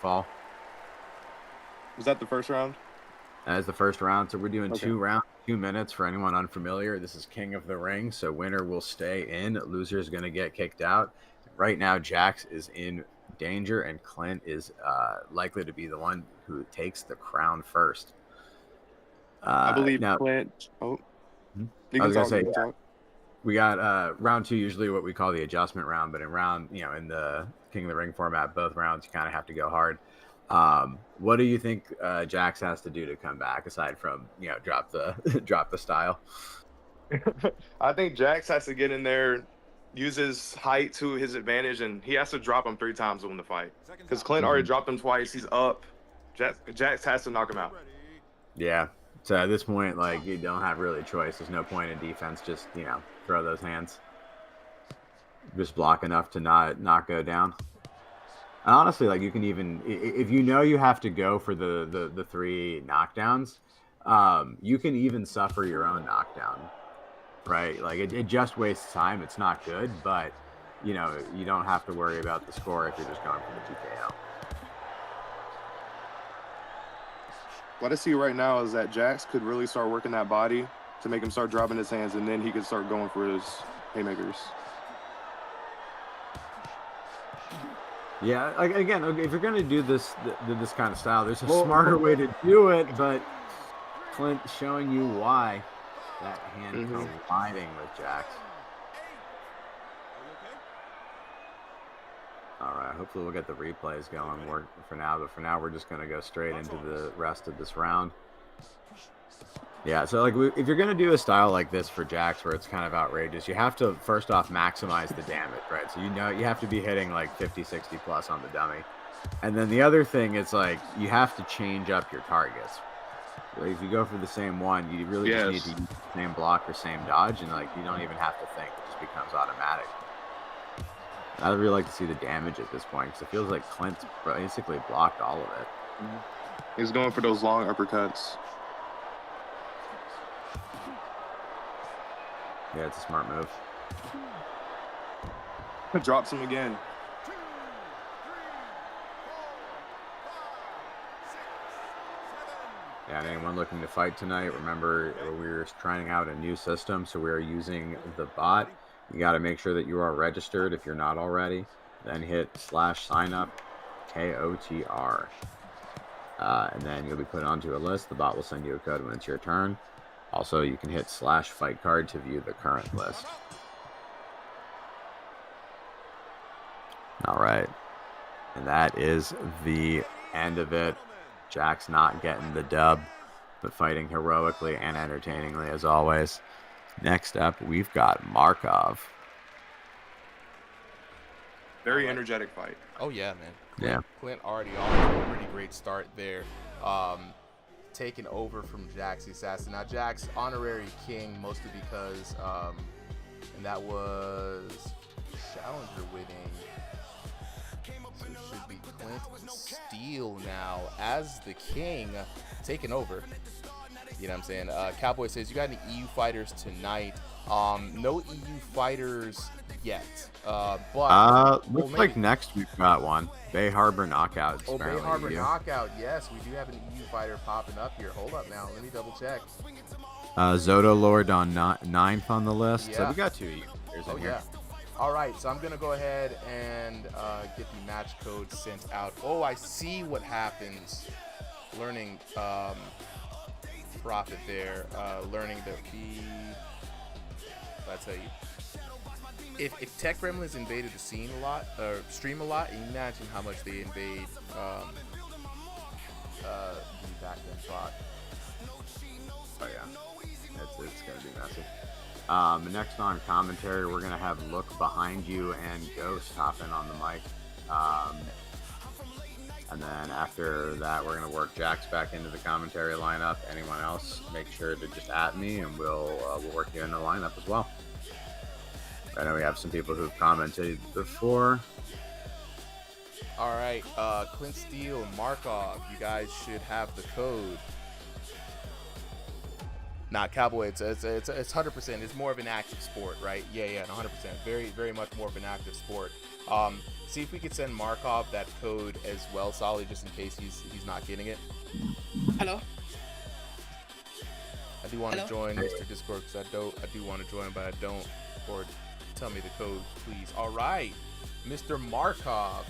fall. Was that the first round? That is the first round. So we're doing Okay. 2 rounds, 2 minutes for anyone unfamiliar. This is King of the Ring. So winner will stay in. Loser is going to get kicked out. Right now, Jax is in danger, and Clint is likely to be the one who takes the crown first. I believe Now, Clint. Oh, you I can was going to talk. You say, can talk. we got round 2, usually what we call the adjustment round, but in in the King of the Ring format, both rounds you kind of have to go hard. What do you think Jax has to do to come back, aside from drop the drop the style? I think Jax has to get in there, use his height to his advantage, and he has to drop him 3 times to win the fight. Because Clint already dropped him twice. He's up. Jax has to knock him out. Yeah. So at this point, like, you don't have really a choice. There's no point in defense. Just throw those hands. Just block enough to not go down. And honestly, like, you can even, if you have to go for the 3 knockdowns, you can even suffer your own knockdown, right? Like, it just wastes time. It's not good, but you don't have to worry about the score if you're just going for the TKO. What I see right now is that Jax could really start working that body to make him start dropping his hands, and then he could start going for his haymakers. Yeah, like, again, if you're gonna do this kind of style, there's a smarter way to do it, but Clint showing you why. That hand colliding with Jax. All right, hopefully we'll get the replays going for now, but for now we're just going to go straight into the rest of this round. Yeah, so like, if you're going to do a style like this for Jax where it's kind of outrageous, you have to first off maximize the damage, right? So you have to be hitting like 50, 60 plus on the dummy. And then the other thing is, like, you have to change up your targets. Like, if you go for the same one, you really just need to use the same block or same dodge, and like, you don't even have to think. It just becomes automatic. I'd really like to see the damage at this point, because it feels like Clint's basically blocked all of it. He's going for those long uppercuts. Yeah, it's a smart move. Drops him again. Yeah, and anyone looking to fight tonight, remember, we're trying out a new system, so we are using the bot. You got to make sure that you are registered if you're not already. Then hit /signup KOTR. And then you'll be put onto a list. The bot will send you a code when it's your turn. Also, you can hit /fightcard to view the current list. All right. And that is the end of it. Jack's not getting the dub, but fighting heroically and entertainingly as always. Next up, we've got Markov. Very energetic fight. Oh, yeah, man. Clint already off to a pretty great start there. Taking over from Jax the Assassin. Now, Jax, honorary king, mostly because, and that was challenger winning. So it should be Clint Steele now as the king, taking over. You know what I'm saying? Cowboy says, you got any EU fighters tonight? No EU fighters yet. But looks like next we've got one. Bay Harbor Knockout. Oh, Bay Harbor Knockout. Yes, we do have an EU fighter popping up here. Hold up now. Let me double check. Zoto Lord on 9th on the list. Yeah. So we got 2 EU fighters in here. All right, so I'm going to go ahead and get the match code sent out. Oh, I see what happens. Learning profit there. Learning the fee. I tell you. If Tech Gremlins invaded the scene a lot, or stream a lot, imagine how much they invade the back-end spot. Oh yeah, it's gonna be messy. Next on commentary, we're gonna have Look Behind You and Ghost hop in on the mic. And then after that, we're gonna work Jax back into the commentary lineup. Anyone else, make sure to just at me, and we'll work you in the lineup as well. I know we have some people who've commented before. All right, Clint Steele and Markov, you guys should have the code. Nah, Cowboy, it's 100%. It's more of an active sport, right? Yeah, 100%. Very, very much more of an active sport. See if we could send Markov that code as well, Solly, just in case he's not getting it. Hello. I do want to join Mr. Discord because I do want to join, but I don't. Or tell me the code, please. All right, Mr. Markov.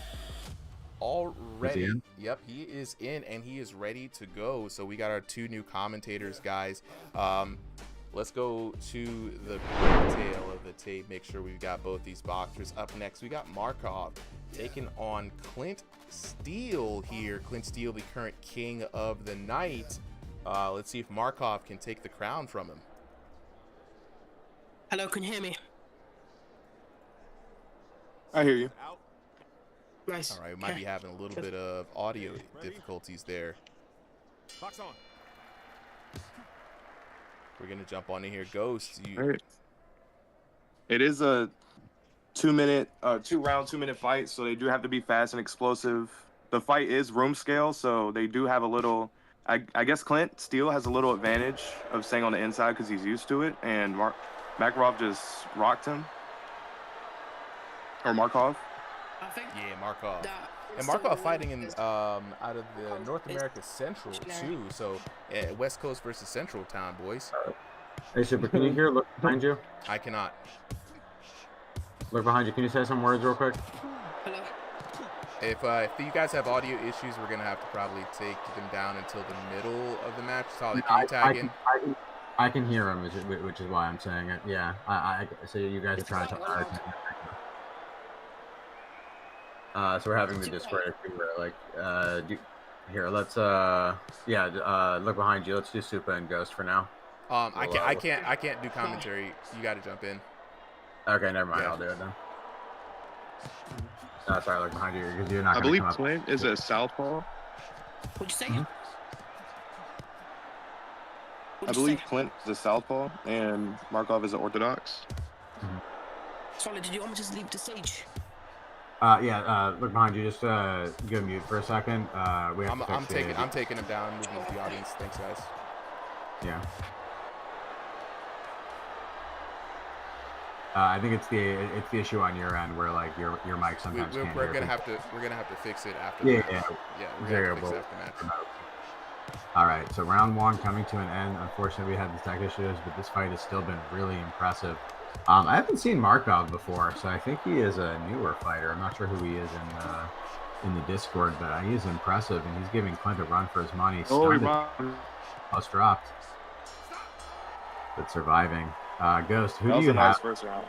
Already. Yep, he is in and he is ready to go. So we got our 2 new commentators, guys. Let's go to the tail of the tape. Make sure we've got both these boxers. Up next, we got Markov taking on Clint Steele here. Clint Steele, the current king of the night. Let's see if Markov can take the crown from him. Hello, can you hear me? I hear you. Nice. All right, we might be having a little bit of audio difficulties there. Box on. We're gonna jump on in here. Ghost, you. Right. It is a 2-minute, 2-round, 2-minute fight, so they do have to be fast and explosive. The fight is room scale, so they do have a little. I guess Clint Steele has a little advantage of staying on the inside because he's used to it, and Makarov just rocked him. Or Markov. I think Yeah, Markov. And Markov fighting in out of the North America Central too, so West Coast versus Central time, boys. Hey, Super, can you hear? Look behind you. I cannot. Look behind you. Can you say some words real quick? hello. If you guys have audio issues, we're gonna have to probably take them down until the middle of the match. Solly, can you tag in? I can hear him, which is why I'm saying it. Yeah, I so you guys are trying to talk. So we're having the Discord issue where, like, here, let's, look behind you. Let's do Supa and Ghost for now. I can't do commentary. You got to jump in. Okay, never mind. Yeah. I'll do it then. Sorry, look behind you because you're not. I gonna believe come up. Clint is a southpaw. What'd you say? Mhm. I believe Clint is a southpaw and Markov is an orthodox. Solid, did you want me to just leave the stage? Look behind you. Just go mute for a second. We have I'm taking him down, moving to the audience. Thanks, guys. Yeah. I think it's the issue on your end where, like, your mic sometimes can't We're hear gonna people. have to fix it after. Yeah, the match. yeah. We're gonna have to fix it after the match. All right, so round 1 coming to an end. Unfortunately, we had the tech issues, but this fight has still been really impressive. I haven't seen Markov before, so I think he is a newer fighter. I'm not sure who he is in the Discord, but he is impressive, and he's giving Clint a run for his money. Almost dropped, but surviving. Ghost, who do you have? First round.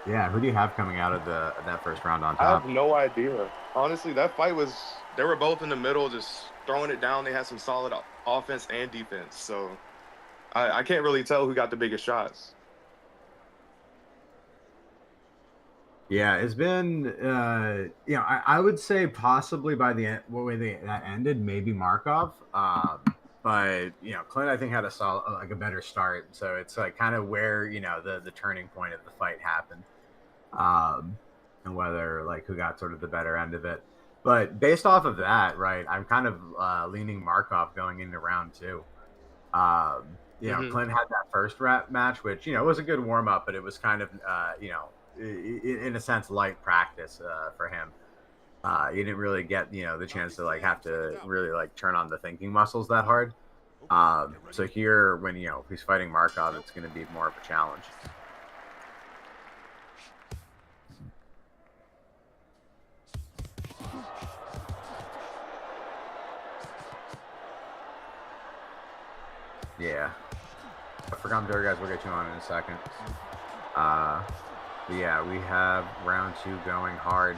Yeah, who do you have coming out of that first round on I top? have no idea. Honestly, that fight was. They were both in the middle, just throwing it down. They had some solid offense and defense, so I can't really tell who got the biggest shots. Yeah, it's been, I would say possibly by the end, that ended, maybe Markov. But, Clint, I think, had a better start. So it's like kind of where, the turning point of the fight happened. And whether, like, who got sort of the better end of it. But based off of that, right, I'm kind of leaning Markov going into round 2. Clint had that first match, which, was a good warm up, but it was kind of, in a sense, light practice for him. You didn't really get, the chance to, like, have to really, like, turn on the thinking muscles that hard. So here, when, he's fighting Markov, it's going to be more of a challenge. Yeah. For commentary, guys, we'll get you on in a second. But yeah, we have round 2 going hard.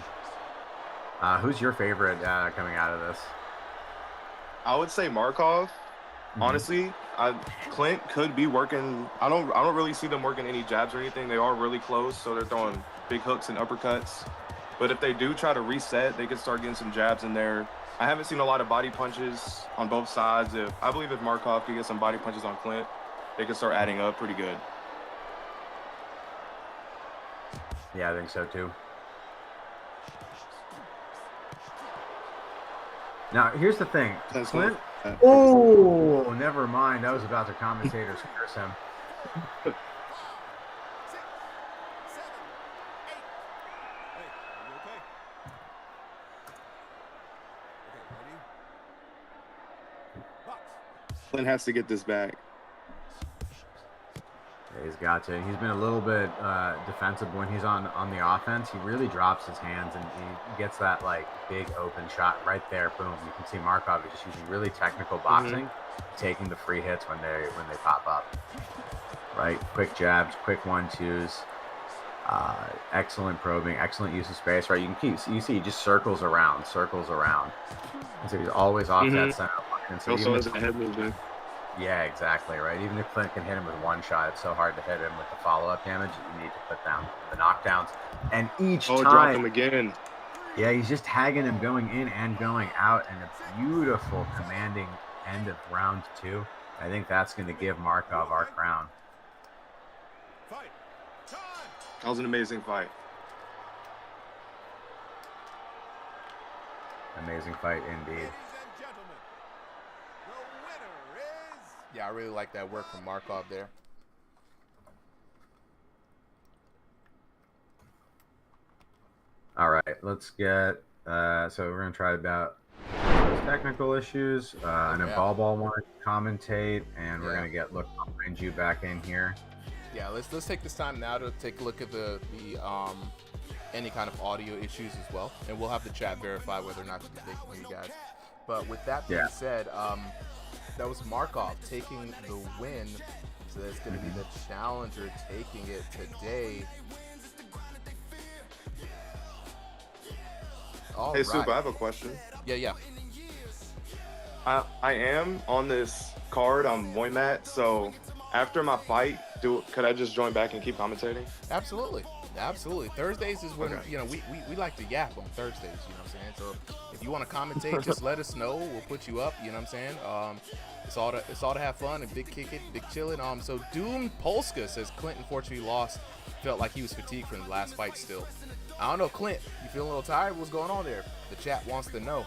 Who's your favorite coming out of this? I would say Markov. Honestly, Clint could be working. I don't really see them working any jabs or anything. They are really close, so they're throwing big hooks and uppercuts. But if they do try to reset, they could start getting some jabs in there. I haven't seen a lot of body punches on both sides. I believe if Markov could get some body punches on Clint, they could start adding up pretty good. Yeah, I think so too. Now, here's the thing. Clint. Oh, never mind. I was about to commentators curse him. Clint has to get this back. Yeah, he's got to. He's been a little bit defensive when he's on the offense. He really drops his hands and he gets that like big open shot right there. Boom! You can see Markov is just using really technical boxing, taking the free hits when they pop up. Right, quick jabs, quick 1-2s. Excellent probing, excellent use of space. Right, you see he just circles around, and so he's always off that center line. And so Also has a head movement. yeah, exactly, right. Even if Clint can hit him with one shot, it's so hard to hit him with the follow-up damage. You need to put down the knockdowns. And each time... drop him again. Yeah, he's just tagging him going in and going out. And a beautiful, commanding end of round 2. I think that's going to give Markov our crown. That was an amazing fight. Amazing fight indeed. Yeah, I really like that work from Markov there. All right, let's get, so we're going to try about technical issues. I know Ball wanted to commentate, and we're going to get Look Behind You back in here. Yeah, let's take this time now to take a look at the any kind of audio issues as well, and we'll have the chat verify whether or not they can hear you guys. But with that being said, that was Markov taking the win, so that's going to be the challenger taking it today. Hey, Soup, I have a question. Yeah. I am on this card on Moymat, so after my fight, could I just join back and keep commentating? Absolutely. Thursdays is when we like to yap on Thursdays, you know what I'm saying? So if you want to commentate, just let us know. We'll put you up, you know what I'm saying? It's all to have fun and big kick it, big chilling. So Doom Polska says Clint unfortunately lost. Felt like he was fatigued from the last fight still. I don't know, Clint, you feeling a little tired? What's going on there? The chat wants to know.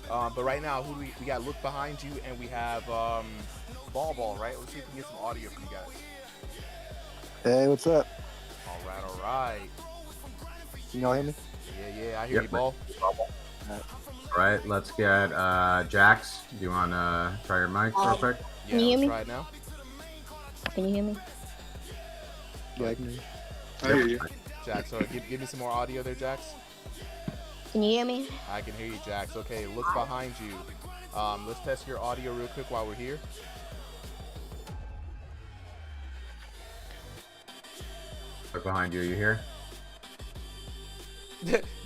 But right now, who do we got? Look Behind You, and we have Ball, right? Let's see if we can get some audio from you guys. Hey, what's up? All right. Can y'all hear me? Yeah, I hear you, Ball. All right, let's get Jax. Do you want to try your mic real quick? Yeah, Can you hear me? Try it now. Can you hear me? Yeah, I can hear you. I hear you. Jax, sorry, give me some more audio there, Jax. Can you hear me? I can hear you, Jax. Okay, Look Behind You. Let's test your audio real quick while we're here. Look Behind You. Are you here?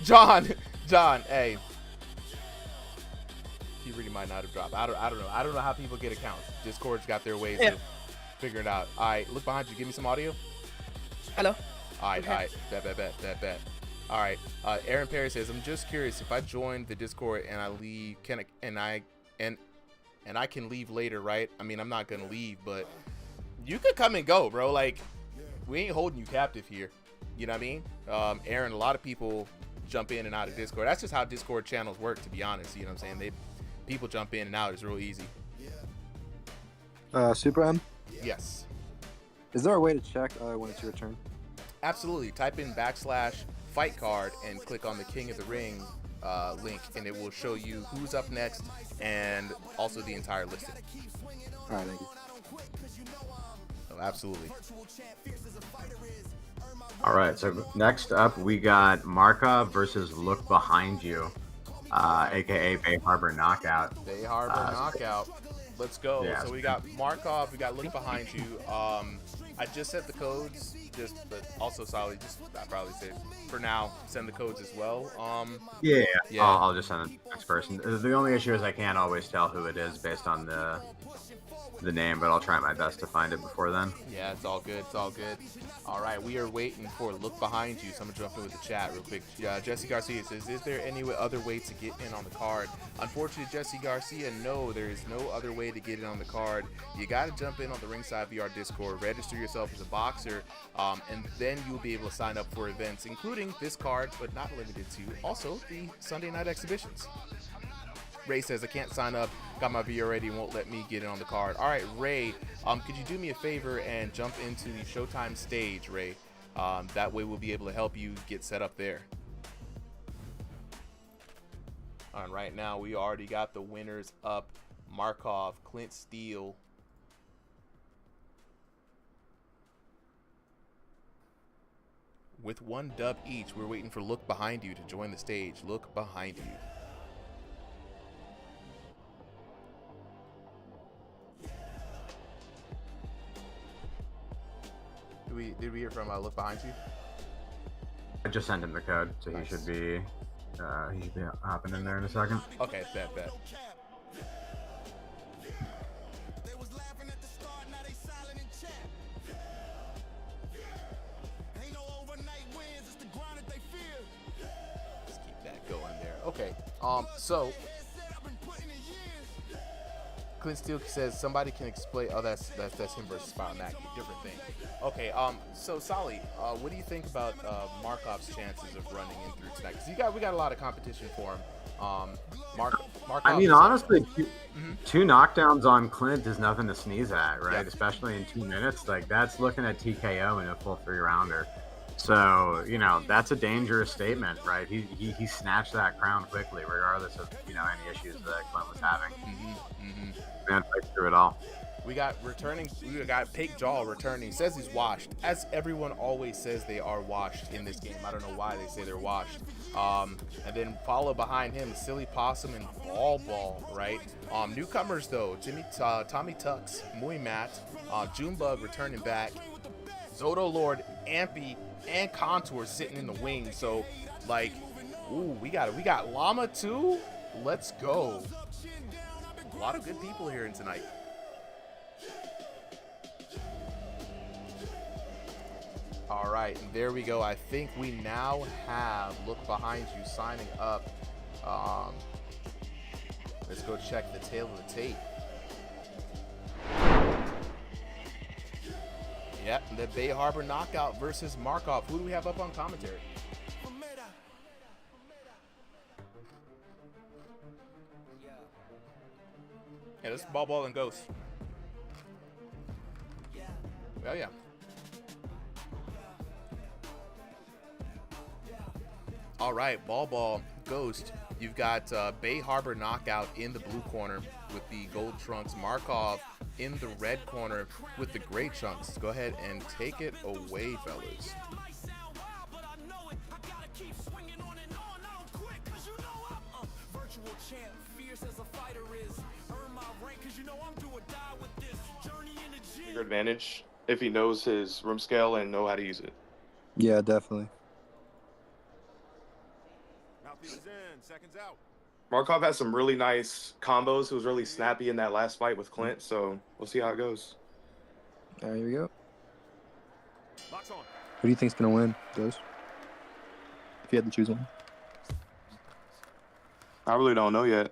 John, hey. He really might not have dropped. I don't know. I don't know how people get accounts. Discord's got their ways of figuring it out. All right, Look Behind You. Give me some audio. Hello. All right. Bet. All right. Aaron Perry says, I'm just curious, if I join the Discord and I leave, and I can leave later, right? I mean, I'm not gonna leave, but you could come and go, bro. Like, we ain't holding you captive here. You know what I mean? Aaron, a lot of people jump in and out of Discord. That's just how Discord channels work, to be honest. You know what I'm saying? People jump in and out. It's real easy. Super M, Yes. is there a way to check when it's your turn? Absolutely. Type in /fight card and click on the King of the Ring link, and it will show you who's up next and also the entire listing. All right, thank you. Oh, absolutely. All right, so next up we got Markov versus Look Behind You, aka Bay Harbor Knockout. Bay Harbor Knockout. Let's go. Yeah. So we got Markov, we got Look Behind You. I just set the codes, but also Solly, I'd probably say for now send the codes as well. Yeah. Yeah. I'll just send it to the next person. The only issue is I can't always tell who it is based on the name, but I'll try my best to find it before then. Yeah, it's all good. All right, we are waiting for Look Behind You. So I'm gonna jump in with the chat real quick. Jesse Garcia says, is there any other way to get in on the card? Unfortunately, Jesse Garcia, no, there is no other way to get in on the card. You got to jump in on the Ringside VR Discord, register yourself as a boxer, and then you'll be able to sign up for events, including this card, but not limited to, also the Sunday night exhibitions. Ray says, I can't sign up, got my VR ready, won't let me get in on the card. All right, Ray, could you do me a favor and jump into the Showtime stage, Ray? That way we'll be able to help you get set up there. All right, right now we already got the winners up. Markov, Clint Steele. With one dub each, we're waiting for Look Behind You to join the stage. Look behind you. Did we hear from Look Behind You? I just sent him the code, so Nice. he should be hopping in there in a second. Okay, bet. Let's keep that going there. Okay. So Clint Steele says somebody can explain. Oh, that's him versus Spalnaki. Different thing. Okay. So Solly, what do you think about Markov's chances of running in through tonight? Because we got a lot of competition for him. Markov. I mean, honestly, two knockdowns on Clint is nothing to sneeze at, right? Yeah. Especially in 2 minutes. Like, that's looking at TKO in a full 3-rounder. So, that's a dangerous statement, right? He snatched that crown quickly, regardless of, any issues that Clint was having. Man, fight through it all. We got Pake Jaw returning. He says he's washed. As everyone always says, they are washed in this game. I don't know why they say they're washed. And then follow behind him, Silly Possum and Ball, right? Newcomers, though, Tommy Tux, Muy Matt, Junebug returning back, Zoto Lord, Ampy, and Contour sitting in the wing. So, we got Llama, too? Let's go. A lot of good people here tonight. All right, and there we go. I think we now have Look Behind You signing up. Let's go check the tail of the tape. Yep, the Bay Harbor knockout versus Markov. Who do we have up on commentary? Yeah, this is Ball and Ghost. Oh, yeah. All right, Ball, Ghost. You've got Bay Harbor knockout in the blue corner with the gold trunks. Markov in the red corner with the gray trunks. Go ahead and take it away, fellas. Bigger advantage if he knows his room scale and know how to use it. Yeah, definitely. Markov has some really nice combos. He was really snappy in that last fight with Clint, so we'll see how it goes. There you go. Who do you think's gonna win, Ghost? If you had to choose one. I really don't know yet.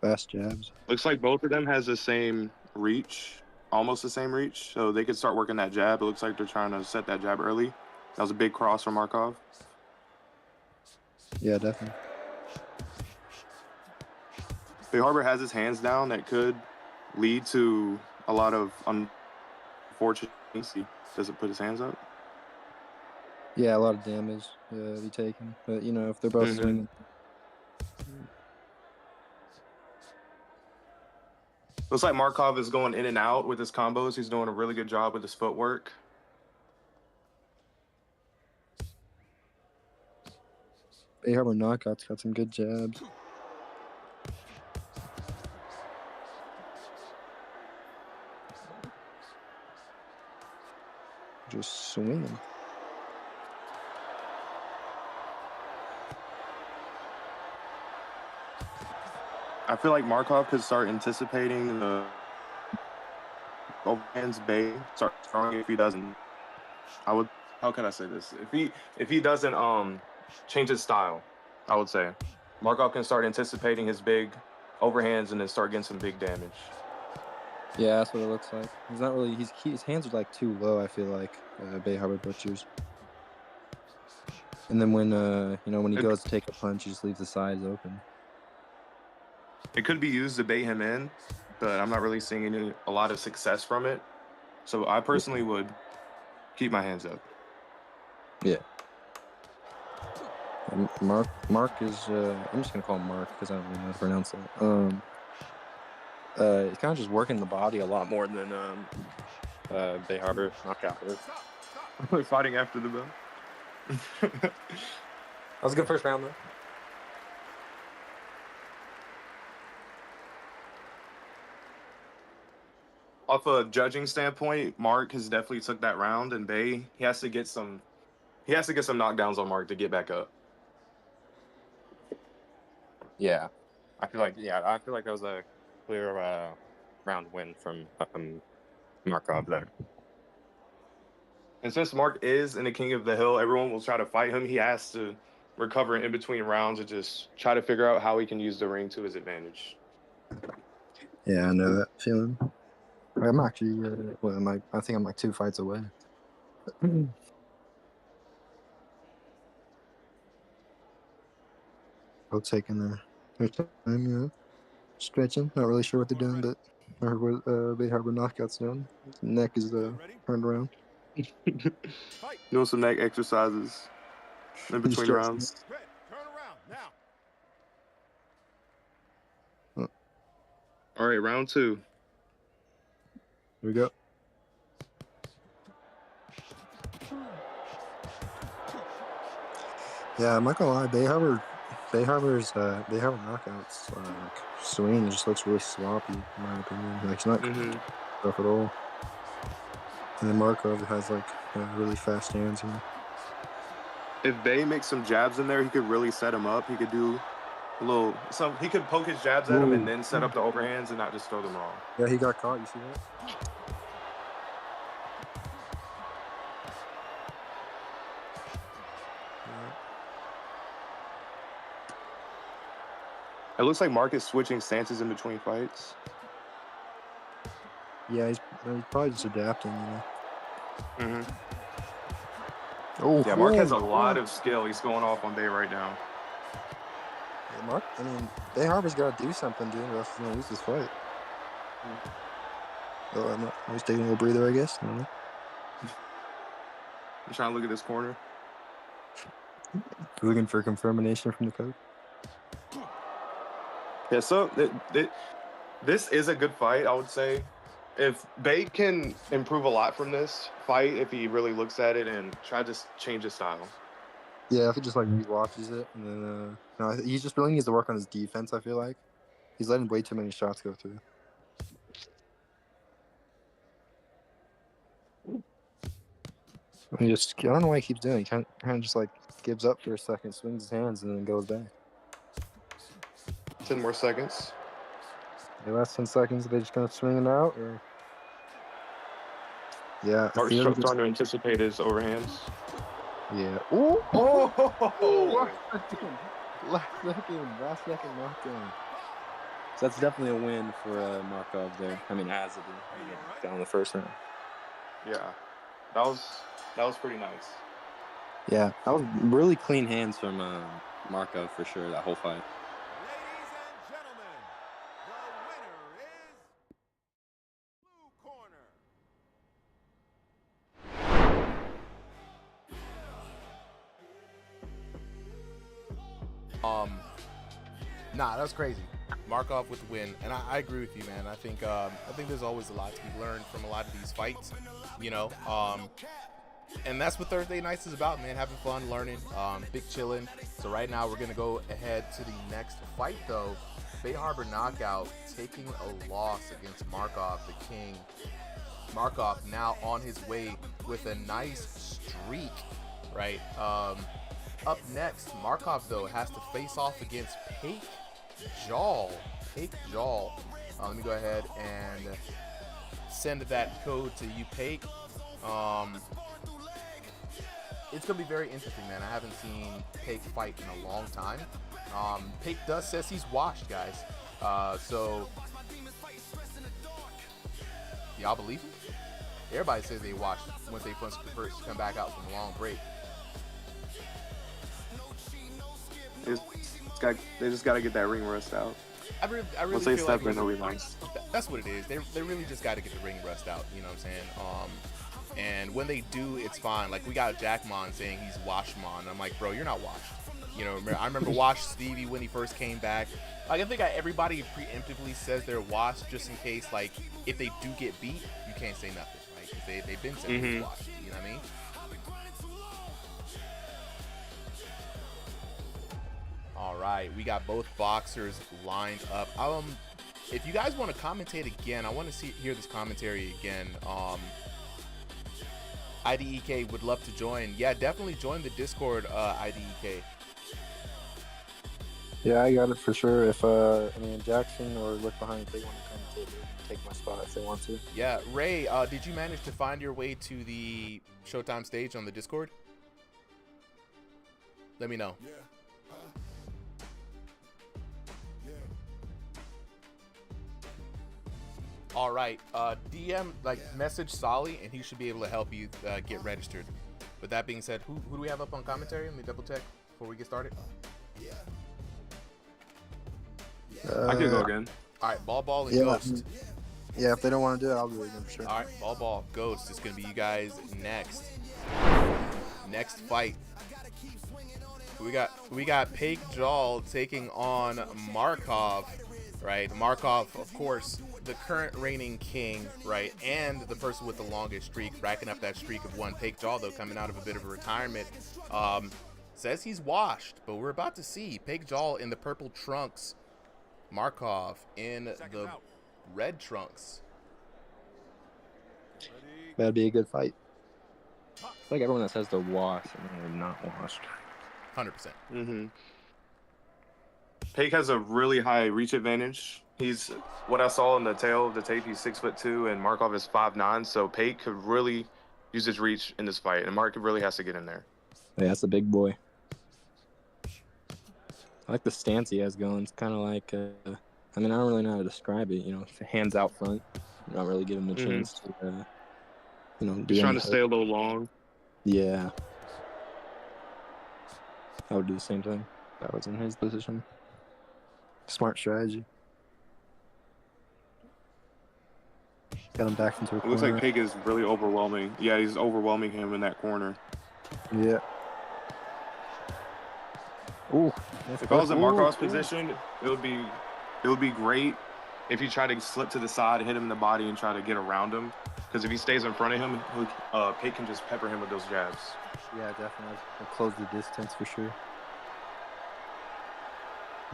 Fast jabs. Looks like both of them has the same reach, almost the same reach, so they could start working that jab. It looks like they're trying to set that jab early. That was a big cross from Markov. Yeah, definitely. Bay Harbor has his hands down. That could lead to a lot of unfortunate things. He doesn't put his hands up. Yeah, a lot of damage be taken. But, if they're both swinging. Looks like Markov is going in and out with his combos. He's doing a really good job with his footwork. Bay Harbor knockout's got some good jabs. Just swinging. I feel like Markov could start anticipating the overhands Bay start throwing if he doesn't. How can I say this? If he doesn't change his style, I would say Markov can start anticipating his big overhands and then start getting some big damage. Yeah, that's what it looks like. He's not really. His hands are too low. I feel like Bay Harbor Butchers. And then when when he goes to take a punch, he just leaves the sides open. It could be used to bait him in, but I'm not really seeing a lot of success from it. So I personally would keep my hands up. Yeah. Mark is I'm just gonna call him Mark because I don't really know how to pronounce it. He's kind of just working the body a lot more than Bay Harbor knockout is. We're fighting after the bell. That was a good first round though. Off a judging standpoint, Mark has definitely took that round, and Bay he has to get some knockdowns on Mark to get back up. Yeah, I feel like that was a clear round win from Markov there. And since Mark is in the King of the Hill, everyone will try to fight him. He has to recover in between rounds and just try to figure out how he can use the ring to his advantage. Yeah, I know that feeling. I'm actually, I think I'm like 2 fights away. Both taking their time, stretching. Not really sure what they're doing, but I heard what Bay Harbor knockout's doing. Neck is turned around. Doing some neck exercises in between rounds. All right, round 2. Here we go. Yeah, I'm not gonna lie. Bay Harbor knockouts swing just looks really sloppy in my opinion. Like it's not rough at all. And then Markov has like really fast hands. If Bay makes some jabs in there, he could really set him up. He could do he could poke his jabs at him and then set up the overhands and not just throw them wrong. Yeah, he got caught. You see that? It looks like Mark is switching stances in between fights. Yeah, he's probably just adapting, Oh, yeah, Mark has a lot of skill. He's going off on Bay right now. Yeah, Bay Harbor's got to do something, dude, or else he's going to lose this fight. Oh, I'm just taking a little breather, I guess. I don't know. I'm trying to look at this corner. Looking for confirmation from the coach. Yeah, so this is a good fight, I would say. If Bay can improve a lot from this fight, if he really looks at it and try to change his style. Yeah, if he just like rewatches it, and then no, he just really needs to work on his defense. I feel like he's letting way too many shots go through. I don't know why he keeps doing it. He kind of just like gives up for a second, swings his hands, and then goes back. 10 more seconds. The last 10 seconds, are they just gonna swing it out, or? Yeah. Mark's trying to anticipate his overhands. Yeah. Ooh. Oh! Last second knockdown. So that's definitely a win for Markov there. I mean, as it is down the first round. Yeah, that was pretty nice. Yeah, that was really clean hands from Markov for sure. That whole fight. Nah, that was crazy. Markov with the win, and I agree with you, man. I think there's always a lot to be learned from a lot of these fights, and that's what Thursday nights is about, man. Having fun, learning, big chilling. So right now we're gonna go ahead to the next fight, though. Bay Harbor knockout taking a loss against Markov, the King. Markov now on his way with a nice streak, right? Up next, Markov though has to face off against Paik Jal. Let me go ahead and send that code to you, Paik. It's gonna be very interesting, man. I haven't seen Paik fight in a long time. Paik says he's washed, guys. So y'all believe him? Everybody says they washed once they first come back out from a long break. They just got to get that ring rust out. I really Once they feel step like in, they'll be nice. That's what it is. They really just got to get the ring rust out. You know what I'm saying? And when they do, it's fine. Like we got Jackmon saying he's Washmon. I'm like, bro, you're not washed. You know, I remember Wash Stevie when he first came back. Like, I think everybody preemptively says they're washed just in case, like, if they do get beat, you can't say nothing, right? 'Cause they've been saying he's washed. You know what I mean? All right, we got both boxers lined up. If you guys want to commentate again, I want to hear this commentary again. IDEK would love to join. Yeah, definitely join the Discord, IDEK. Yeah, I got it for sure. If I mean Jackson or Look Behind, if they want to commentate, they can take my spot if they want to. Yeah, Ray, did you manage to find your way to the Showtime stage on the Discord? Let me know. All right, DM, like, message Solly, and he should be able to help you get registered. With that being said, who do we have up on commentary? Let me double check before we get started. I can go again. All right, Ball, and Ghost. Yeah, if they don't want to do it, I'll do it again for sure. All right, Ball, Ghost. It's going to be you guys next. Next fight. We got Pake Jal taking on Markov, right? Markov, of course, the current reigning king, right? And the person with the longest streak, racking up that streak of 1. Pake Jal, though, coming out of a bit of a retirement, says he's washed, but we're about to see. Pake Jal in the purple trunks, Markov in the red trunks. That'd be a good fight. I feel like everyone that says they're washed, I mean, they're not washed. 100%. Pake has a really high reach advantage. He's what I saw in the tail of the tape. He's 6'2", and Markov is 5'9". So Pake could really use his reach in this fight, and Markov really has to get in there. Yeah, that's a big boy. I like the stance he has going. It's kind of like, I mean, I don't really know how to describe it. You know, hands out front, not really giving him a chance to, you know, do He's trying to anything. stay a little long. Yeah. I would do the same thing if I was in his position. Smart strategy. Got him back into a corner. It looks like Pake is really overwhelming. Yeah, he's overwhelming him in that corner. Yeah. Ooh. If I was in Markov's position, it would be great if he tried to slip to the side, hit him in the body, and try to get around him. Because if he stays in front of him, Pake can just pepper him with those jabs. Yeah, definitely. I'll close the distance for sure.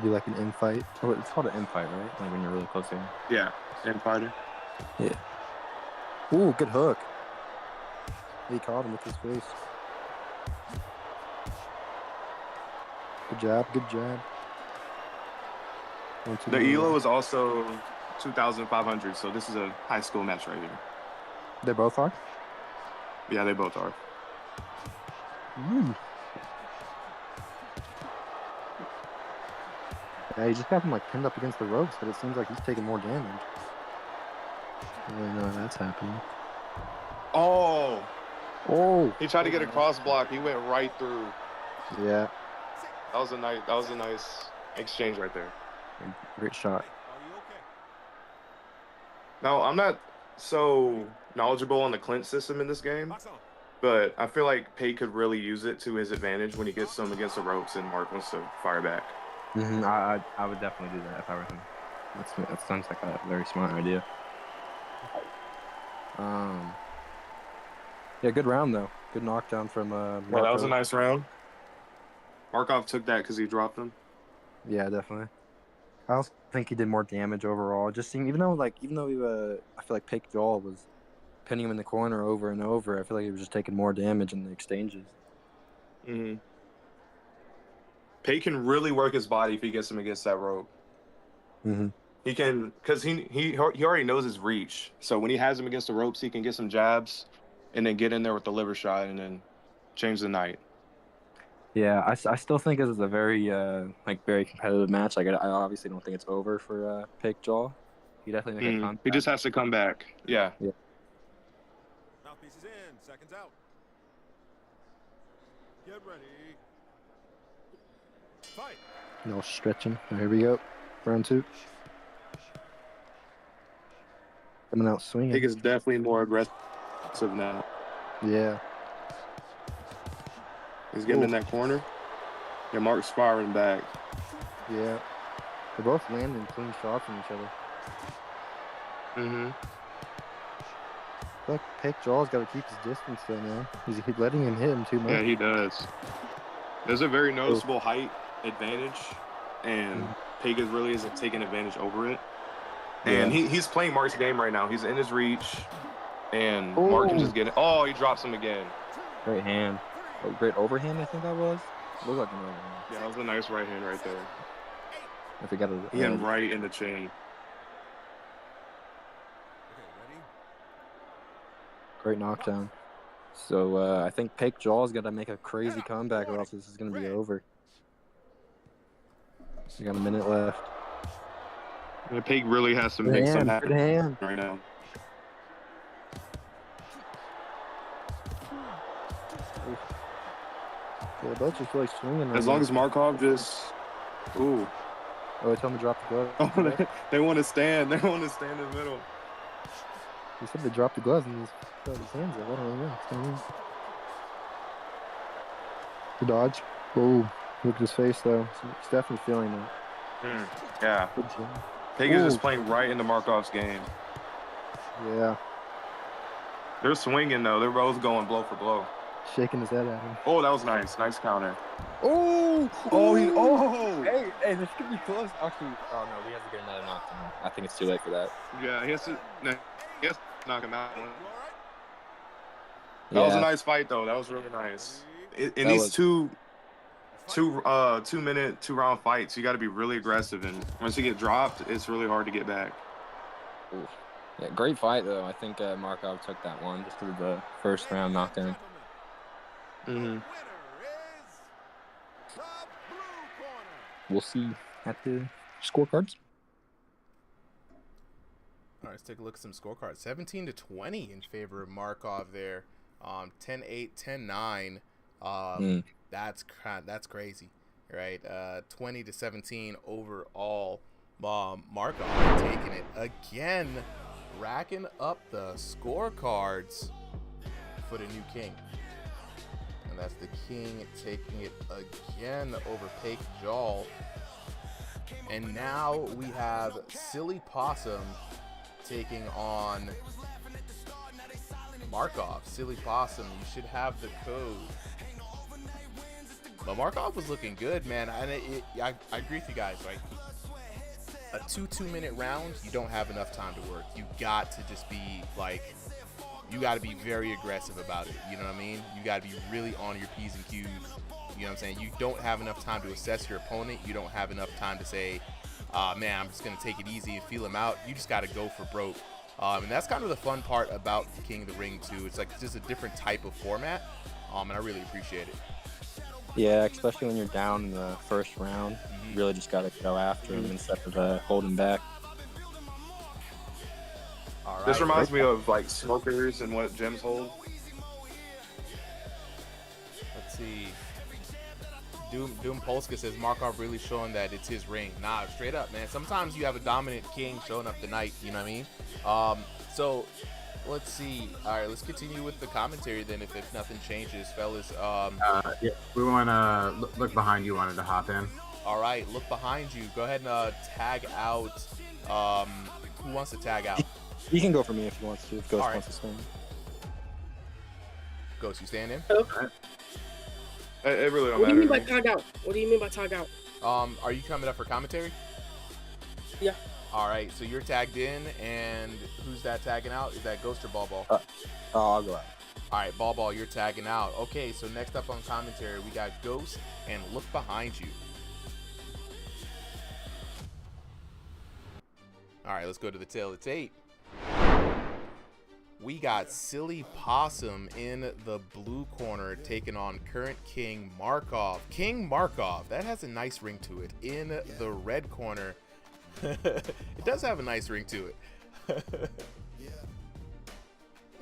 Do like an in-fight. Oh, it's called an in-fight, right? Like when you're really close to him. Yeah, in-fighter. Yeah. Ooh, good hook. He caught him with his face. Good job, good job. The ELO is also 2,500, so this is a high school match right here. They both are? Yeah, they both are. Yeah, he just got him like pinned up against the ropes, but it seems like he's taking more damage. I don't really know how that's happening. Oh! Oh! He tried to get a cross block. He went right through. Yeah. That was a nice exchange right there. Great shot. Now, I'm not so knowledgeable on the clinch system in this game, but I feel like Pate could really use it to his advantage when he gets some against the ropes and Mark wants to fire back. I would definitely do that if I were him. That sounds like a very smart idea. Yeah, good round though. Good knockdown from Markov. Yeah, that was a nice round. Markov took that because he dropped him. Yeah, definitely. I also think he did more damage overall. Just seeing, even though I feel like Pake Jal was pinning him in the corner over and over. I feel like he was just taking more damage in the exchanges. Pate can really work his body if he gets him against that rope. He can, because he already knows his reach. So when he has him against the ropes, he can get some jabs and then get in there with the liver shot and then change the night. Yeah, I still think this is a very very competitive match. Like I obviously don't think it's over for Pake Jal. He definitely make a comeback. He just has to come back. Yeah. Mouthpiece is in. Seconds out. Get ready. Fight. No stretching. Here we go. Round 2. Coming out swinging. I think it's definitely more aggressive now. Yeah. He's getting in that corner. Yeah, Mark's firing back. Yeah. They're both landing clean shots on each other. Mm-hmm. I feel like Pick Jaw's got to keep his distance though, man. He's letting him hit him too much. Yeah, he does. There's a very noticeable height advantage, and Pig really isn't taking advantage over it. And he's playing Mark's game right now. He's in his reach, and Mark can just get it. Oh, he drops him again. Great hand. Oh, great overhand, I think that was. Looked like an overhand. Yeah, that was a nice right hand right there. I forgot it. He hit him right in the chain. Okay, ready? Great knockdown. So I think Pick Jaw's got to make a crazy comeback, or else this is going to be over. We got a minute left. And Pig really has to Good make hand, something happen good hand. right now. Yeah, they're both just really swinging. Right As long now. as Markov just, ooh, Oh, tell him to drop the glove. oh, they want to stand. They want to stand in the middle. He said they dropped the gloves and he's got his hands up. I don't really know what's going on. The dodge. Oh, look at his face though. He's definitely feeling it. Yeah. Good job. Pig is just playing right into Markov's game. Yeah, They're swinging though. They're both going blow for blow. shaking his head at him. Oh, that was nice. Nice counter. Oh, Oh, Hey, this could be close. Actually, oh no, he has to get another knockdown. I think it's too late for that. yeah. He has to knock him out. That Yeah, was a nice fight though. That was really nice. In That these was- two round fights, you got to be really aggressive, and once you get dropped, it's really hard to get back. yeah, great fight though. I think Markov took that one just because of the first round knockdown. Mm-hmm. We'll see at the scorecards. All right, let's take a look at some scorecards. 17-20 in favor of Markov there. 10-8, 10-9. That's crazy, right? 20-17 overall. Markov taking it again, racking up the scorecards for the new king. And that's the king taking it again over Pake Jaw. And now we have Silly Possum taking on Markov. Silly Possum, you should have the code. But Markov was looking good, man. And I agree with you guys, right? A 2-2-minute round, you don't have enough time to work. You got to just be like, you got to be very aggressive about it. You know what I mean? You got to be really on your P's and Q's. You know what I'm saying? You don't have enough time to assess your opponent. You don't have enough time to say, man, I'm just going to take it easy and feel him out. You just got to go for broke. And that's kind of the fun part about King of the Ring, too. It's like just a different type of format, and I really appreciate it. Yeah, especially when you're down in the first round. You really just got to go after him instead of holding back. All right. This reminds me of like smokers and what gyms hold. Let's see. Doom Polska says Markov really showing that it's his ring. Nah, straight up, man. Sometimes you have a dominant king showing up tonight. You know what I mean? So let's see. All right, let's continue with the commentary then. If nothing changes, fellas. Yeah, we want to look behind you. Wanted to hop in. All right, look behind you. Go ahead and tag out. Who wants to tag out? He can go for me if he wants to. If Ghost All right. wants to swing. Ghost, you stand in? It really don't What do matter. you mean by to me. tag out? What do you mean by tag out? Are you coming up for commentary? Yeah. All right, so you're tagged in, and who's that tagging out? Is that Ghost or Ball Ball? I'll go out. All right, Ball Ball, you're tagging out. Okay, so next up on commentary, we got Ghost and Look Behind You. All right, let's go to the tail of the tape. We got Silly Possum in the blue corner taking on current King Markov. King Markov, that has a nice ring to it. In the red corner, it does have a nice ring to it.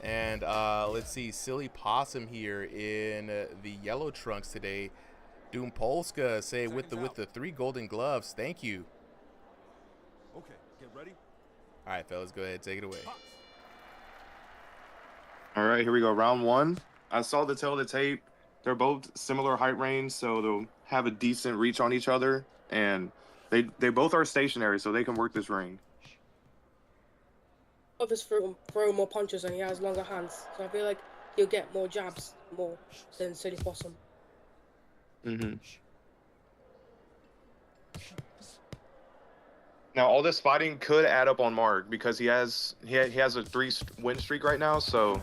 And let's see, Silly Possum here in the yellow trunks today. Doom Polska say with the 3 golden gloves. Thank you. Okay, get ready. All right, fellas, go ahead, take it away. All right, here we go. Round 1. I saw the tail of the tape. They're both similar height range, so they'll have a decent reach on each other, and they both are stationary, so they can work this ring. Others throw more punches and he has longer hands, so I feel like he'll get more jabs more than Silly Possum. Now, all this fighting could add up on Mark because he has a 3-win streak right now, so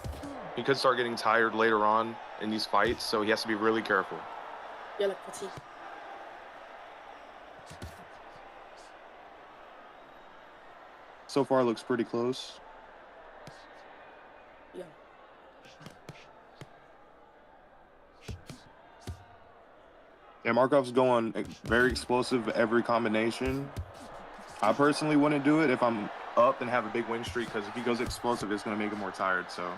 he could start getting tired later on in these fights. So he has to be really careful. Yeah, like fatigue. So far, it looks pretty close. Yeah. Yeah, Markov's going very explosive every combination. I personally wouldn't do it if I'm up and have a big win streak, because if he goes explosive, it's going to make him more tired. So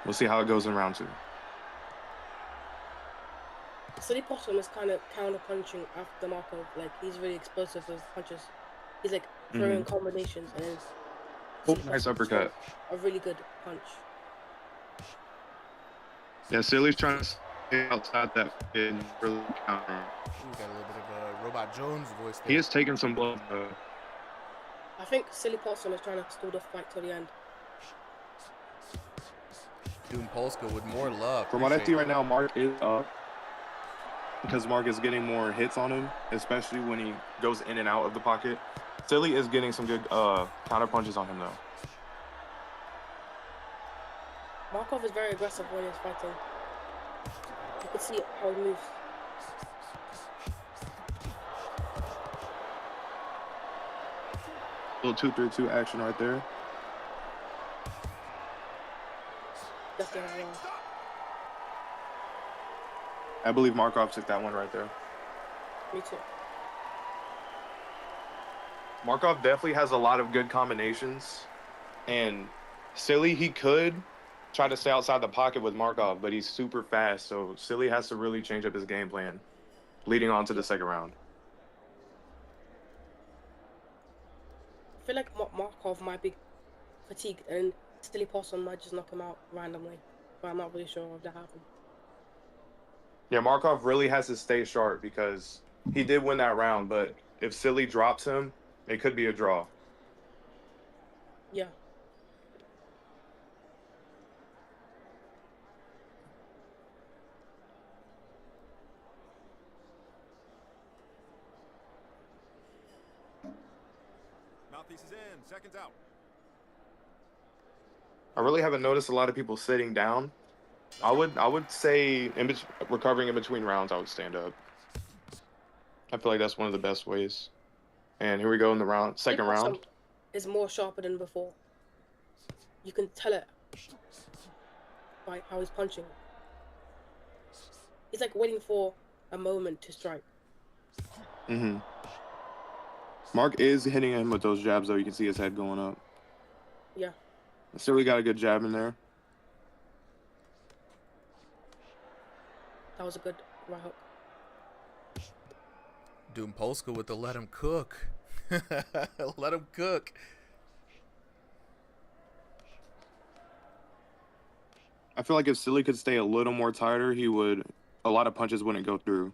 we'll see how it goes in round 2. Silly Possum is kind of counter-punching after Markov. Like, he's really explosive with his punches. He's like throwing combinations, and then Nice uppercut. A really good punch. Yeah, Silly's trying to stay outside that and really counter. Ooh, got a little bit of a Robot Jones voice there. He is taking some blows, though. I think Silly Possum is trying to stall the fight till the end. Doom Polska with more love. From what I see right now, Mark is up because Mark is getting more hits on him, especially when he goes in and out of the pocket. Silly is getting some good counter punches on him, though. Markov is very aggressive when he's fighting. You can see how he moves. Little 2-3-2 action right there. That's the wrong. I believe Markov took that one right there. Me too. Markov definitely has a lot of good combinations, and Silly, he could try to stay outside the pocket with Markov, but he's super fast, so Silly has to really change up his game plan leading on to the second round. I feel like Markov might be fatigued and Silly Possum might just knock him out randomly, but I'm not really sure if that happened. Yeah, Markov really has to stay sharp because he did win that round, but if Silly drops him, it could be a draw. Yeah. Mouthpiece is in. Seconds out. I really haven't noticed a lot of people sitting down. I would say recovering in between rounds, I would stand up. I feel like that's one of the best ways. And here we go in the second round. Is more sharper than before. You can tell it by how he's punching. He's like waiting for a moment to strike. Mark is hitting him with those jabs, though. You can see his head going up. Yeah. Still, we got a good jab in there. That was a good right hook. Doom Polska with the let him cook. Let him cook. I feel like if Silly could stay a little more tighter, a lot of punches wouldn't go through.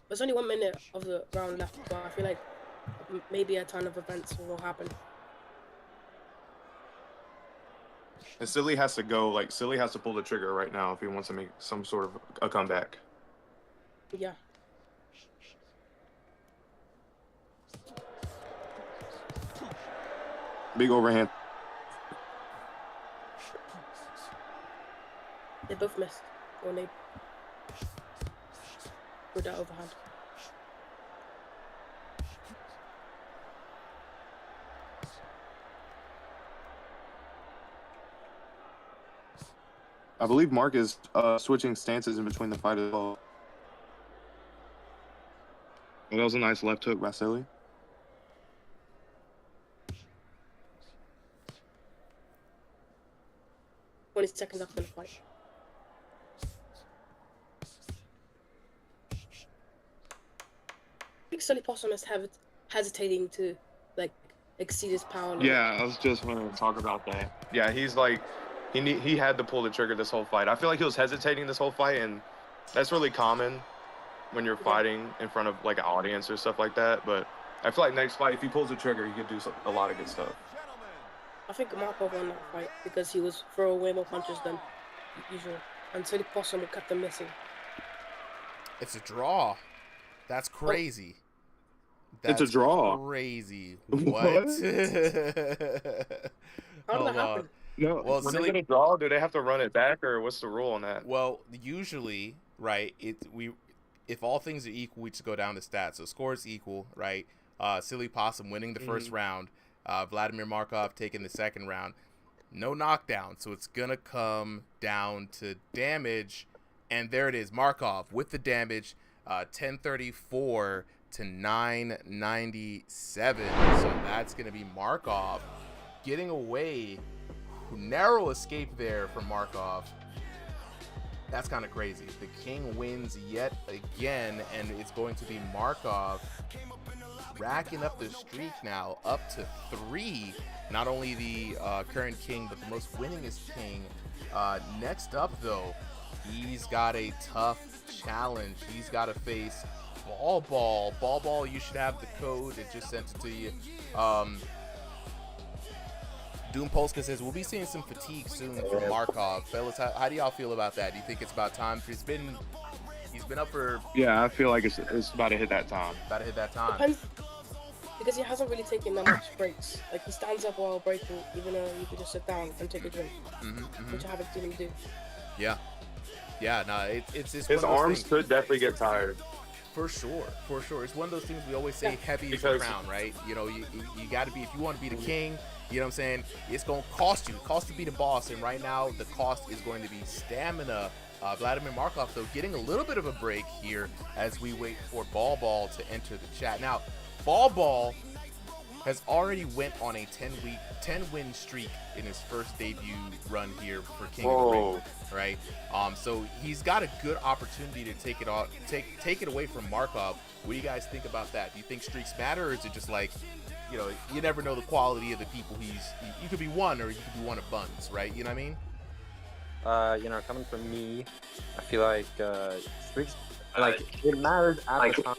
There's only 1 minute of the round left, but I feel like maybe a ton of events will happen. And Silly has to go, Silly has to pull the trigger right now if he wants to make some sort of a comeback. Yeah. Big overhand. They both missed when they with that overhand. I believe Mark is switching stances in between the fight as well. That was a nice left hook by Silly. When it's second up in the fight. I think Silly Possum is hesitating to exceed his power limit. Yeah, I was just going to talk about that. Yeah, he's He had to pull the trigger this whole fight. I feel like he was hesitating this whole fight, and that's really common when you're fighting in front of like an audience or stuff like that. But I feel like next fight, if he pulls the trigger, he could do a lot of good stuff. I think Markov won that fight because he was throwing way more punches than usual, and so the possum kept them missing. It's a draw. That's crazy. It's a draw. Crazy. What? What? How did that happen? No. Well, when silly- they get a draw, do they have to run it back, or what's the rule on that? Well, usually, right? If all things are equal, we just go down the stats. So score is equal, right? Silly Possum winning the first round. Vladimir Markov taking the second round. No knockdown, so it's gonna come down to damage, and there it is. Markov with the damage, 1034 to 997. So that's gonna be Markov getting away. Narrow escape there from Markov. That's kind of crazy. The king wins yet again, and it's going to be Markov racking up the streak now up to 3. Not only the current king, but the most winningest king. Next up, though, he's got a tough challenge. He's got to face Ball Ball. Ball Ball, you should have the code. It just sent it to you. Doom Polska says, we'll be seeing some fatigue soon from Markov. Fellas, how do y'all feel about that? Do you think it's about time? He's been up for... Yeah, I feel like it's about to hit that time. About to hit that time. Depends, because he hasn't really taken that much breaks. Like, he stands up while breaking, even though you could just sit down and take a drink, which I haven't seen him do. Yeah. Yeah, no, it's His one of those arms things. could definitely get tired. For sure. It's one of those things we always say, heavy is the crown, right? You know, you got to be, if you want to be the king, you know what I'm saying, it's going to cost you. It costs to be the boss, and right now the cost is going to be stamina. Vladimir Markov, though, getting a little bit of a break here as we wait for Ball Ball to enter the chat. Now, Ball Ball has already went on a 10-win streak in his first debut run here for King of the Ring, right? So he's got a good opportunity to take it away from Markov. What do you guys think about that? Do you think streaks matter, or is it just like, you know, you never know the quality of the people you could be one, or you could be one of buns, right? You know what I mean? You know, coming from me, I feel like streaks, like, it mattered at the time.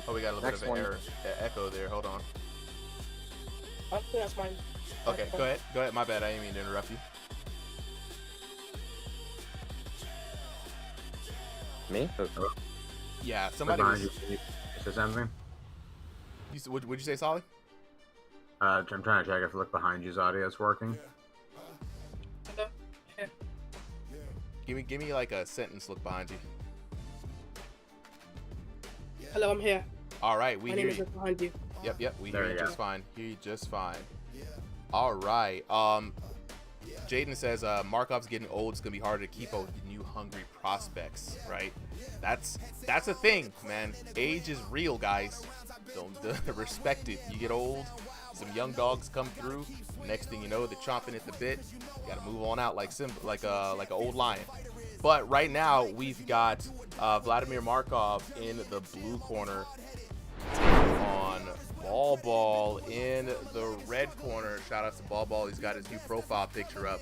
Oh, we got a little bit of an error, echo there. Hold on. I think that's mine. Okay, go ahead. My bad. I didn't mean to interrupt you. Me? Yeah, somebody Behind was... you. Is there something? What'd you say, Solly? I'm trying to check if look behind you's audio is working. Give me like a sentence look behind you. Hello, I'm here. All right, we My hear name is you. behind you. Yep, we There hear you you just go. fine. Hear you just fine. All right. Jaden says Markov's getting old. It's gonna be harder to keep up with new hungry prospects, right? That's a thing, man. Age is real, guys. Don't respect it. You get old, some young dogs come through. Next thing you know, they're chomping at the bit. You gotta move on out like an old lion. But right now we've got Vladimir Markov in the blue corner, taking on Ball Ball in the red corner. Shout out to Ball Ball. He's got his new profile picture up.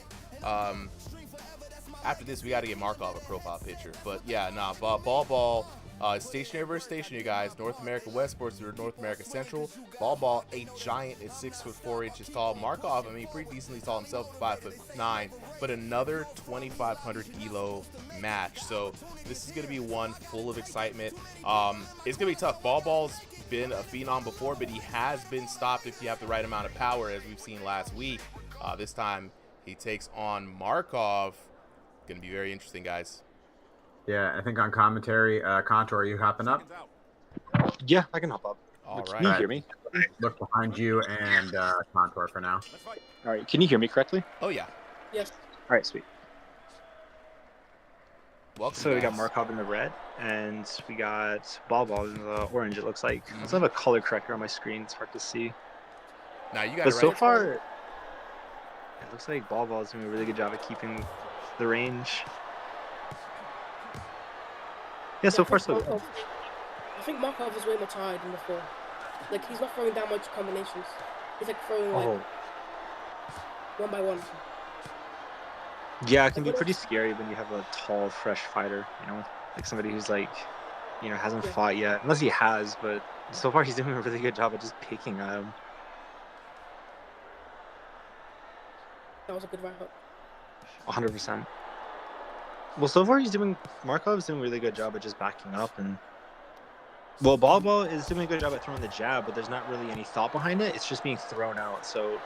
After this, we got to get Markov a profile picture. But yeah, Ball Ball, stationary versus stationary, guys. North America West Sports or North America Central. Ball Ball, a giant at 6'4" tall. Markov, I mean, pretty decently tall himself, 5'9", but another 2,500 kilo match. So this is going to be one full of excitement. It's going to be tough. Ball Ball's been a phenom before, but he has been stopped if you have the right amount of power, as we've seen last week. This time he takes on Markov. Going to be very interesting, guys. Yeah, I think on commentary, Contour, are you hopping up? Yeah, I can hop up. All Can right. you hear me? Look behind you and Contour for now. All right, can you hear me correctly? Oh, yeah. Yes. All right, sweet. Welcome, So we got guys. Markov in the red, and we got Ball Ball in the orange, it looks like. I also have a color corrector on my screen. It's hard to see. Now, you got But it so right. far, it looks like Ball Ball is doing a really good job of keeping the range. Yeah, so far so good. I think Markov is way more tired than before. Like, he's not throwing that much combinations. He's like throwing like Oh, one by one. Yeah, it can Like, be when pretty it's, scary when you have a tall, fresh fighter, you know? Like somebody who's like, hasn't yeah, fought yet. Unless he has, but so far he's doing a really good job at just picking at him. that was a good right hook. 100%. Well, so far Markov's doing a really good job at just backing up, and well, Ball is doing a good job at throwing the jab, but there's not really any thought behind it. It's just being thrown out. So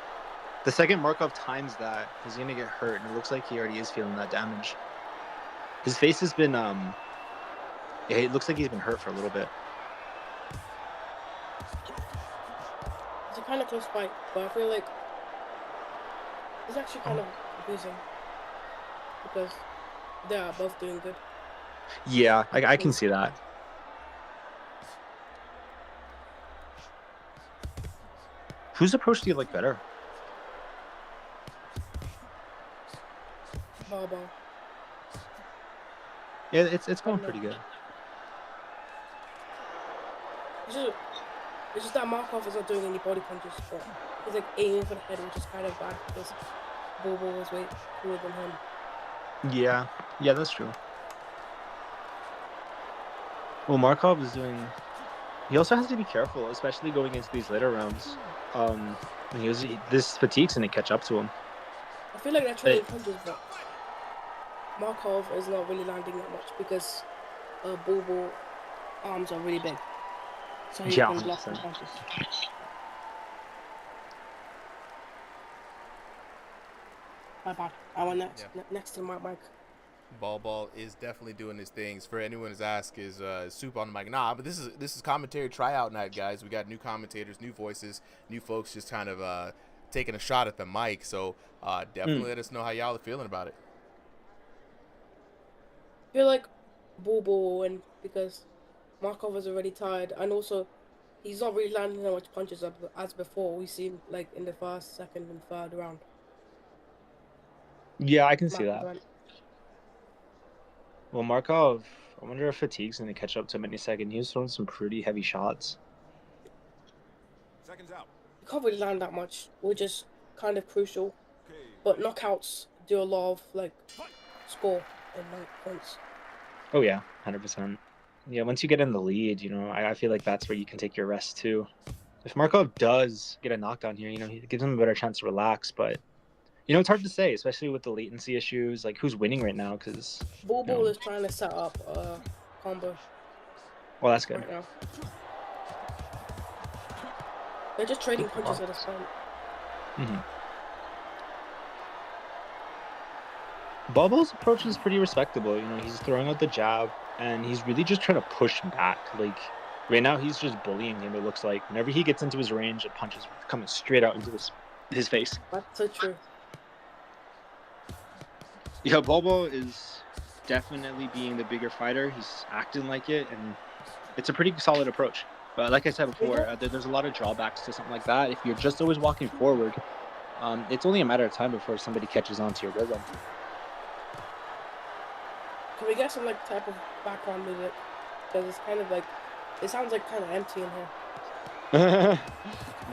the second Markov times that, he's gonna get hurt, and it looks like he already is feeling that damage. His face has been it looks like he's been hurt for a little bit. It's a kind of close fight, but I feel like it's actually kind of losing because they are both doing good. Yeah, I can see that. Whose approach do you like better? Ball. Yeah, it's going pretty good. It's just that Markov is not doing any body punches, but he's like aiming for the head, which is kind of bad because Bobo was way cooler than him. Yeah, that's true. Well, Markov is doing. He also has to be careful, especially going into these later rounds. This fatigue's gonna catch up to him. I feel like they're trading punches, but Markov is not really landing that much because Bobo arms are really big, so he can block the 100%. punches. My bad. I went next to my mic. Ball is definitely doing his things. For anyone who's asked, is Soup on the mic? Nah, but this is commentary tryout night, guys. We got new commentators, new voices, new folks just kind of taking a shot at the mic. So definitely let us know how y'all are feeling about it. I feel like Bobo will win because Markov is already tired, and also he's not really landing that much punches as before. We've seen like in the first, second, and third round. Yeah, I can see that. Well, Markov, I wonder if fatigue's gonna catch up to him any second. He was throwing some pretty heavy shots. Seconds out. You can't really land that much, which is kind of crucial. Okay. But knockouts do a lot of like score and like points. Oh yeah, 100%. Yeah, once you get in the lead, I feel like that's where you can take your rest too. If Markov does get a knockdown here, he gives him a better chance to relax, but it's hard to say, especially with the latency issues. Like, who's winning right now? Because Bobo is trying to set up a combo. Well, that's good. Right now. They're just trading punches at this point. Bubbles' approach is pretty respectable. He's throwing out the jab, and he's really just trying to push him back. Like, right now, he's just bullying him, it looks like. Whenever he gets into his range, a punch is coming straight out into his face. That's so true. Yeah, Bobo is definitely being the bigger fighter. He's acting like it, and it's a pretty solid approach. But like I said before, there's a lot of drawbacks to something like that. If you're just always walking forward, it's only a matter of time before somebody catches on to your rhythm. Can we get some like type of background music? Because it's kind of like, it sounds like kind of empty in here.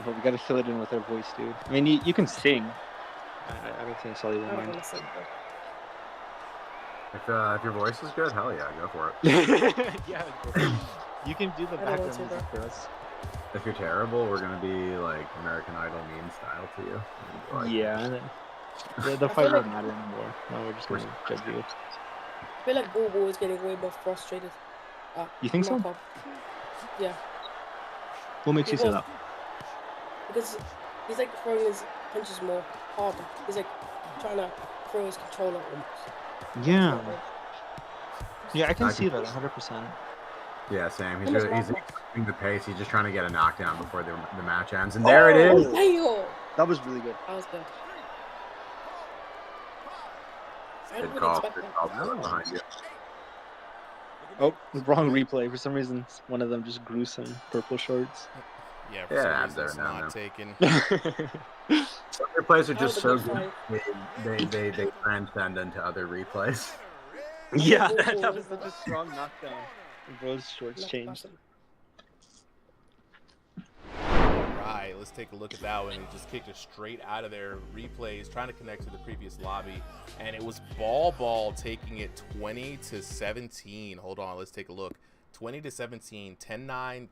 Well, we gotta fill it in with our voice, dude. I mean, you can sing. I don't think Sully will mind. If your voice is good, hell yeah, go for it. Yeah, you can do the background music for us. If you're terrible, we're gonna be like American Idol meme style to you. Like, yeah, the fight won't matter anymore. No, we're just gonna judge you. I feel like Bobo is getting way more frustrated. You think so? Yeah. What makes you say that? Because he's like throwing his punches more harder. He's like trying to throw his controller almost. Yeah. Yeah, I can see that 100%. Yeah, same. He's increasing the pace. He's just trying to get a knockdown before the match ends. And there it is. That was really good. That was good. Good call. Good call. Behind you. Oh, wrong replay. For some reason, one of them just grew some purple shorts. Yeah, for some reason it's not taken. Some replays are just so good. They transcend into other replays. Yeah, that was such a strong knockdown. Bro's shorts changed. All right, right, let's take a look at that one. He just kicked it straight out of their replays, trying to connect to the previous lobby, and it was Ball taking it 20-17. Hold on, let's take a look. 20-17, 10-9,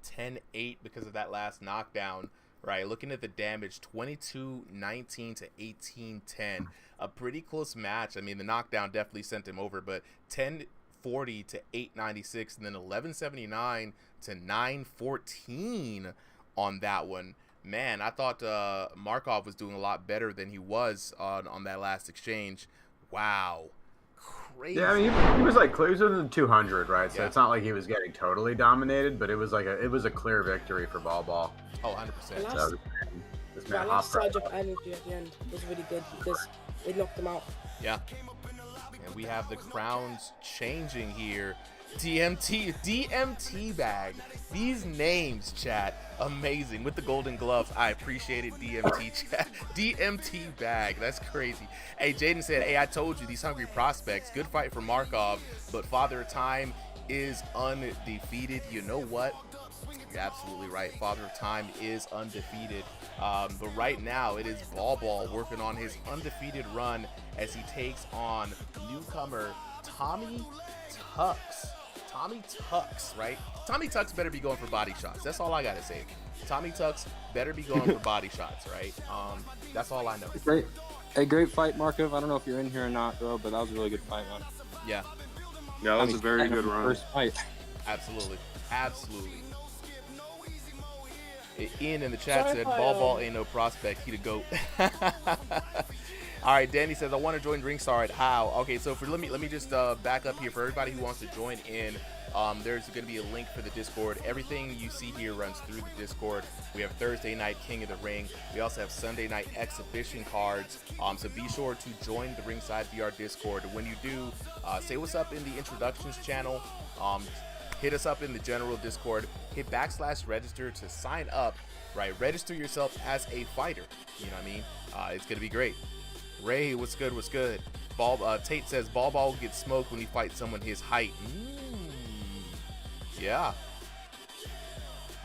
10-8 because of that last knockdown. Right, looking at the damage, 22-19 to 18-10. A pretty close match. I mean, the knockdown definitely sent him over, but 1040 to 896, and then 1179 to 914 on that one. Man, I thought Markov was doing a lot better than he was on that last exchange. Wow. Crazy. Yeah, I mean, he was like closer than 200, right? So Yeah. it's not like he was getting totally dominated, but it was like it was a clear victory for Ball. Oh, 100%. So this man That hopped last right surge of energy at the end was really good because it knocked him out. Yeah. And we have the crowns changing here. DMT bag. These names, chat, amazing. With the golden gloves, I appreciate it, DMT chat. DMT bag, that's crazy. Hey, Jaden said, hey, I told you, these hungry prospects, good fight for Markov, but Father Time is undefeated. You know what? You're absolutely right. Father of Time is undefeated. But right now, it is Ball working on his undefeated run as he takes on newcomer Tommy Tux. Tommy Tux, right? Tommy Tux better be going for body shots. That's all I gotta say. Tommy Tux better be going for body shots, right? That's all I know. Great fight, Markov. I don't know if you're in here or not, bro, but that was a really good fight, man. Yeah. Yeah, that was a very good run. First fight. Absolutely. Ian in the chat said, Ball ain't no prospect. He the GOAT. All right, Danny says, I want to join Ringside. How? Okay, so let me just back up here for everybody who wants to join in. There's going to be a link for the Discord. Everything you see here runs through the Discord. We have Thursday night King of the Ring. We also have Sunday night exhibition cards. So be sure to join the RingsideVR Discord. When you do, say what's up in the introductions channel. Hit us up in the general Discord. Hit /register to sign up. Right, register yourself as a fighter. You know what I mean? It's going to be great. Ray, what's good? Tate says Ball will get smoked when he fights someone his height. Yeah.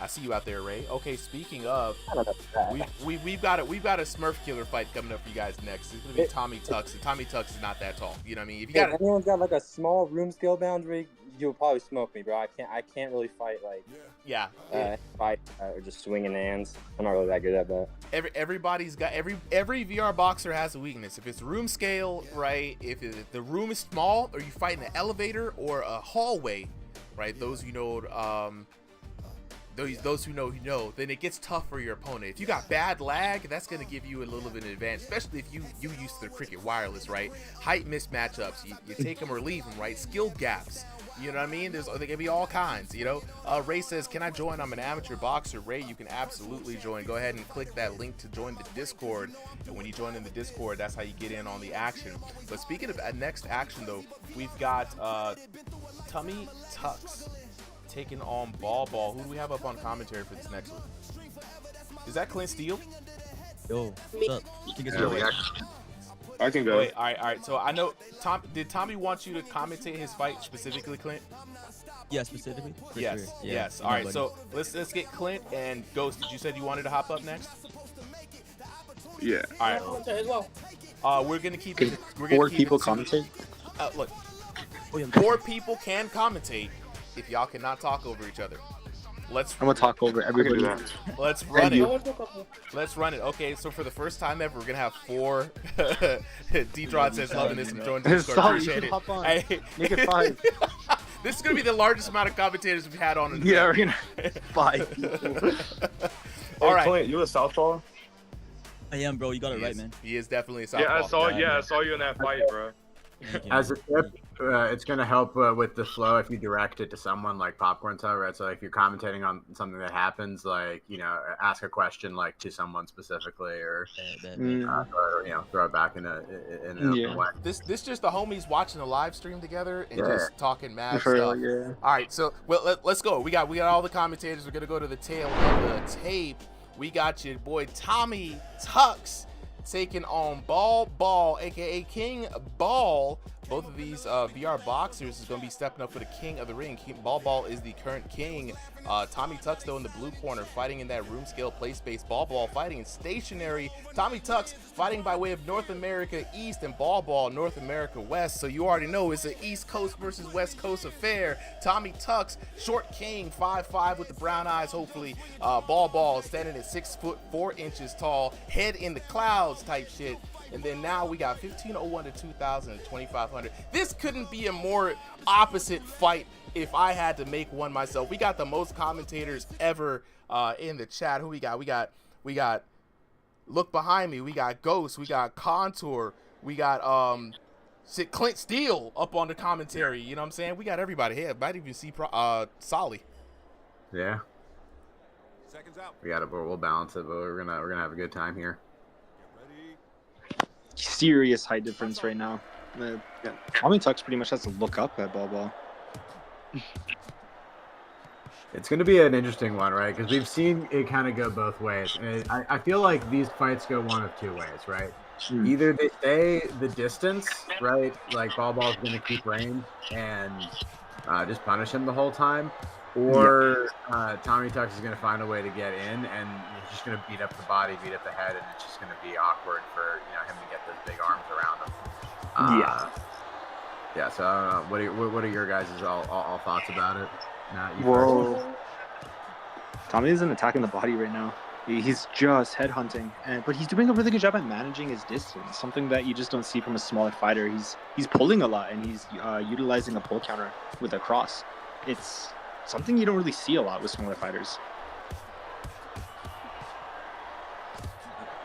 I see you out there, Ray. Okay, speaking of, we've got a Smurf killer fight coming up for you guys next. It's gonna be Tommy Tux, and Tommy Tux is not that tall. You know what I mean? If you If anyone's got like a small room scale boundary, you'll probably smoke me, bro. I can't really fight like or just swinging hands. I'm not really that good at that. Everybody's got every VR boxer has a weakness. If it's room scale, right? If the room is small, or you fight in an elevator or a hallway, right? Those who know then it gets tough for your opponent. If you got bad lag, that's going to give you a little bit of an advantage, especially if you used to the Cricket Wireless, right? Height mismatchups, you take them or leave them, right? Skill gaps, you know what I mean? There can be all kinds, you know? Ray says, can I join? I'm an amateur boxer. Ray, you can absolutely join. Go ahead and click that link to join the Discord, and when you join in the Discord, that's how you get in on the action. But speaking of next action, though, we've got Tommy Tux taking on Ball. Who do we have up on commentary for this next one? Is that Clint Steele? Yo, what's up? I can go. Wait, all right. So I know did Tommy want you to commentate his fight specifically, Clint? Yeah, specifically. Yes. Sure. Yeah. Yes. All right. So let's get Clint and Ghost. Did you said you wanted to hop up next? Yeah. All right. As well. We're gonna keep. We're gonna Four keep people it to- commentate? Look, Oh, yeah, 4 people can commentate if y'all cannot talk over each other. I'm gonna talk over I can do everybody. that. Let's run I it. want to talk about Let's run it. Okay, so for the first time ever, we're gonna have 4. D-Drod says loving this and joining the Discord. Sorry, Appreciate it. hop on. Hey. Make it 5. This is gonna be the largest amount of commentators we've had on. Yeah, we're gonna 5 people. All right. Clint, you a southpaw? I am, bro. You got it He right, is- man. He is definitely a southpaw. I saw you in that fight, bro. Thank you. As a tip, it's going to help with the flow if you direct it to someone like Popcorn Toe, right? So if you're commentating on something that happens, like, you know, ask a question like to someone specifically, or throw it back in an open way. This just the homies watching the live stream together and just talking mad For stuff. real, yeah. All right, so let's go. We got all the commentators. We're gonna go to the tail of the tape. We got your boy Tommy Tux taking on Ball, aka King Ball, both of these VR boxers is going to be stepping up for the king of the ring. Ball is the current king. Tommy Tux, though, in the blue corner, fighting in that room scale play space. Ball fighting in stationary. Tommy Tux fighting by way of North America East and Ball North America West. So you already know it's an East Coast versus West Coast affair. Tommy Tux, short king, 5'5" with the brown eyes, hopefully. Ball standing at 6'4" tall, head in the clouds type shit. And then now we got 1501 to 2000 and 2500. This couldn't be a more opposite fight if I had to make one myself. We got the most commentators ever in the chat. Who we got? We got look behind me. We got Ghost. We got Contour. We got Clint Steele up on the commentary. You know what I'm saying? We got everybody here. Might even see Solly. Yeah. Seconds out. We got it, but we'll balance it. But we're gonna have a good time here. Serious height difference right now. Tommy Tux pretty much has to look up at Ball. It's going to be an interesting one, right? Because we've seen it kind of go both ways. And I feel like these fights go one of two ways, right? Either they stay the distance, right? Like Ball's going to keep range and just punish him the whole time. Or Tommy Tux is going to find a way to get in, and he's just going to beat up the body, beat up the head, and it's just going to be awkward for him to get those big arms around him. Yeah. So I don't know. What are your guys' all thoughts about it? Whoa. Tommy isn't attacking the body right now. He's just headhunting, but he's doing a really good job at managing his distance. Something that you just don't see from a smaller fighter. He's pulling a lot, and he's utilizing a pull counter with a cross. It's something you don't really see a lot with smaller fighters.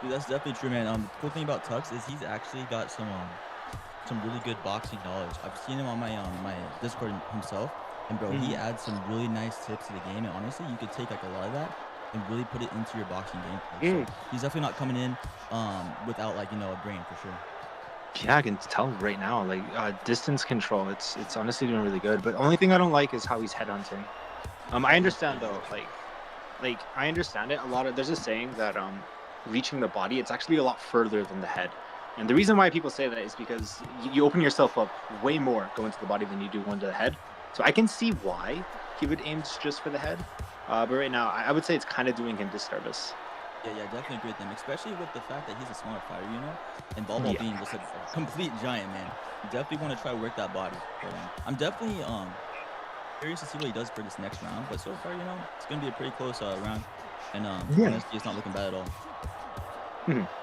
Dude, that's definitely true, man. The cool thing about Tux is he's actually got some really good boxing knowledge. I've seen him on my my Discord himself, and bro, he adds some really nice tips to the game. And honestly, you could take like a lot of that and really put it into your boxing gameplay. So he's definitely not coming in without like a brain for sure. Yeah, I can tell right now, like distance control, it's honestly doing really good. But the only thing I don't like is how he's headhunting. I understand though, like I understand it. There's a saying that reaching the body, it's actually a lot further than the head. And the reason why people say that is because you open yourself up way more going to the body than you do going to the head. So I can see why he would aim just for the head. But right now, I would say it's kind of doing him disservice. Yeah, definitely agree with them, especially with the fact that he's a smaller fighter, and Ball being just a complete giant, man. You definitely want to try to work that body. But, I'm definitely curious to see what he does for this next round. But so far, it's going to be a pretty close round. And honestly, it's not looking bad at all.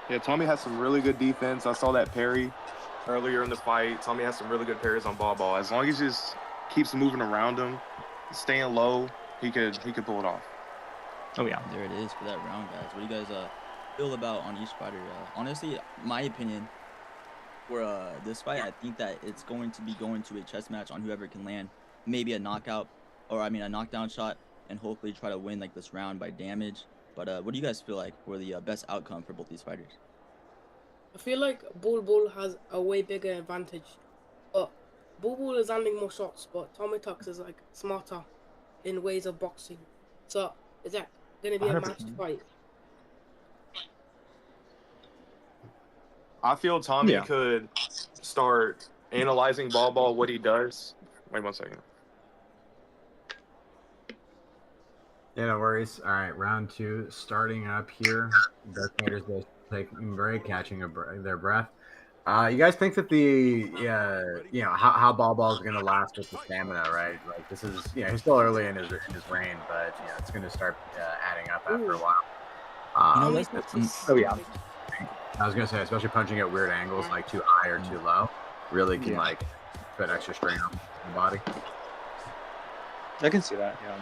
Yeah, Tommy has some really good defense. I saw that parry earlier in the fight. Tommy has some really good parries on Ball. As long as he just keeps moving around him, staying low, he could pull it off. Oh yeah, there it is for that round, guys. What do you guys feel about on each fighter? Honestly, my opinion for this fight, I think that it's going to be going to a chess match on whoever can land maybe a knockout, or a knockdown shot, and hopefully try to win like this round by damage. But what do you guys feel like for the best outcome for both these fighters? I feel like Bull has a way bigger advantage, but Bull is landing more shots, but Tommy Tux is like smarter in ways of boxing. So is that going to be a matched fight? I feel Tommy could start analyzing Ball what he does. Wait 1 second. Yeah, no worries. All right, round 2 starting up here. Dark Fighters both taking a break, catching their breath. You guys think that how Ball is going to last with the stamina, right? Like this is, he's still early in his reign, but it's going to start adding up after a while. I was going to say, especially punching at weird angles, like too high or too low, really can put extra strain on the body. I can see that. Yeah.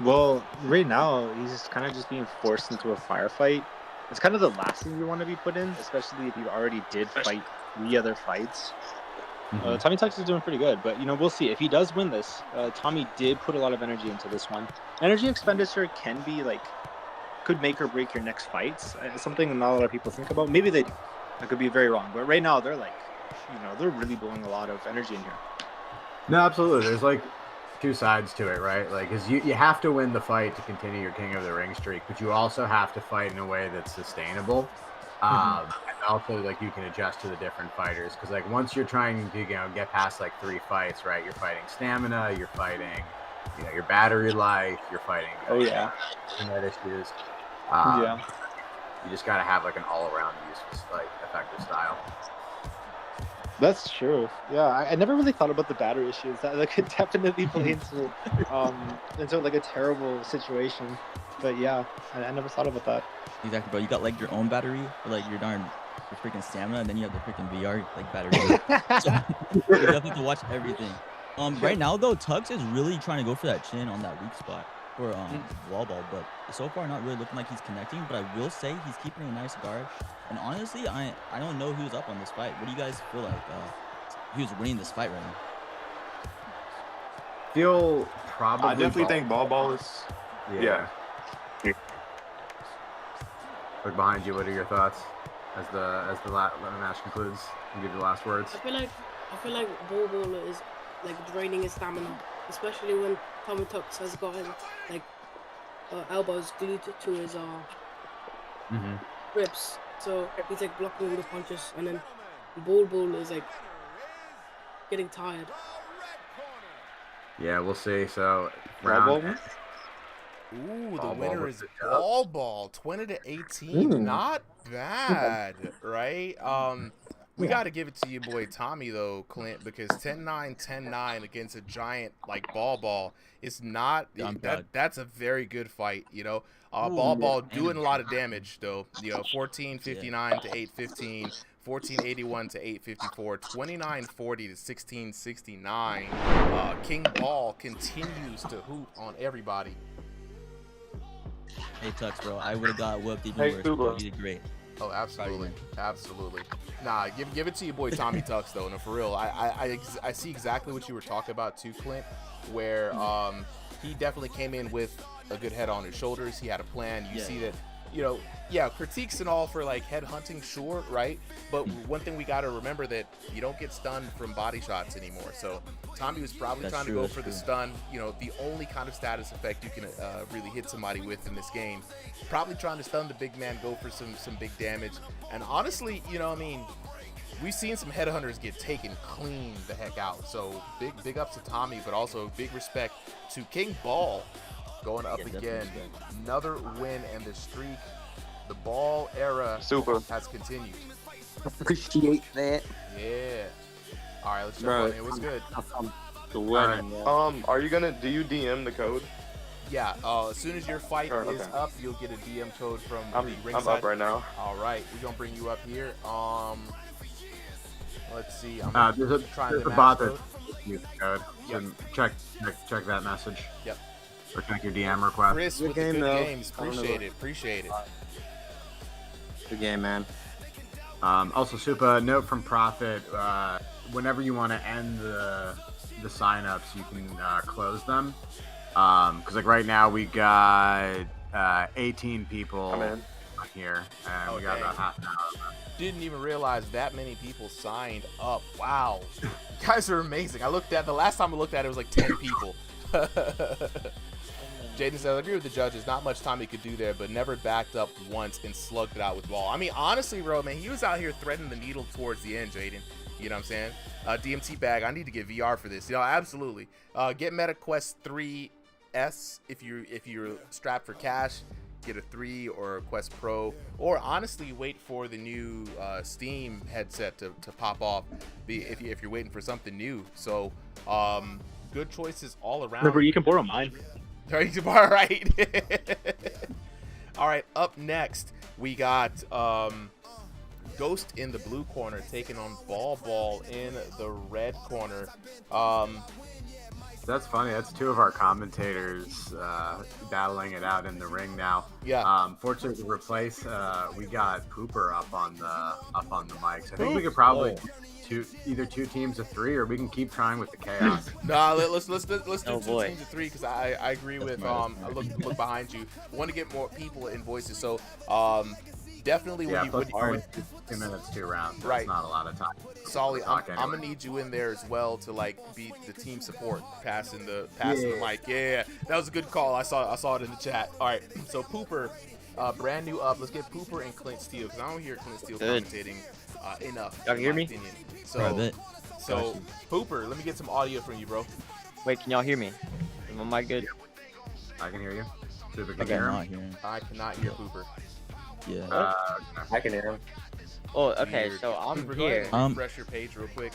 Well, right now he's kind of just being forced into a firefight. It's kind of the last thing you want to be put in, especially if you already did fight 3 other fights. Tommy Tux is doing pretty good, but we'll see. If he does win this, Tommy did put a lot of energy into this one. Energy expenditure can be could make or break your next fights. It's something not a lot of people think about. Maybe they do. I could be very wrong, but right now they're they're really blowing a lot of energy in here. No, absolutely. There's 2 sides to it, right? Because you have to win the fight to continue your King of the Ring streak, but you also have to fight in a way that's sustainable. And also, like, you can adjust to the different fighters because, like, once you're trying to, get past like 3 fights, right? You're fighting stamina, you're fighting, your battery life, you're fighting. Oh yeah. Internet issues. Yeah. You just gotta have like an all-around use, like, effective style. That's true. Yeah, I never really thought about the battery issues. That could definitely play into like a terrible situation. But yeah, I never thought about that. Exactly, bro. You got like your own battery, or, like your freaking stamina, and then you have the freaking VR like battery. So you definitely have to watch everything. Right now though, Tux is really trying to go for that chin on that weak spot for wall ball, but so far not really looking like he's connecting. But I will say he's keeping a nice guard. And honestly, I don't know who's up on this fight. What do you guys feel like he was winning this fight right now? Feel probably. I definitely think Ball is. Yeah. Look behind you. What are your thoughts as the match concludes? You give your last words. I feel like Ball is like draining his stamina, especially when Tommy Tux has gotten like elbows glued to his ribs. So he's like blocking the punches, and then Ball is like getting tired. Yeah, we'll see. So Ooh, the winner is Ball, 20-18. Not bad, right? We got to give it to you, boy Tommy, though, Clint, because 10-9, 10-9 against a giant like Ball is not that's a very good fight, Ball doing a lot of damage though, 1459 to 815, 1481 to 854, 2940 to 1669. King Ball continues to hoop on everybody. Hey Tux, bro, I would have got whooped even worse. You did great. Oh, absolutely, absolutely. Nah, give it to your boy Tommy Tux though. No, for real. I see exactly what you were talking about too, Clint. Where he definitely came in with a good head on his shoulders. He had a plan. You see that, critiques and all for like head hunting, sure, right? But one thing we got to remember that you don't get stunned from body shots anymore. So Tommy was probably trying to go for the stun. The only kind of status effect you can really hit somebody with in this game. Probably trying to stun the big man, go for some big damage. And honestly, we've seen some headhunters get taken clean the heck out. So big ups to Tommy, but also big respect to King Ball going up again. Another win, and the streak, the Ball era has continued. Appreciate that. Yeah. All right, let's jump on in. What's good? Are you do you DM the code? Yeah, as soon as your fight is up, you'll get a DM code from the Ringside. I'm up right now. All right, we're gonna bring you up here. Let's see. I'm there's a bot that use the code. Yep. Check that message. Yep. Or check your DM request. Chris with the good games. Appreciate it. Good game, man. Also, Supa, note from Profit, whenever you want to end the signups, you can close them. Because like right now we got 18 people here, and we got about half an hour left. Didn't even realize that many people signed up. Wow. You guys are amazing. The last time I looked at it, it was like 10 people. Jaden says, I agree with the judges. Not much time he could do there, but never backed up once and slugged it out with Ball. I mean, honestly, bro, man, he was out here threading the needle towards the end, Jaden. You know what I'm saying? DMT bag, I need to get VR for this. Absolutely. Get MetaQuest 3S if you're strapped for cash. Get a 3 or a Quest Pro, or honestly wait for the new Steam headset to pop off if you're waiting for something new. So good choices all around. Remember, you can borrow mine. You can borrow, right? All right, up next we got Ghost in the blue corner taking on Ball in the red corner. That's funny. That's two of our commentators battling it out in the ring now. Yeah. Fortunately, to replace, we got Pooper up on the mics. I think we could probably do either 2 teams of 3, or we can keep trying with the chaos. Nah, let's do 2 teams of 3 because I agree with I look behind you. I want to get more people in voices. So definitely Yeah, when plus you only 2 minutes, 2 rounds. So right. it's not a lot of time. Solly, Talk I'm anyway. gonna need you in there as well to like be the team support, passing the Yeah. mic. Yeah, that was a good call. I saw it in the chat. All right, so Pooper, brand new up. Let's get Pooper and Clint Steele because I don't hear Clint Steele Good. commentating enough. Y'all in hear my me? Opinion. Right, So, bet. so Gotcha. Pooper, let me get some audio from you, bro. Wait, can y'all hear me? Is my mic good? I can hear you. Super, can I you hear cannot him? hear him. I cannot hear Pooper. Yeah. I can hear him. Oh, okay, Weird. so I'm Pooper, go ahead here. and refresh your page real quick.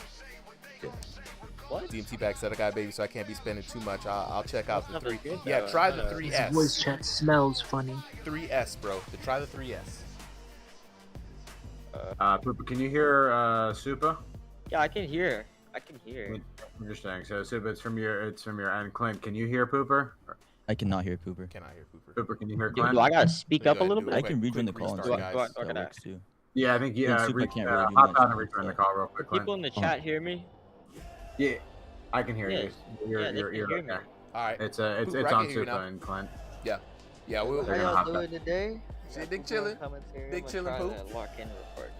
What? DMT back said I got baby, so I can't be spending too much. I'll check out the That's 3. good, Yeah, though. try the His 3S. Voice chat smells funny. 3S, bro. Try the 3S. Poopa, can you hear Supa? Yeah, I can hear. I can hear. Interesting. So Supa, it's from your end. Clint, can you hear Pooper? I cannot hear Pooper. Cannot hear Pooper. Pooper, can you hear Do, Clint? do I gotta speak up a little I bit? can rejoin the call and restart, stuff. guys. That works too. Yeah, I think Then Supa can't really do hop much out and on rejoin the stuff. call real quick, Clint. People in the chat hear me? Yeah, I can hear Yes. you. Yeah, they You're can hear me. okay. All right. It's Pooper, it's I on can hear you now. Supa and Clint. Yeah. Yeah, we'll. They're gonna hop back. today? See, Big chillin'. Big chillin', Poop. Lock in record.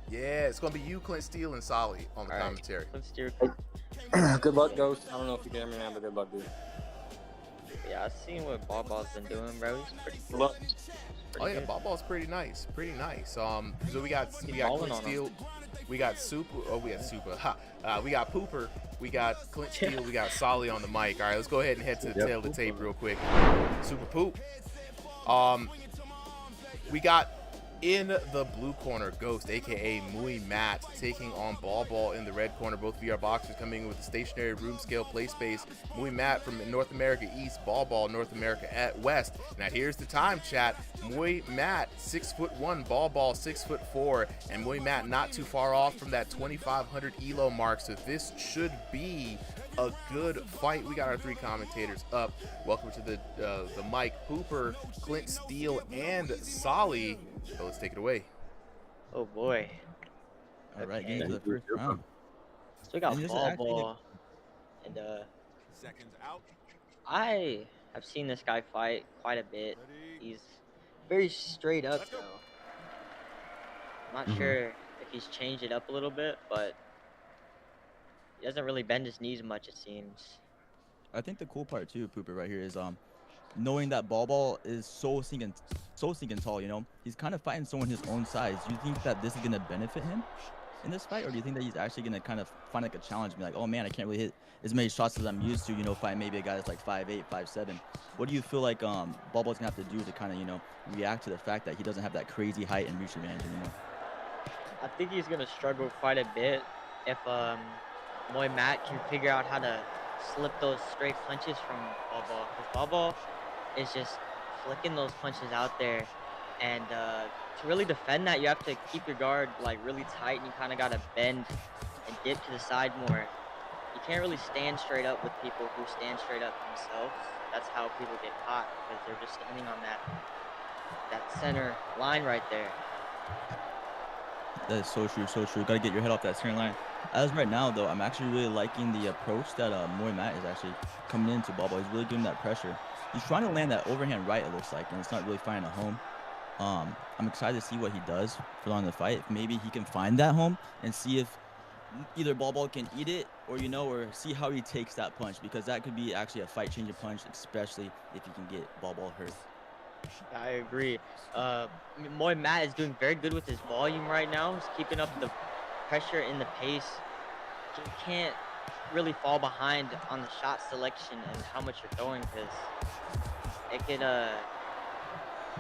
Yeah, it's gonna be you, Clint Steele, and Solly on the commentary. Let's steer. Good luck, Ghost. I don't know if you can hear me now, but good luck, dude. Yeah, I've seen what Bob's been doing, bro. He's pretty Good luck. Oh yeah, Ball's pretty nice, pretty nice. So we got balling Clint on him. Steele, we got Super. Oh, we got Super. We got Pooper. We got Clint Steele. We got Solly on the mic. All right, let's go ahead and head to the tail of the tape real quick. Super Poop. We got in the blue corner, Ghost, aka Mui Matt, taking on Ball in the red corner. Both VR boxers coming in with the stationary room scale play space. Mui Matt from North America East, Ball North America at West. Now here's the time, chat. Mui Matt 6'1", Ball 6'4", and Mui Matt not too far off from that 2,500 elo mark. So this should be a good fight. We got our 3 commentators up. Welcome to the mic, Pooper, Clint Steele, and Solly. So let's take it away. Oh boy. All right, getting to the first round. So we got And this is Ball, and Seconds out. I have seen this guy fight quite a bit. He's very straight up though. I'm not sure if he's changed it up a little bit, but he doesn't really bend his knees much, it seems. I think the cool part too, Pooper, right here is knowing that Ball is so stinking tall. You know, he's kind of fighting someone his own size. Do you think that this is gonna benefit him in this fight, or do you think that he's actually gonna kind of find like a challenge, be like, oh man, I can't really hit as many shots as I'm used to, you know, fight maybe a guy that's like 5'8", 5'7"? What do you feel like Ball's gonna have to do to kind of, you know, react to the fact that he doesn't have that crazy height and reach advantage anymore? I think he's gonna struggle quite a bit if Moy Matt can figure out how to slip those straight punches from Ball, because Ball is just flicking those punches out there, and to really defend that, you have to keep your guard like really tight, and you kind of gotta bend and dip to the side more. You can't really stand straight up with people who stand straight up themselves. That's how people get caught, because they're just standing on that center line right there. That is so true, so true. Got to get your head off that center line. As right now, though, I'm actually really liking the approach that Moy Matt is actually coming into Ball. He's really giving that pressure. He's trying to land that overhand right, it looks like, and it's not really finding a home. I'm excited to see what he does for on the fight. If maybe he can find that home and see if either Ball can eat it, or, you know, or see how he takes that punch, because that could be actually a fight-changing punch, especially if he can get Ball hurt. I agree. Moy Matt is doing very good with his volume right now. He's keeping up the pressure in the pace. He can't really fall behind on the shot selection and how much you're throwing, because it could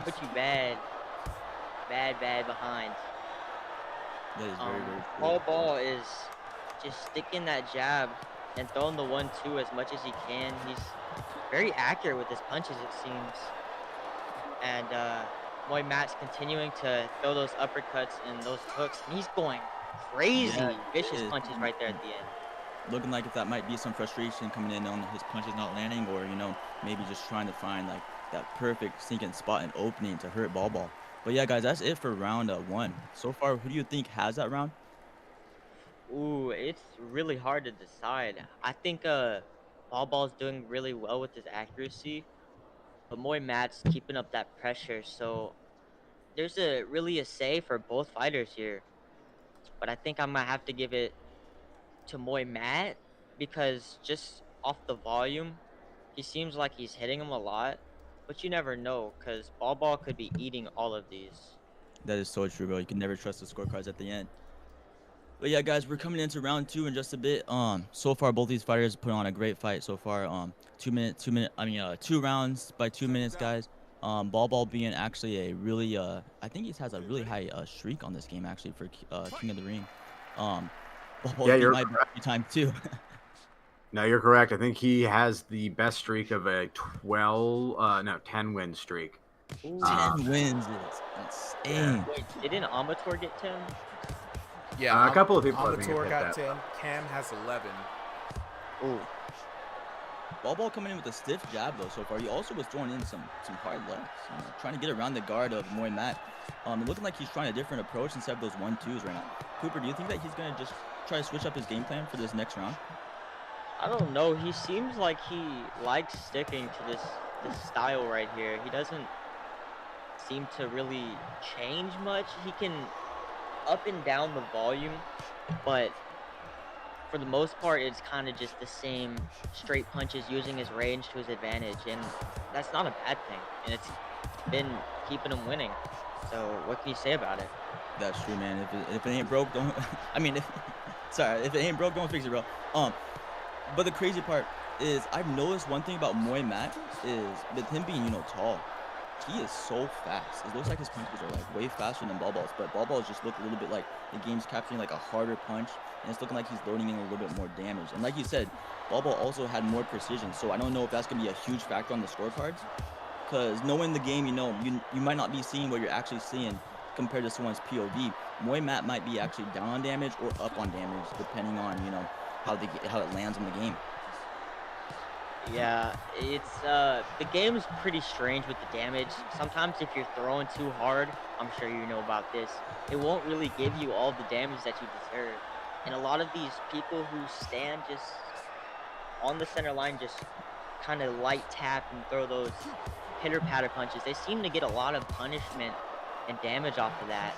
put you bad behind. That is very, very true. Ball is just sticking that jab and throwing the 1-2 as much as he can. He's very accurate with his punches, it seems. And Moy Matt's continuing to throw those uppercuts and those hooks, and he's going crazy, vicious punches right there at the end. Looking like if that might be some frustration coming in on his punches not landing, or, you know, maybe just trying to find like that perfect sinking spot and opening to hurt Ball. But yeah, guys, that's it for round 1. So far, who do you think has that round? Ooh, it's really hard to decide. I think Ball's doing really well with his accuracy, but Moy Matt's keeping up that pressure, so there's a really a say for both fighters here, but I think I'm gonna have to give it to Moy Matt because just off the volume, he seems like he's hitting him a lot, but you never know because Ball could be eating all of these. That is so true, bro. You can never trust the scorecards at the end. But yeah, guys, we're coming into round 2 in just a bit. So far, both these fighters put on a great fight so far. 2 rounds by 2 minutes, guys. Ball being actually a really, I think he has a really high streak on this game actually for King of the Ring. Ball Yeah, beat you're my time too. No, you're correct. I think he has the best streak of a 10 win streak. 10 wins is insane. Wait, didn't Amateur get 10? Yeah, a couple of people I think have Amateur hit got that. 10. Cam has 11. Ooh. Ball coming in with a stiff jab though so far. He also was throwing in some hard lefts, trying to get around the guard of Moy Matt. Looking like he's trying a different approach instead of those 1-2s right now. Cooper, do you think that he's gonna just try to switch up his game plan for this next round? I don't know. He seems like he likes sticking to this style right here. He doesn't seem to really change much. He can up and down the volume, but for the most part, it's kind of just the same straight punches using his range to his advantage, and that's not a bad thing. And it's been keeping him winning. So what can you say about it? That's true, man. If it ain't broke, don't. I mean, if it ain't broke, don't fix it, bro. But the crazy part is I've noticed one thing about Moy Matt is with him being, tall, he is so fast. It looks like his punches are like way faster than Ball's, but Ball's just look a little bit like the game's capturing like a harder punch, and it's looking like he's loading in a little bit more damage. And like you said, Ball also had more precision, so I don't know if that's gonna be a huge factor on the scorecards. Because knowing the game, you might not be seeing what you're actually seeing compared to someone's POV. Moy Matt might be actually down on damage or up on damage, depending on how it lands in the game. Yeah, it's the game's pretty strange with the damage. Sometimes if you're throwing too hard, I'm sure you know about this, it won't really give you all the damage that you deserve. And a lot of these people who stand just on the center line, just kind of light tap and throw those pitter-patter punches, they seem to get a lot of punishment and damage off of that,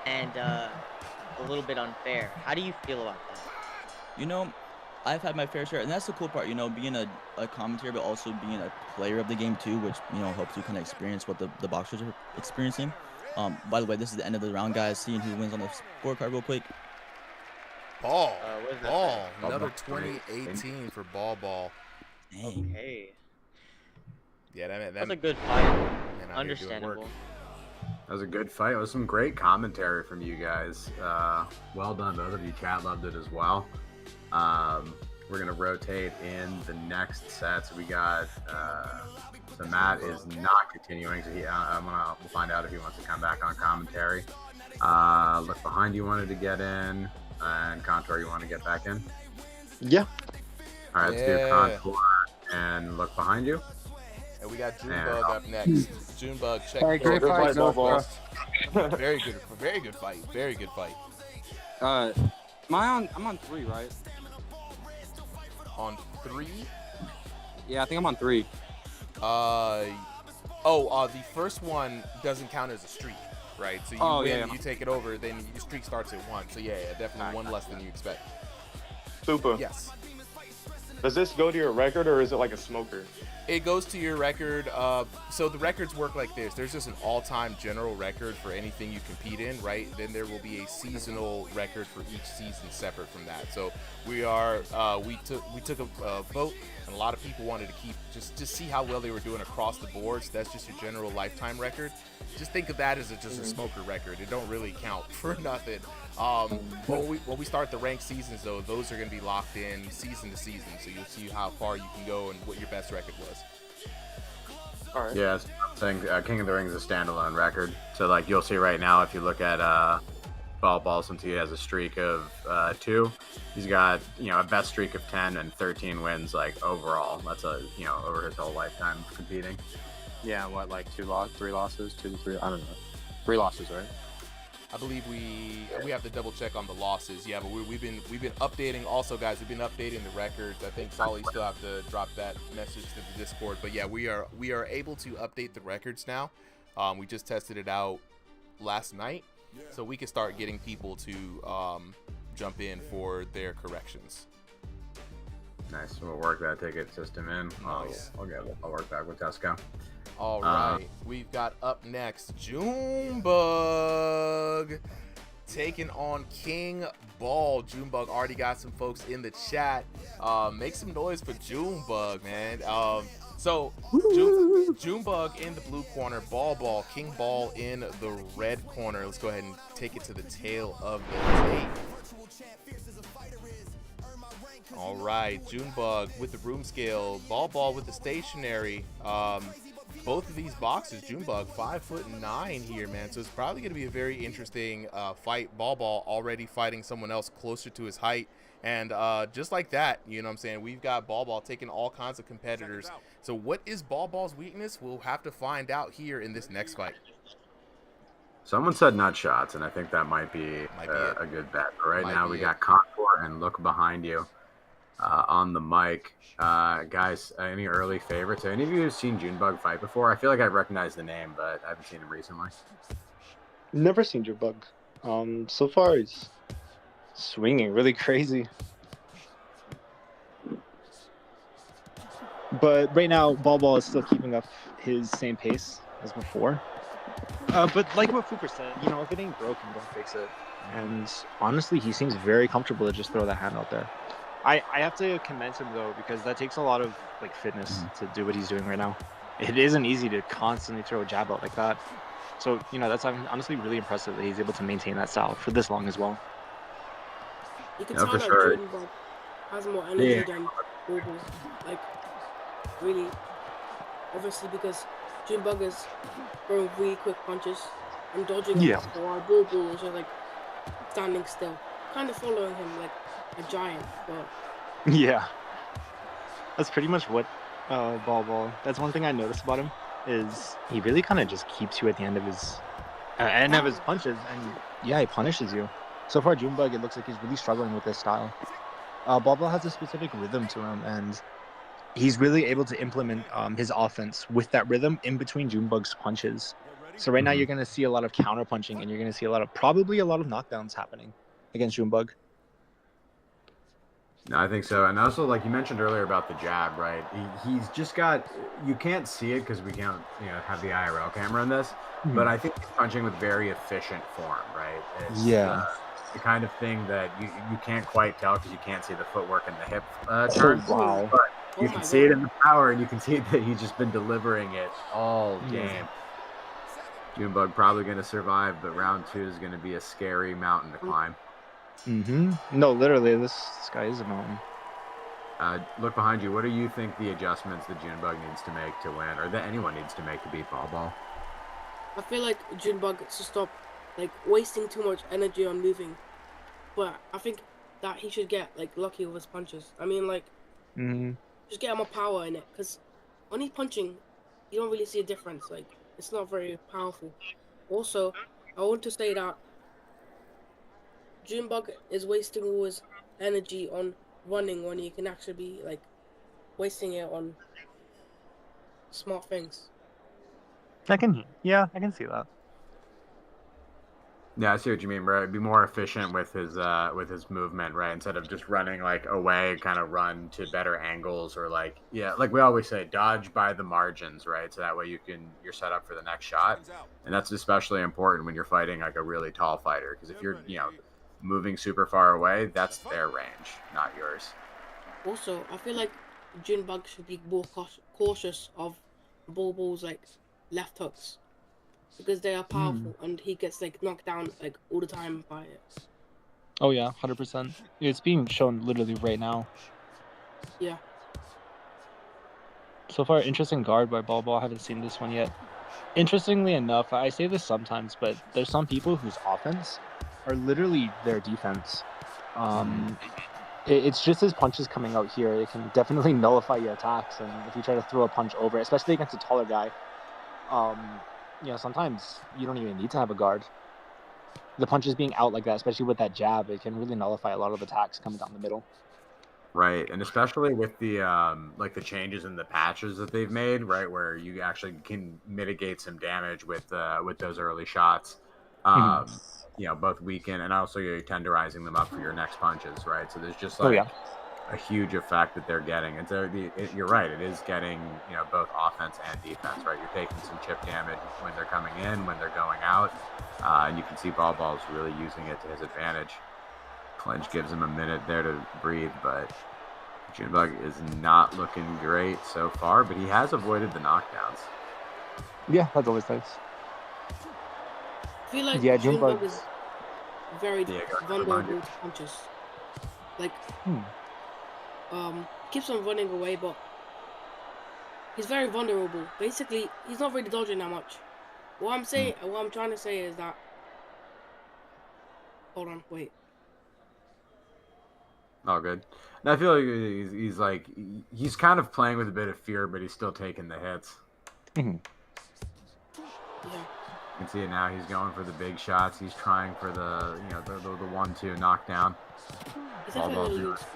and a little bit unfair. How do you feel about that? I've had my fair share, and that's the cool part, being a commentator, but also being a player of the game too, which, helps you kind of experience what the boxers are experiencing. By the way, this is the end of the round, guys. Seeing who wins on the scorecard real quick. Ball. Another 2018 for Ball. Dang. Okay. Yeah, that's a good fight. Understandable. That was a good fight. It was some great commentary from you guys. Well done, both of you. Chat loved it as well. We're gonna rotate in the next set. So we got so Matt is not continuing. So we'll find out if he wants to come back on commentary. Look behind you wanted to get in, and Contour you want to get back in. Yeah. All right, let's do Contour and look behind you. And we got Junebug up next. Junebug, check. Hey, great fight, Ball. Very good fight. Very good fight. I'm on 3, right? On 3? Yeah, I think I'm on 3. The first one doesn't count as a streak, right? So you win, you take it over, then your streak starts at 1. So yeah, definitely one less than you expect. Super. Yes. Does this go to your record, or is it like a smoker? It goes to your record. So the records work like this. There's just an all-time general record for anything you compete in, right? Then there will be a seasonal record for each season separate from that. So we took a vote, and a lot of people wanted to keep just see how well they were doing across the board. So that's just your general lifetime record. Just think of that as just a smoker record. It don't really count for nothing. When we start the ranked seasons, though, those are going to be locked in season to season. So you'll see how far you can go and what your best record was. All right. Yeah, I'm saying King of the Ring is a standalone record. So like you'll see right now, if you look at Ball, since he has a streak of 2, he's got a best streak of 10 and 13 wins like overall. That's over his whole lifetime competing. Yeah, what, like 3 losses, 2 to 3? I don't know. 3 losses, right? I believe we have to double check on the losses. Yeah, but we've been updating also, guys. We've been updating the records. I think Solly still have to drop that message to the Discord. But yeah, we are able to update the records now. We just tested it out last night, so we can start getting people to jump in for their corrections. Nice. We'll work that ticket system in. Nice. I'll work back with Tesco. All right. We've got up next Junebug taking on King Ball. Junebug already got some folks in the chat. Make some noise for Junebug, man. So Junebug in the blue corner, Ball, King Ball in the red corner. Let's go ahead and take it to the tail of the tape. All right, Junebug with the room scale, Ball with the stationary. Both of these boxes, Junebug 5'9" here, man. So it's probably going to be a very interesting fight. Ball already fighting someone else closer to his height. And just like that, you know what I'm saying, we've got Ball taking all kinds of competitors. So what is Ball's weakness? We'll have to find out here in this next fight. Someone said nut shots, and I think that might be a good bet. But right now we got Contour and Look Behind You on the mic. Guys, any early favorites? Any of you have seen Junebug fight before? I feel like I recognize the name, but I haven't seen him recently. Never seen Junebug. So far he's swinging really crazy. But right now, Ball is still keeping up his same pace as before. But like what Cooper said, you know, if it ain't broken, don't fix it. And honestly, he seems very comfortable to just throw that hand out there. I have to commend him though, because that takes a lot of like fitness to do what he's doing right now. It isn't easy to constantly throw a jab out like that. So, you know, that's honestly really impressive that he's able to maintain that style for this long as well. You can tell that Junebug has more energy than Boo. Like, really, obviously, because Junebug is throwing really quick punches and dodging them, while Boo is just like standing still, kind of following him like a giant. But yeah, that's pretty much what Ball. That's one thing I noticed about him is he really kind of just keeps you at the end of his punches, and he punishes you. So far, Junebug, it looks like he's really struggling with this style. Ball has a specific rhythm to him, and he's really able to implement his offense with that rhythm in between Junebug's punches. So right now, you're going to see a lot of counter punching, and you're going to see probably a lot of knockdowns happening against Junebug. No, I think so. And also, like you mentioned earlier about the jab, right? He's just got, you can't see it because we can't, have the IRL camera in this, but I think he's punching with very efficient form, right? It's, the kind of thing that you can't quite tell because you can't see the footwork and the hip turn. Wow. But you can see it in the power, and you can see that he's just been delivering it all game. Junebug probably going to survive, but round 2 is going to be a scary mountain to climb. No, literally, this guy is a mountain. Look behind you. What do you think the adjustments that Junebug needs to make to win, or that anyone needs to make to beat Ball? I feel like Junebug should stop wasting too much energy on moving, but I think that he should get lucky with his punches. I mean, just get more power in it, because when he's punching, you don't really see a difference. It's not very powerful. Also, I want to say that Junebug is wasting all his energy on running when he can actually be wasting it on smart things. I can see that. Yeah, I see what you mean, right? Be more efficient with his movement, right? Instead of just running away, kind of run to better angles, or like we always say, dodge by the margins, right? So that way you're set up for the next shot, and that's especially important when you're fighting a really tall fighter, because if you're moving super far away, that's their range, not yours. Also, I feel like Junebug should be more cautious of Ball's left hooks, because they are powerful, and he gets knocked down all the time by it. Oh yeah, 100%. It's being shown literally right now. Yeah. So far, interesting guard by Ball. I haven't seen this one yet. Interestingly enough, I say this sometimes, but there's some people whose offense are literally their defense. It's just his punches coming out here. It can definitely nullify your attacks, and if you try to throw a punch over, especially against a taller guy, sometimes you don't even need to have a guard. The punches being out like that, especially with that jab, it can really nullify a lot of attacks coming down the middle. Right, and especially with the the changes in the patches that they've made, right, where you actually can mitigate some damage with those early shots. You know, both weaken and also you're tenderizing them up for your next punches, right? So there's just Oh, like yeah. a huge effect that they're getting. And so you're right, it is getting, you know, both offense and defense, right? You're taking some chip damage when they're coming in, when they're going out, and you can see Ball's really using it to his advantage. Clinch gives him a minute there to breathe, but Junebug is not looking great so far, but he has avoided the knockdowns. Yeah, that's always nice. I feel like Yeah, Junebug Junebug- is very Yeah, go ahead, vulnerable remind to punches. Like, Hmm. keeps on running away, but he's very vulnerable. Basically, he's not really dodging that much. What I'm trying to say is that. Hold on, wait. All good. And I feel like he's like he's kind of playing with a bit of fear, but he's still taking the hits. Yeah. You can see it now. He's going for the big shots. He's trying for the the 1-2 knockdown. He's definitely Ball's gonna doing lose, it.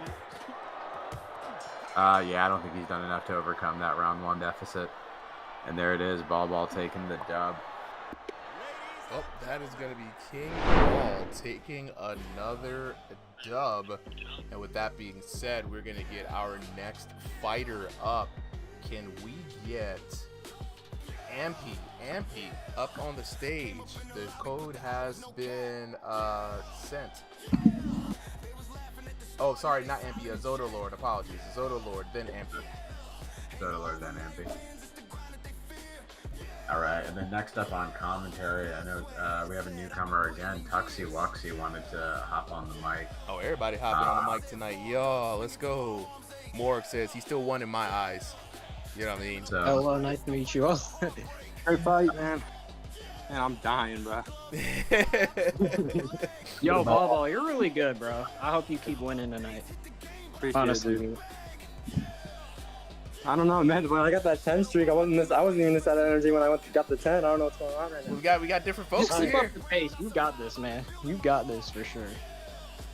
right? Yeah, I don't think he's done enough to overcome that round 1 deficit. And there it is, Ball taking the dub. Oh, that is going to be King Ball taking another dub. And with that being said, we're going to get our next fighter up. Can we get Ampy up on the stage? The code has been sent. Oh, sorry, not Ampy, Zoto Lord. Apologies. Zoto Lord, then Ampy. Zoto Lord, then Ampy. All right, and then next up on commentary, I know we have a newcomer again. Tuxie Wuxie wanted to hop on the mic. Oh, everybody hopping on the mic tonight. Yo, let's go. Morg says he's still one in my eyes. You know what I mean? So, Hello, nice to meet you all. Great fight, man. Man, I'm dying, bro. Yo, Ball, you're really good, bro. I hope you keep winning tonight. Appreciate Honestly, it, dude. I don't know, man. When I got that 10 streak, I wasn't even this out of energy when I got the 10. I don't know what's going on right now. We got different folks Just keep here. up the pace. You got this, man. You got this for sure.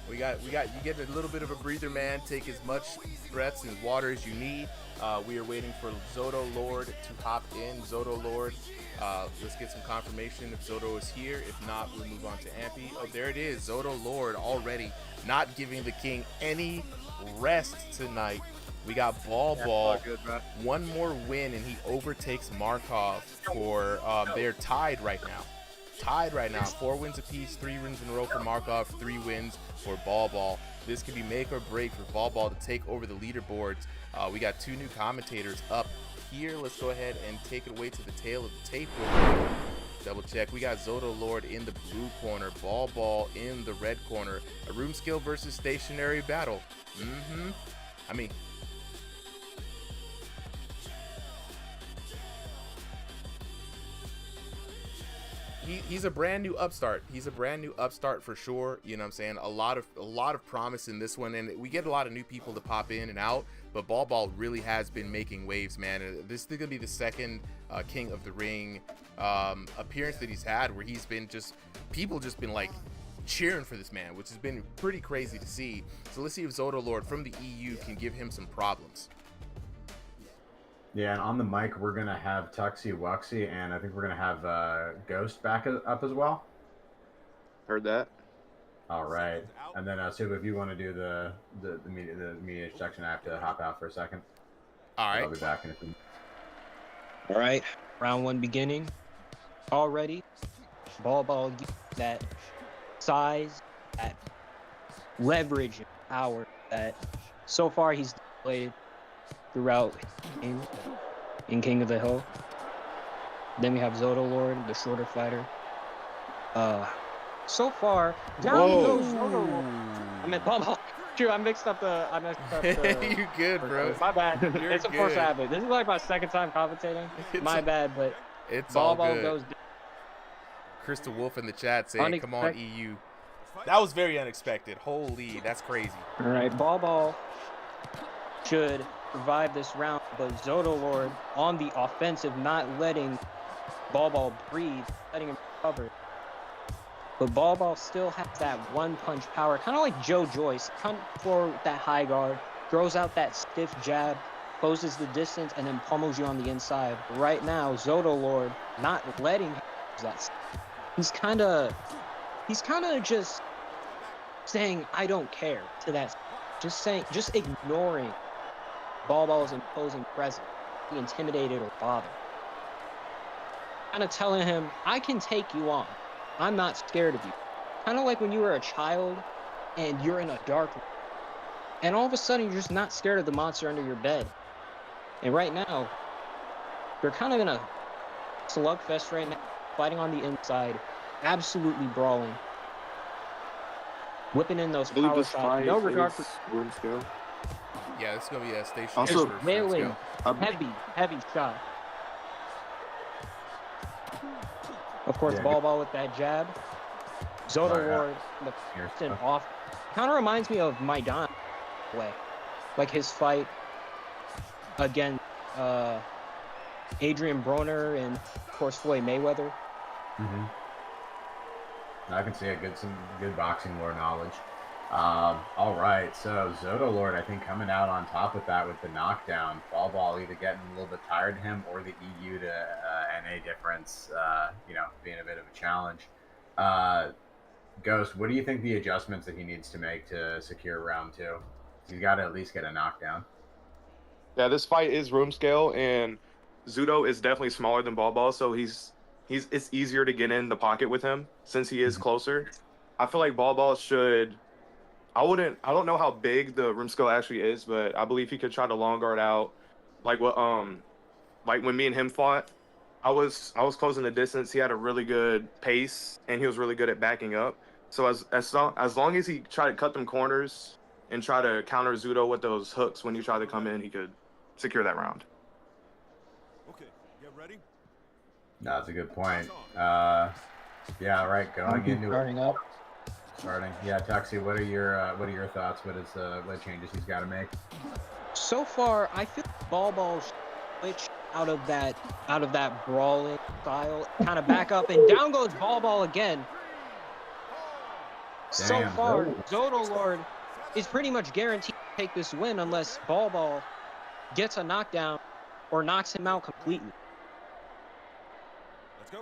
We got you get a little bit of a breather, man. Take as much breaths and water as you need. We are waiting for Zoto Lord to hop in. Zoto Lord, let's get some confirmation if Zoto is here. If not, we'll move on to Ampy. Oh, there it is. Zoto Lord already not giving the king any rest tonight. We got Ball. Good, bro. One more win and he overtakes Markov for they're tied right now. 4 wins apiece, 3 wins in a row for Markov, 3 wins for Ball. This could be make or break for Ball to take over the leaderboards. We got 2 new commentators up here. Let's go ahead and take it away to the tail of the tape. Double check. We got Zoto Lord in the blue corner, Ball in the red corner. A room skill versus stationary battle. I mean, he's a brand new upstart. He's a brand new upstart for sure. You know what I'm saying? A lot of promise in this one, and we get a lot of new people to pop in and out. But Ball really has been making waves, man. This is gonna be the second King of the Ring appearance that he's had, where he's been people been like cheering for this man, which has been pretty crazy to see. So let's see if Zoto Lord from the EU can give him some problems. Yeah, and on the mic, we're going to have Tuxie Wuxie, and I think we're going to have Ghost back up as well. Heard that. All right. And then, Sub, if you want to do the media section, I have to hop out for a second. All right. I'll be back in a few. All right. Round 1 beginning. Already. Ball that size, that leverage and power that so far he's displayed throughout in King of the Hill. Then we have Zoto Lord, the shorter fighter. So far, down goes Zoto Lord. I mean, Ball. True, I mixed up the. You're good, bro. My bad. You're It's a force habit. This is like my second time commentating. My bad, but it's Ball all good. goes. Crystal Wolf in the chat saying, "Come on, EU." That was very unexpected. Holy, that's crazy. All right, Ball should survive this round, but Zoto Lord on the offensive, not letting Ball breathe, letting him recover. But Ball still has that one-punch power, kind of like Joe Joyce. Come forward with that high guard, throws out that stiff jab, closes the distance, and then pummels you on the inside. Right now, Zoto Lord not letting him use that. he's kind of just saying I don't care to that, just ignoring Ball's imposing presence, be intimidated or bothered. Kind of telling him, I can take you on. I'm not scared of you. Kind of like when you were a child and you're in a dark room, and all of a sudden you're just not scared of the monster under your bed. And right now, they're kind of in a slugfest right now, fighting on the inside, absolutely brawling, whipping in those power shots, no regard for room scale. Yeah, this is gonna be a station. Also, wailing, heavy shot. Of course, Yeah, Ball with that jab. Zoto Lord, the constant off. Kind of reminds me of Maidan way, like his fight against Adrian Broner and of course Floyd Mayweather. I can see some good boxing lore knowledge. All right, so Zoto Lord, I think, coming out on top with that with the knockdown. Ball either getting a little bit tired of him or the EU to NA difference, being a bit of a challenge. Ghost, what do you think the adjustments that he needs to make to secure round 2? He's got to at least get a knockdown. Yeah, this fight is room scale, and Zudo is definitely smaller than Ball, so it's easier to get in the pocket with him since he is closer. I feel like Ball should. I don't know how big the room scale actually is, but I believe he could try to long guard out, like when me and him fought. I was closing the distance. He had a really good pace, and he was really good at backing up. So as long as he tried to cut them corners and try to counter Zudo with those hooks when he tried to come in, he could secure that round. Okay, get ready. No, that's a good point. Yeah, right. Going into it. Starting. Yeah, Tuxie, what are your thoughts? What changes he's got to make? So far, I feel Ball's switch out of that brawling style, kind of back up, and down goes Ball again. So far, Zoto Lord is pretty much guaranteed to take this win unless Ball gets a knockdown or knocks him out completely. Let's go.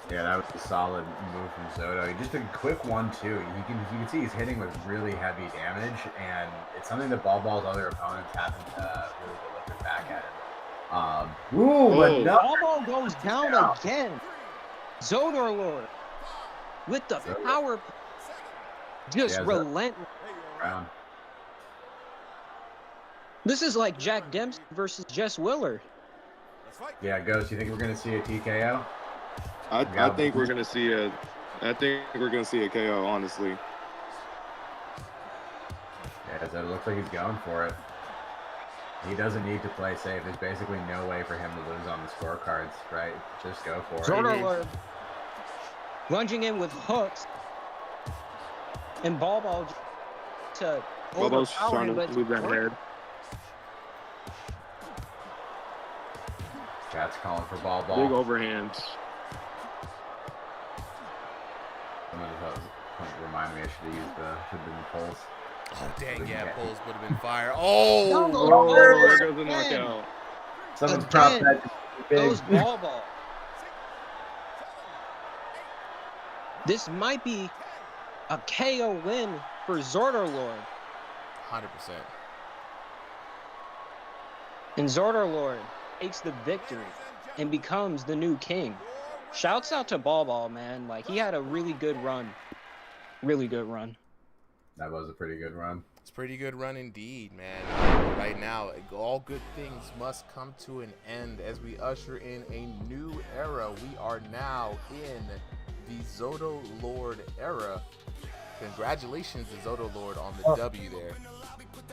Yeah, that was a solid move from Zoto. Just a quick 1-2. You can see he's hitting with really heavy damage, and it's something that Ball's other opponents haven't really delivered back at him. But no. Ball goes down again. Zoto Lord with the power, just relentless. This is like Jack Dempsey versus Jess Willard. Yeah, Ghost, you think we're gonna see a TKO? I think we're gonna see a KO, honestly. Yeah, so it looks like he's going for it. He doesn't need to play safe. There's basically no way for him to lose on the scorecards, right? Just go for it. Zoto Lord lunging in with hooks, and Ball to overpower him, but move that head. Chat's calling for Ball. Big overhands. Remind me I should have been Pulse. Oh dang, yeah, Pulse would have been fire. Oh, there goes the knockout. Someone's prop that goes Ball. This might be a KO win for Zoto Lord. 100%. And Zoto Lord takes the victory and becomes the new king. Shouts out to Ball, man. Like, he had a really good run. Really good run. That was a pretty good run. It's a pretty good run indeed, man. Right now, all good things must come to an end as we usher in a new era. We are now in the Zoto Lord era. Congratulations to Zoto Lord on the W there.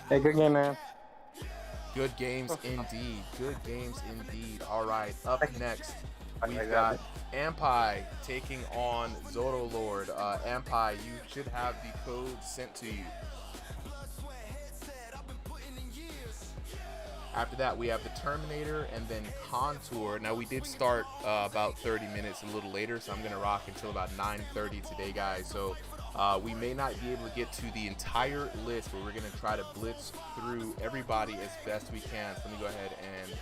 Hey, good game, man. Good games indeed. Good games indeed. All right, up next, we've got Ampai taking on Zoto Lord. Ampai, you should have the code sent to you. After that, we have the Terminator and then Contour. Now, we did start about 30 minutes a little later, so I'm going to rock until about 9:30 today, guys. So we may not be able to get to the entire list, but we're going to try to blitz through everybody as best we can. So let me go ahead and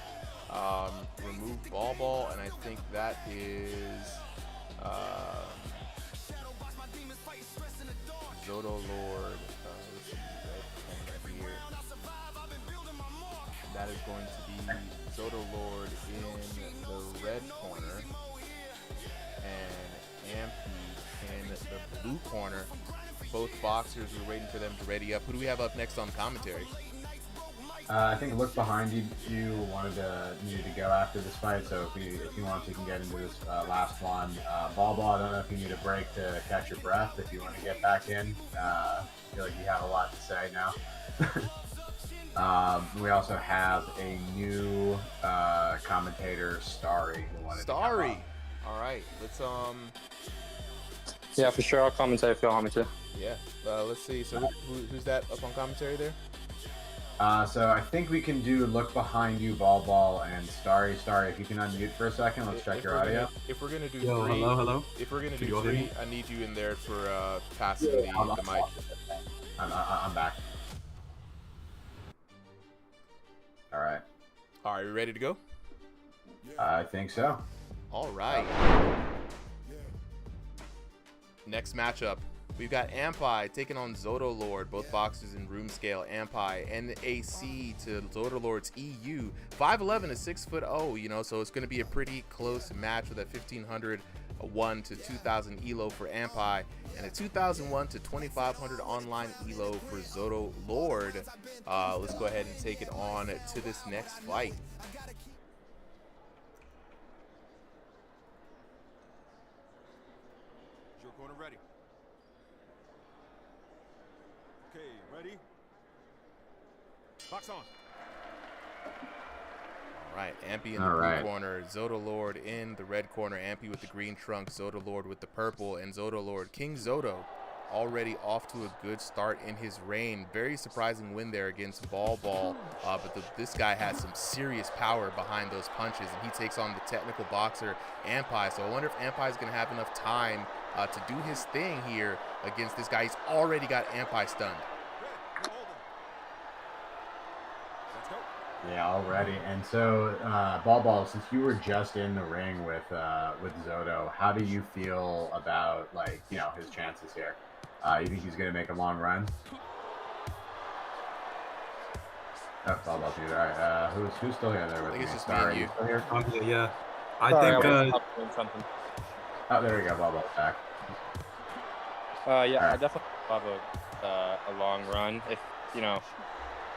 remove Ball, and I think that is Zoto Lord. Let's see, red corner here. That is going to be Zoto Lord in the red corner, and Ampy in the blue corner. Both boxers, we're waiting for them to ready up. Who do we have up next on commentary? I think look behind you. You needed to go after this fight, so if you want, you can get into this last one. Ball, I don't know if you need a break to catch your breath. If you want to get back in, I feel like you have a lot to say now. We also have a new commentator, Starry, who wanted Starry. to come up. All right, let's Yeah, for sure. I'll commentate if you want me to. Yeah. Let's see. So who's that up on commentary there? So I think we can do look behind you, Ball, and Starry. Starry, if you can unmute for a second, let's check your audio. If we're gonna do Yo, three, hello. If we're gonna Can do you all hear three, me? I need you in there for passing the mic. I'm back. All right. All right, we ready to go? I think so. All right. Next matchup, we've got Ampi taking on Zoto Lord, both boxers in room scale. Ampi NAC to Zoto Lord's EU, 5'11" to 6'0", you know, so it's going to be a pretty close match with a 1501 to 2000 elo for Ampi and a 2001 to 2500 online elo for Zoto Lord. Let's go ahead and take it on to this next fight. Your corner ready. Okay, ready? Box on. All right, Ampy in the blue corner, Zoto Lord in the red corner, Ampy with the green trunk, Zoto Lord with the purple, and Zoto Lord, King Zoto, already off to a good start in his reign. Very surprising win there against Ball, but this guy has some serious power behind those punches, and he takes on the technical boxer Ampi. So I wonder if Ampi is going to have enough time to do his thing here against this guy. He's already got Ampi stunned. Yeah, already. And so, Ball, since you were just in the ring with Zoto, how do you feel about, like, you know, his chances here? You think he's going to make a long run? Oh, Ball's here. All right. Who's still here there with me? I think it's just Sorry, me and you. Still here? Yeah. I think. Oh, there we go. Ball's back. Yeah, I definitely have a long run. If you know,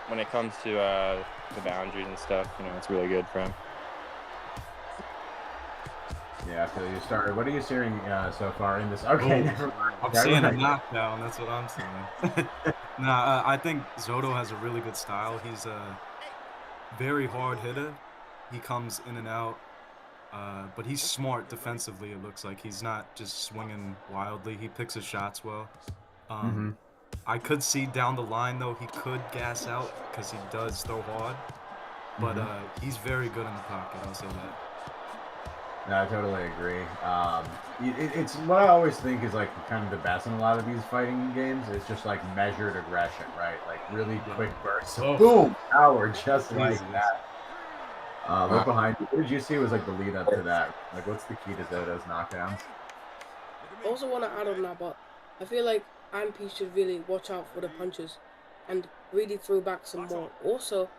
when it comes to the boundaries and stuff, you know, it's really good for him. Yeah, so you started. What are you seeing so far in this? Okay, never mind. I'm seeing a knockdown. That's what I'm seeing. Nah, I think Zoto has a really good style. He's a very hard hitter. He comes in and out, but he's smart defensively. It looks like he's not just swinging wildly. He picks his shots well. I could see down the line though he could gas out because he does throw hard, but he's very good in the pocket. I'll say that. No, I totally agree. It's what I always think is like kind of the best in a lot of these fighting games. It's just like measured aggression, right? Like really quick bursts. Boom, power, just like that. Look behind you. What did you see was like the lead up to that? Like, what's the key to Zoto's knockdowns? I also want to add on that, but I feel like Anpi should really watch out for the punches and really throw back some more. Also,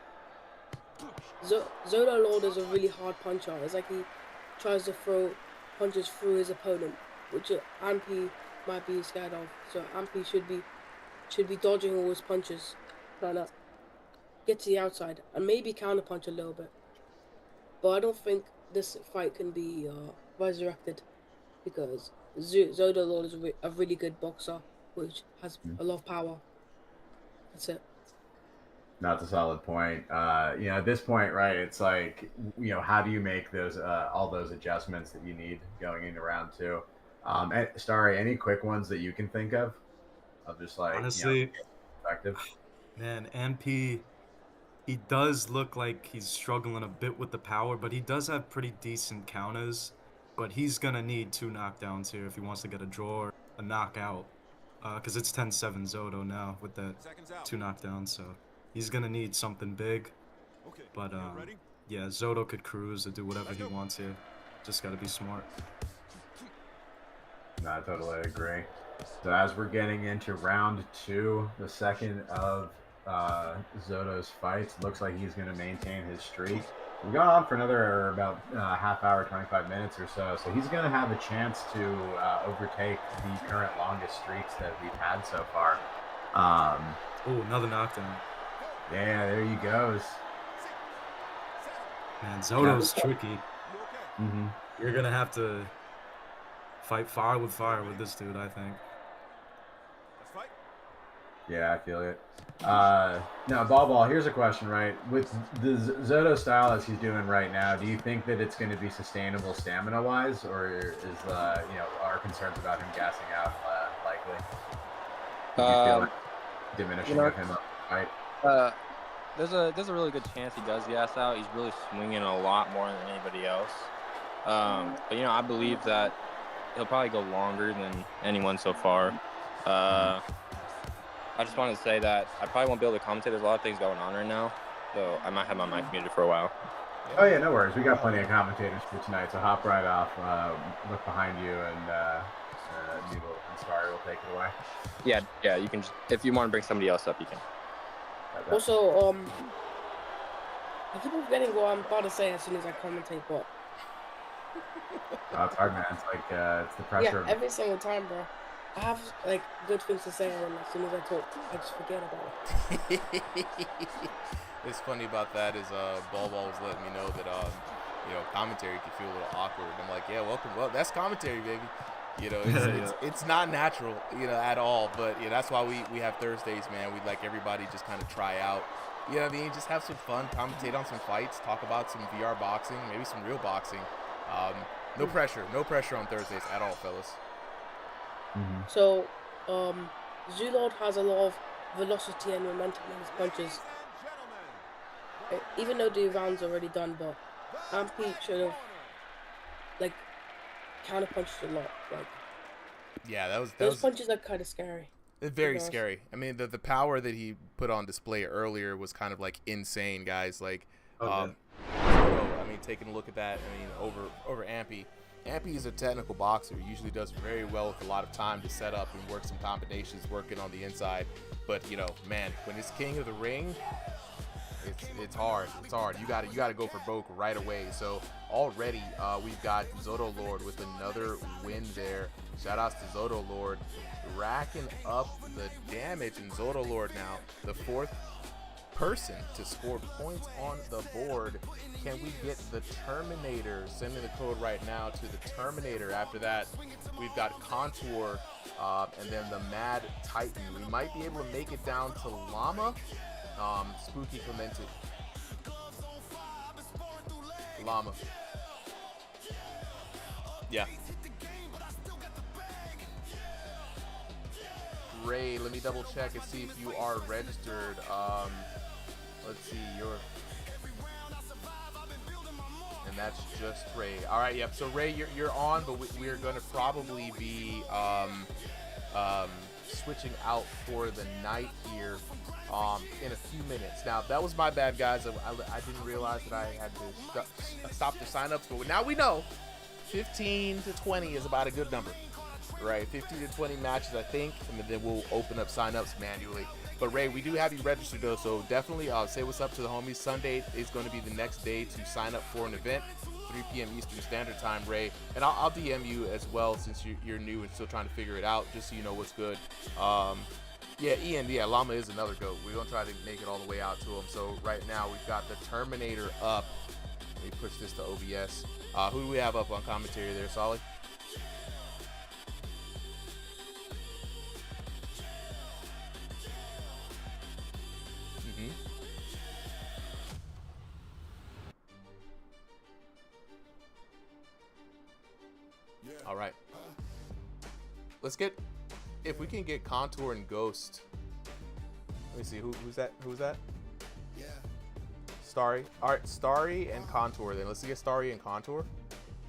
Zoto Lord is a really hard puncher. It's like he tries to throw punches through his opponent, which Ampi might be scared of. So Ampi should be dodging all his punches, trying to get to the outside and maybe counter punch a little bit. But I don't think this fight can be resurrected because Zoto Lord is a really good boxer, which has a lot of power. That's it. That's a solid point. You know, at this point, right, it's like, you know, how do you make those all those adjustments that you need going into round two? Starry, any quick ones that you can think of just like, honestly, you know, effective? Man, MP, he does look like he's struggling a bit with the power, but he does have pretty decent counters. But he's gonna need 2 knockdowns here if he wants to get a draw or a knockout, because it's 10-7 Zoto now with that 2 knockdowns. So he's gonna need something big. But yeah, Zoto could cruise or do whatever he wants here. Just got to be smart. No, I totally agree. So as we're getting into round 2, the second of Zoto's fights, looks like he's going to maintain his streak. We've gone on for another about half hour, 25 minutes or so. So he's going to have a chance to overtake the current longest streaks that we've had so far. Oh, another knockdown. Yeah, there he goes. Man, Zoto's tricky. Mm-hmm. You're going to have to fight fire with this dude, I think. Yeah, I feel it. Now, Ball, here's a question, right? With the Zoto style as he's doing right now, do you think that it's going to be sustainable stamina-wise, or is, our concerns about him gassing out likely? Do you feel like diminishing of him up, right? There's a really good chance he does gas out. He's really swinging a lot more than anybody else. But I believe that he'll probably go longer than anyone so far. I just wanted to say that I probably won't be able to commentate. There's a lot of things going on right now, so I might have my mic muted for a while. Oh yeah, no worries. We got plenty of commentators for tonight, so hop right off. Look behind you, and Neil and Star will take it away. Yeah. You can just, if you want to bring somebody else up, you can. Also, I keep forgetting what I'm about to say as soon as I commentate, but it's hard, man. It's like it's the pressure. Yeah, every single time, bro. I have like good things to say, and as soon as I talk, I just forget about it. What's funny about that is Ball was letting me know that commentary can feel a little awkward. I'm like, yeah, welcome. Well, that's commentary, baby. It's not natural, at all. But that's why we have Thursdays, man. We'd like everybody just kind of try out. You know what I mean? Just have some fun, commentate on some fights, talk about some VR boxing, maybe some real boxing. No pressure on Thursdays at all, fellas. Mm-hmm. So, Zulord has a lot of velocity and momentum in his punches. Even though the round's already done, but Ampy should have counter-punched a lot. Yeah, those punches are kind of scary. Very scary. I mean, the power that he put on display earlier was kind of insane, guys. Taking a look at that, over Ampy. Ampy is a technical boxer. He usually does very well with a lot of time to set up and work some combinations, working on the inside. But man, when it's king of the ring, it's hard. It's hard. You gotta go for broke right away. So already we've got Zoto Lord with another win there. Shout outs to Zoto Lord, racking up the damage. And Zoto Lord now the 4th person to score points on the board. Can we get the Terminator? Send me the code right now to the Terminator. After that, we've got Contour and then the Mad Titan. We might be able to make it down to Llama. Spooky Clemente. Llama. Yeah. Ray, let me double check and see if you are registered. Let's see, and that's just Ray. All right, yep. So Ray, you're on, but we're going to probably be switching out for the night here in a few minutes. Now that was my bad, guys. I didn't realize that I had to stop the signups, but now we know 15 to 20 is about a good number, right? 15 to 20 matches, I think, and then we'll open up signups manually. But Ray, we do have you registered though, so definitely say what's up to the homies. Sunday is going to be the next day to sign up for an event, 3 p.m. Eastern Standard Time, Ray. And I'll DM you as well since you're new and still trying to figure it out, just so you know what's good. Yeah, Ian, Llama is another GOAT. We're going to try to make it all the way out to him. So right now we've got the Terminator up. Let me push this to OBS. Who do we have up on commentary there, Solly? All right. Let's get, if we can get Contour and Ghost. Let me see, who's that? Who's that? Yeah. Starry. All right, Starry and Contour then. Let's get Starry and Contour.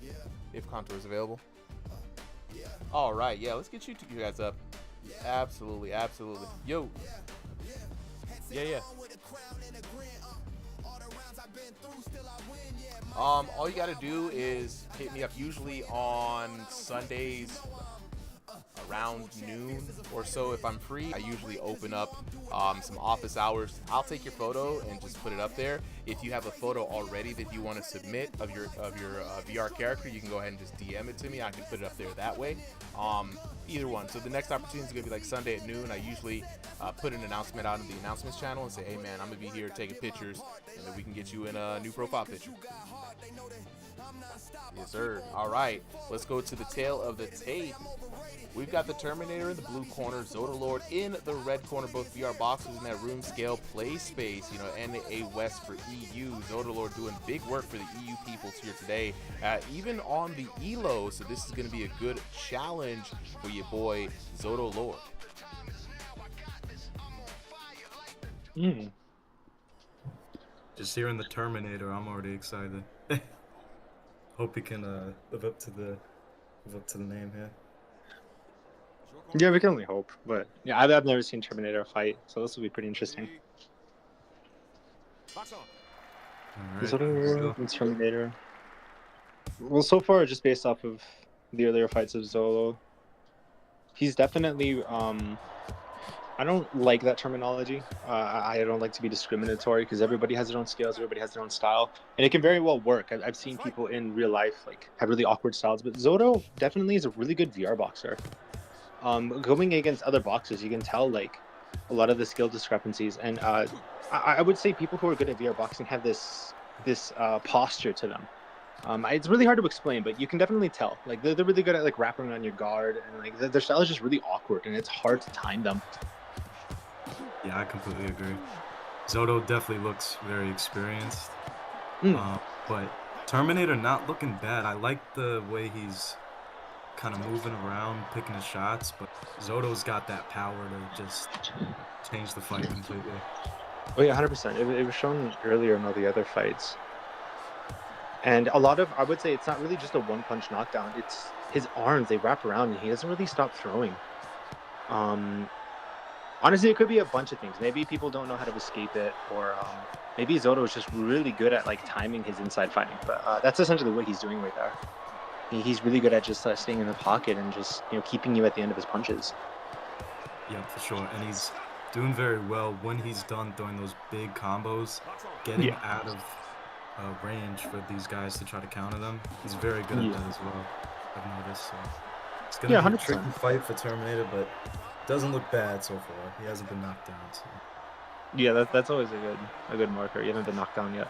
Yeah. If Contour is available. Yeah. All right, yeah, let's get you guys up. Yeah. Absolutely, absolutely. Yo. Yeah. All you got to do is hit me up usually on Sundays around noon or so if I'm free. I usually open up some office hours. I'll take your photo and just put it up there. If you have a photo already that you want to submit of your VR character, you can go ahead and just DM it to me. I can put it up there that way. Either one. So the next opportunity is going to be like Sunday at noon. I usually put an announcement out in the announcements channel and say, hey man, I'm going to be here taking pictures, and then we can get you in a new profile picture. Yes, sir. All right, let's go to the tail of the tape. We've got the Terminator in the blue corner, Zodalord in the red corner, both VR boxers in that room scale play space, NA West for EU. Zodalord doing big work for the EU peoples here today, even on the ELO, so this is going to be a good challenge for your boy, Zodalord. Just hearing the Terminator, I'm already excited. Hope he can live up to the name here. Yeah, we can only hope. But yeah, I've never seen Terminator fight, so this will be pretty interesting. Alright, Terminator. Well, so far, just based off of the earlier fights of Zolo, he's definitely I don't like that terminology. I don't like to be discriminatory because everybody has their own skills, everybody has their own style, and it can very well work. I've seen people in real life have really awkward styles, but Zoto definitely is a really good VR boxer. Going against other boxers, you can tell a lot of the skill discrepancies, and I would say people who are good at VR boxing have this posture to them. It's really hard to explain, but you can definitely tell. They're really good at wrapping on your guard, and their style is just really awkward, and it's hard to time them. Yeah, I completely agree. Zoto definitely looks very experienced, but Terminator not looking bad. I like the way he's kind of moving around, picking his shots, but Zoto's got that power to just change the fight completely. Oh yeah, 100%. It was shown earlier in all the other fights. And a lot of, I would say it's not really just a one-punch knockdown. It's his arms, they wrap around, and he doesn't really stop throwing. Honestly, it could be a bunch of things. Maybe people don't know how to escape it, or maybe Zoto is just really good at timing his inside fighting. But that's essentially what he's doing right there. He's really good at just staying in the pocket and just keeping you at the end of his punches. Yeah, for sure. And he's doing very well when he's done throwing those big combos, getting out of range for these guys to try to counter them. He's very good at that as well, I've noticed. So it's going to be a tricky fight for Terminator, but doesn't look bad so far. He hasn't been knocked down. So. Yeah, that's always a good marker. You haven't been knocked down yet.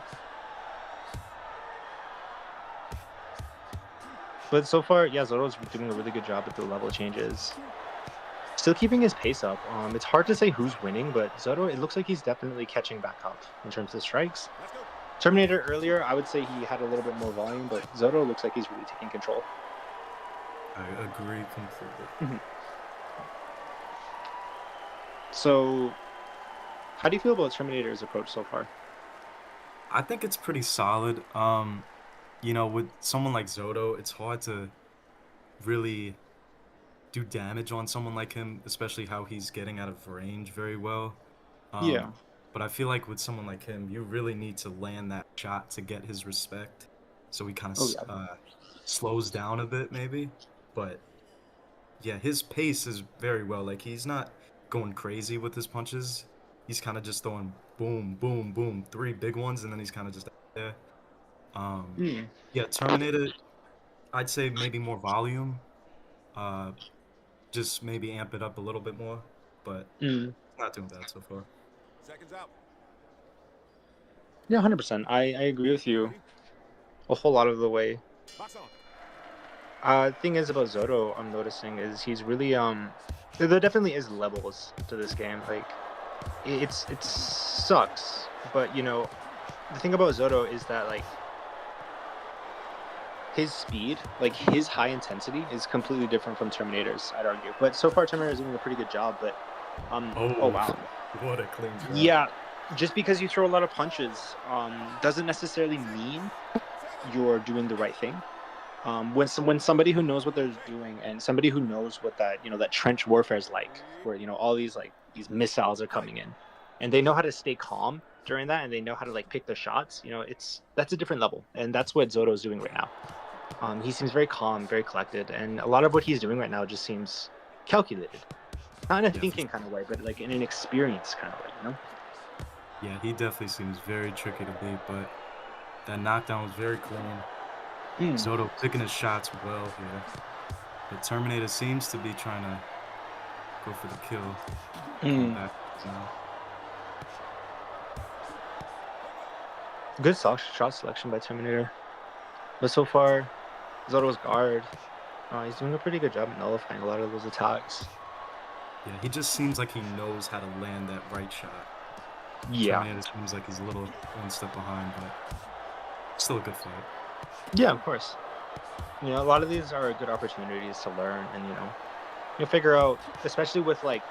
But so far, yeah, Zoto's doing a really good job with the level changes. Still keeping his pace up. It's hard to say who's winning, but Zoto, it looks like he's definitely catching back up in terms of strikes. Terminator earlier, I would say he had a little bit more volume, but Zoto looks like he's really taking control. I agree completely. So, how do you feel about Terminator's approach so far? I think it's pretty solid. With someone like Zoto, it's hard to really do damage on someone like him, especially how he's getting out of range very well. But I feel like with someone like him, you really need to land that shot to get his respect. So he kind of slows down a bit, maybe. But yeah, his pace is very well. He's not going crazy with his punches. He's kind of just throwing boom, boom, boom, 3 big ones, and then he's kind of just there. Yeah, Terminator, I'd say maybe more volume. Just maybe amp it up a little bit more, but not doing bad so far. Seconds out. Yeah, 100%. I agree with you a whole lot of the way. Thing is about Zoto, I'm noticing is he's really there definitely is levels to this game. It sucks, but the thing about Zoto is that his speed, his high intensity is completely different from Terminator's, I'd argue. But so far Terminator's doing a pretty good job, but oh wow. What a clean shot. Yeah, just because you throw a lot of punches doesn't necessarily mean you're doing the right thing. When somebody who knows what they're doing and somebody who knows what that trench warfare is like, where all these missiles are coming in, and they know how to stay calm during that, and they know how to like pick their shots. You know, that's a different level, and that's what Zoto's doing right now. He seems very calm, very collected, and a lot of what he's doing right now just seems calculated. Not in a thinking kind of way, but like in an experience kind of way, you know? Yeah, he definitely seems very tricky to beat, but that knockdown was very clean. Zoto picking his shots well here. The Terminator seems to be trying to go for the kill. Come back, Good shot selection by Terminator. But so far, Zoto's guard, he's doing a pretty good job at nullifying a lot of those attacks. Yeah, he just seems like he knows how to land that right shot. Yeah. Terminator seems like he's a little one step behind, but still a good fight. Yeah, of course. You know, a lot of these are good opportunities to learn, and you'll figure out, especially with like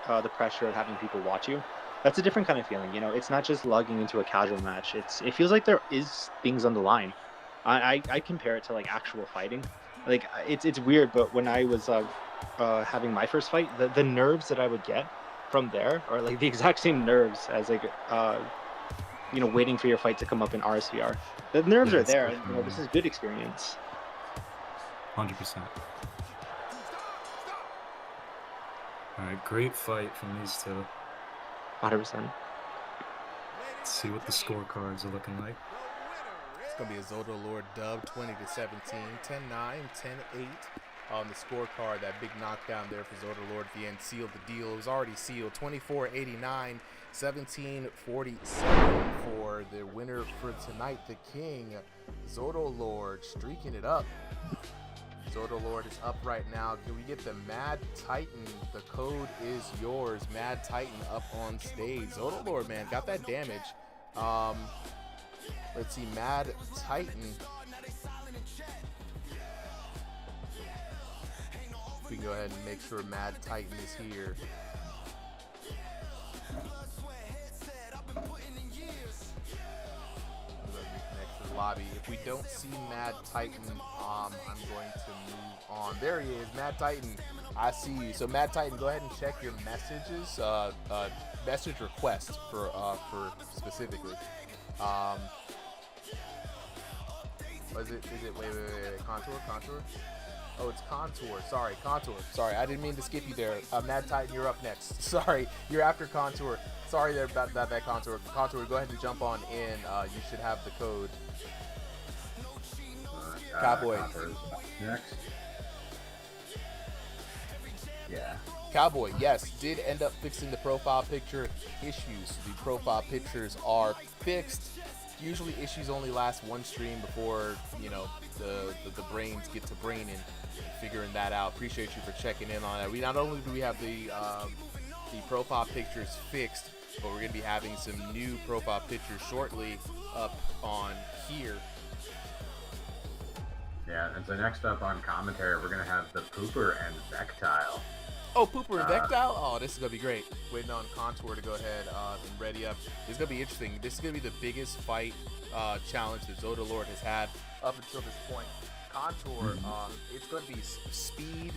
the pressure of having people watch you. That's a different kind of feeling. You know, it's not just logging into a casual match. It feels like there is things on the line. I compare it to like actual fighting. Like it's weird, but when I was having my first fight, the nerves that I would get from there are like the exact same nerves as like waiting for your fight to come up in RSVR. The nerves are there, and this is good experience. 100%. All right, great fight from these two. 100%. Let's see what the scorecards are looking like. It's going to be a Zoto Lord dub, 20-17, 10-9, 10-8 on the scorecard. That big knockdown there for Zoto Lord at the end sealed the deal. It was already sealed, 24-89, 17-47 for the winner for tonight, the King. Zoto Lord streaking it up. Zoto Lord is up right now. Can we get the Mad Titan? The code is yours. Mad Titan up on stage. Zoto Lord, man, got that damage. Let's see, Mad Titan. We can go ahead and make sure Mad Titan is here. Lobby. If we don't see Mad Titan, I'm going to move on. There he is, Mad Titan. I see you. So Mad Titan, go ahead and check your messages. Message request for specifically. Is it wait, contour? Oh, it's Contour. Sorry, Contour. Sorry, I didn't mean to skip you there. Mad Titan, you're up next. Sorry, you're after Contour. Sorry there about that Contour. Contour, go ahead and jump on in. You should have the code. Cowboy. Next. Yeah. Cowboy, yes, did end up fixing the profile picture issues. The profile pictures are fixed. Usually issues only last one stream before, the brains get to braining and figuring that out. Appreciate you for checking in on that. We not only do we have the profile pictures fixed, but we're going to be having some new profile pictures shortly up on here. Yeah, and so next up on commentary, we're going to have the Pooper and Vectile. Oh, Pooper and Vectile? Oh, this is going to be great. Waiting on Contour to go ahead and ready up. This is going to be interesting. This is going to be the biggest fight challenge that Zoto Lord has had up until this point. Contour, it's going to be speed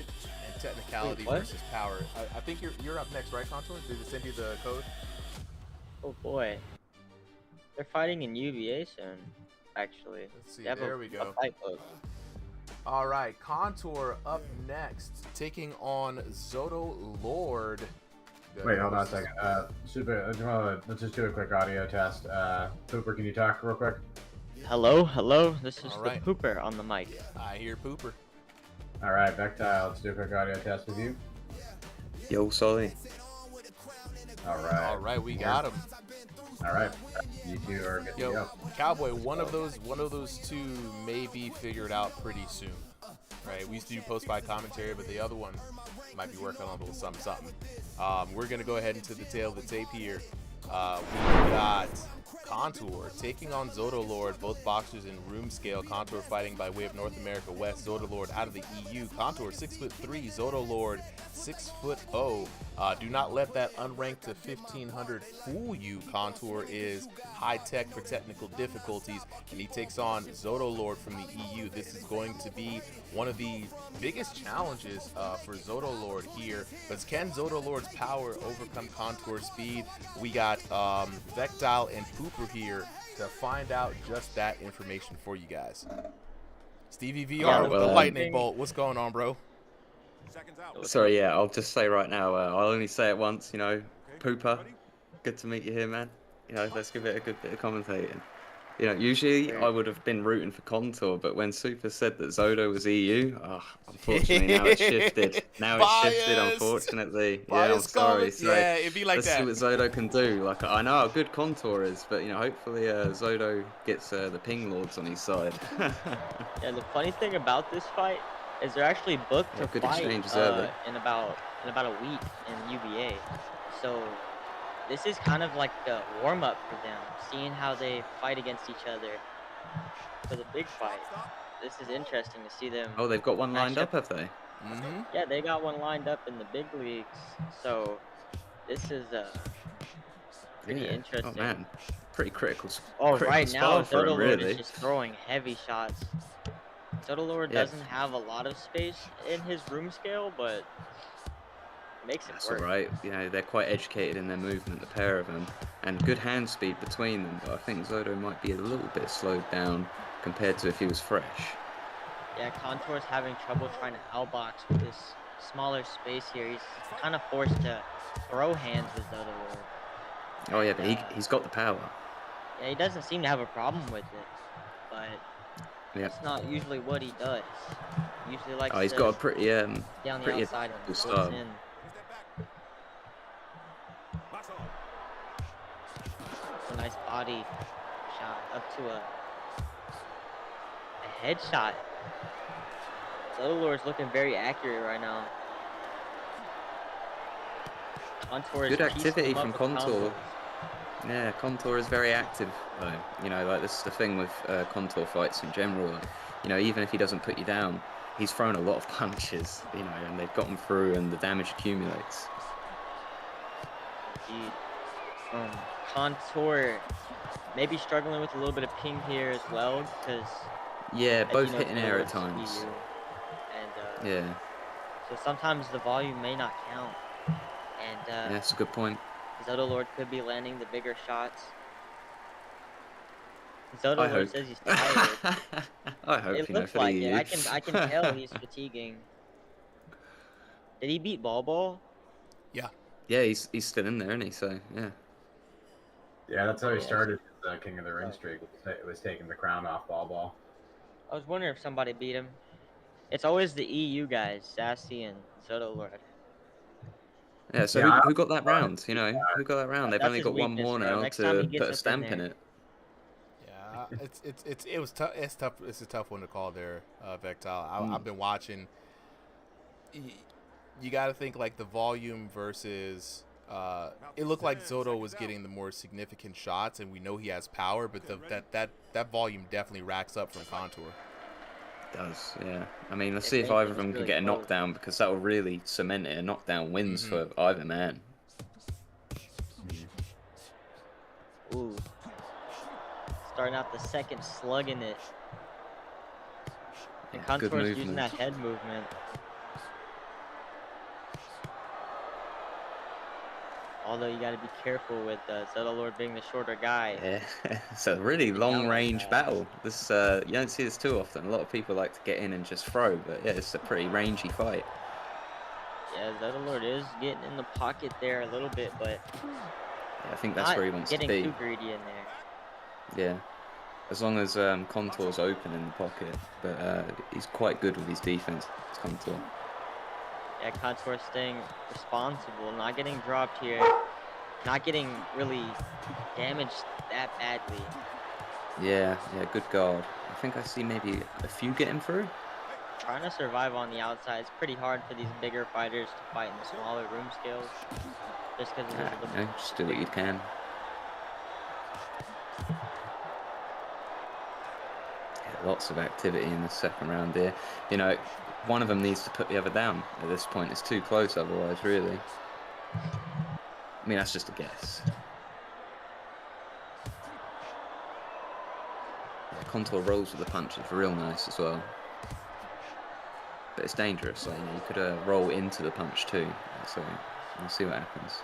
and technicality versus power. I think you're up next, right, Contour? Did it send you the code? Oh, boy. They're fighting in UVA soon, actually. Let's see. There we go. A fight book. All right, Contour up next, taking on Zoto Lord. Wait, hold on a second. Let's just do a quick audio test. Pooper, can you talk real quick? Hello. This is All the right. Pooper on the mic. I hear Pooper. All right, Vectile, let's do a quick audio test with you. Yo, Sully. All right, we got him. All right, you two are good to go. Cowboy, one of those two may be figured out pretty soon. Right, we used to do post-fight commentary, but the other one might be working on a little something. We're gonna go ahead into the tail of the tape here. We got Contour taking on Zoto Lord, both boxers in room scale. Contour fighting by way of North America West. Zoto Lord out of the EU. Contour 6'3", Zoto Lord 6'0". Do not let that unranked to 1500 fool you. Contour is high tech for technical difficulties, and he takes on Zoto Lord from the EU. This is going to be one of the biggest challenges for Zoto Lord here. But can Zoto Lord's power overcome Contour speed? We got Vectile and Pooper here to find out just that information for you guys. Stevie VR with the lightning bolt. What's going on, bro? Sorry, yeah, I'll just say right now, I'll only say it once, you know, Pooper, good to meet you here, man. You know, let's give it a good bit of commentating. You know, usually I would have been rooting for Contour, but when Super said that Zodo was EU, unfortunately now it's shifted. Now it's shifted, unfortunately. Yeah, I'm sorry. So yeah, it'd be like let's see what Zodo can do. Like, I know how good Contour is, but, you know, hopefully Zodo gets the ping lords on his side. Yeah, the funny thing about this fight is they're actually booked to fight in about a week in UVA. So this is kind of like a warm-up for them, seeing how they fight against each other for the big fight. This is interesting to see them. Oh, they've got one lined up, have they? Mm-hmm. Yeah, they got one lined up in the big leagues. So this is pretty interesting. Oh man, pretty critical. Oh, critical right now spot for Zoto him, Lord really. is just throwing heavy shots. Zoto Lord doesn't have a lot of space in his room scale, but makes it That's work. all right. You know, they're quite educated in their movement, the pair of them, and good hand speed between them. But I think Zoto might be a little bit slowed down compared to if he was fresh. Yeah, Contour's having trouble trying to outbox with this smaller space here. He's kind of forced to throw hands with Zoto Lord. Oh yeah, but he's got the power. Yeah, he doesn't seem to have a problem with it, but that's not usually what he does. Usually likes he's to got a pretty down the pretty outside and style. flips in. A nice body shot up to a headshot. Zoto Lord's looking very accurate right now. Contour is Good activity from Contour. combos. Yeah, Contour is very active, though. You know, like, this is the thing with Contour fights in general. Like, you know, even if he doesn't put you down, he's thrown a lot of punches, you know, and they've gotten through and the damage accumulates. Indeed. Contour maybe struggling with a little bit of ping here as well, because yeah, both hitting air at times. And yeah. So sometimes the volume may not count. And yeah, that's a good point. Zoto Lord could be landing the bigger shots. Zoto Lord says he's tired. I hope it looks like it. I can tell he's fatiguing. Did he beat Ball? Yeah. Yeah, he's still in there, isn't he? So yeah. Yeah, that's how he started his King of the Ring streak. It was taking the crown off Ball. I was wondering if somebody beat him. It's always the EU guys, Sassy and Zoto Lord. Yeah, so who got that round? You know, who got that round? They've only got one more now to put a stamp in it. Yeah, it was tough. It's tough. It's a tough one to call there, Vectile. I've been watching. You got to think like the volume versus. It looked like Zoto was getting the more significant shots, and we know he has power, but that volume definitely racks up from Contour. It does, yeah. I mean, let's see if either of them can get a knockdown, because that will really cement it. A knockdown wins for either man. Ooh. Starting out the second slug in it. And Contour's using that head movement. Although you got to be careful with Zoto Lord being the shorter guy. Yeah, it's a really long-range battle. This you don't see this too often. A lot of people like to get in and just throw, but yeah, it's a pretty rangy fight. Yeah, Zoto Lord is getting in the pocket there a little bit, but yeah, I think that's where he wants to be. Getting too greedy in there. Yeah, as long as Contour's open in the pocket, but he's quite good with his defense. Contour. Yeah, Contour staying responsible, not getting dropped here, not getting really damaged that badly. Yeah, good guard. I think I see maybe a few getting through. Trying to survive on the outside is pretty hard for these bigger fighters to fight in the smaller room scales, just because just do what you can. Lots of activity in the second round here. You know, one of them needs to put the other down at this point. It's too close otherwise, really. I mean, that's just a guess. Yeah, Contour rolls with the punch is real nice as well. But it's dangerous. Like, you could roll into the punch too. So we'll see what happens.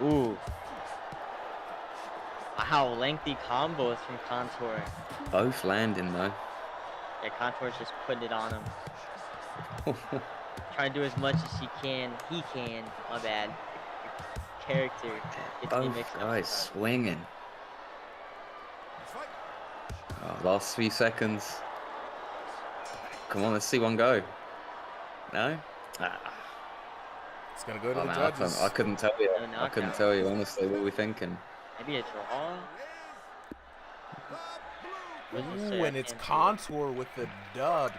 Ooh. Wow, lengthy combos from Contour. Both landing though. Yeah, Contour's just putting it on him. Trying to do as much as he can. My bad. Character. Both guys swinging. Oh, last few seconds. Come on, let's see one go. No? It's gonna go to the man, judges. I couldn't tell you. I couldn't tell you honestly. What were we thinking? Maybe a draw. Ooh, and it's Contour with the dub,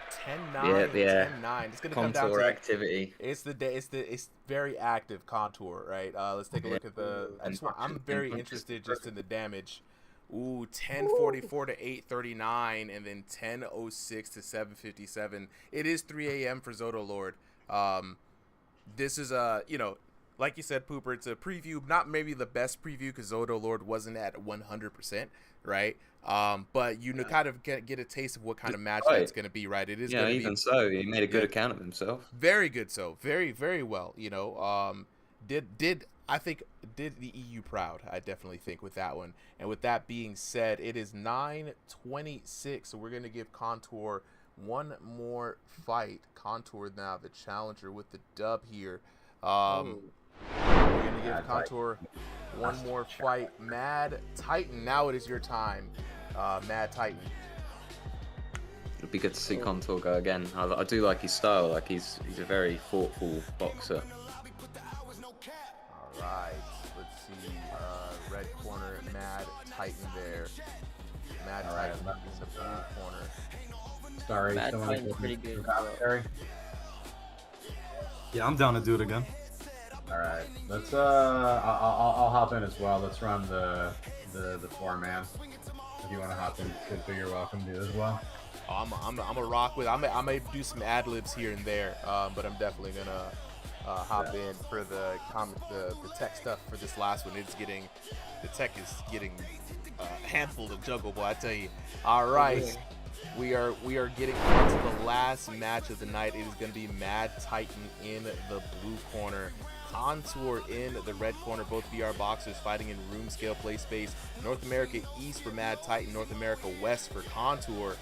10-9, 10-9. It's gonna come down to activity. It's very active Contour, right? Let's take a look at the. I'm very interested just in the damage. Ooh, 1044 to 839, and then 1006 to 757. It is 3 a.m. for Zoto Lord. This is like you said, Pooper, it's a preview, not maybe the best preview because Zoto Lord wasn't at 100%, right? But you kind of get a taste of what kind of match that's going to be, right? It is going to be. Even so, he made a good account of himself. Very good, so very, very well. I think did the EU proud. I definitely think with that one. And with that being said, it is 9:26, so we're going to give Contour one more fight. Contour now the challenger with the dub here. We're gonna give Contour one more fight. Mad Titan, now it is your time. Mad Titan. It'd be good to see Contour go again. I do like his style. Like he's a very thoughtful boxer. All right, let's see. Red corner, Mad Titan there. Mad Titan in the blue corner. Sorry, Mad Titan's pretty good. Yeah, I'm down to do it again. All right, let's. I'll hop in as well. Let's run the 4-man. If you want to hop in, you're welcome to as well. Oh, I'm a rock with. I may do some ad libs here and there, but I'm definitely gonna hop in for the tech stuff for this last one. The tech is getting a handful to juggle, boy. I tell you. All right. We are getting on to the last match of the night. It is going to be Mad Titan in the blue corner, Contour in the red corner. Both VR boxers fighting in room scale play space. North America East for Mad Titan, North America West for Contour.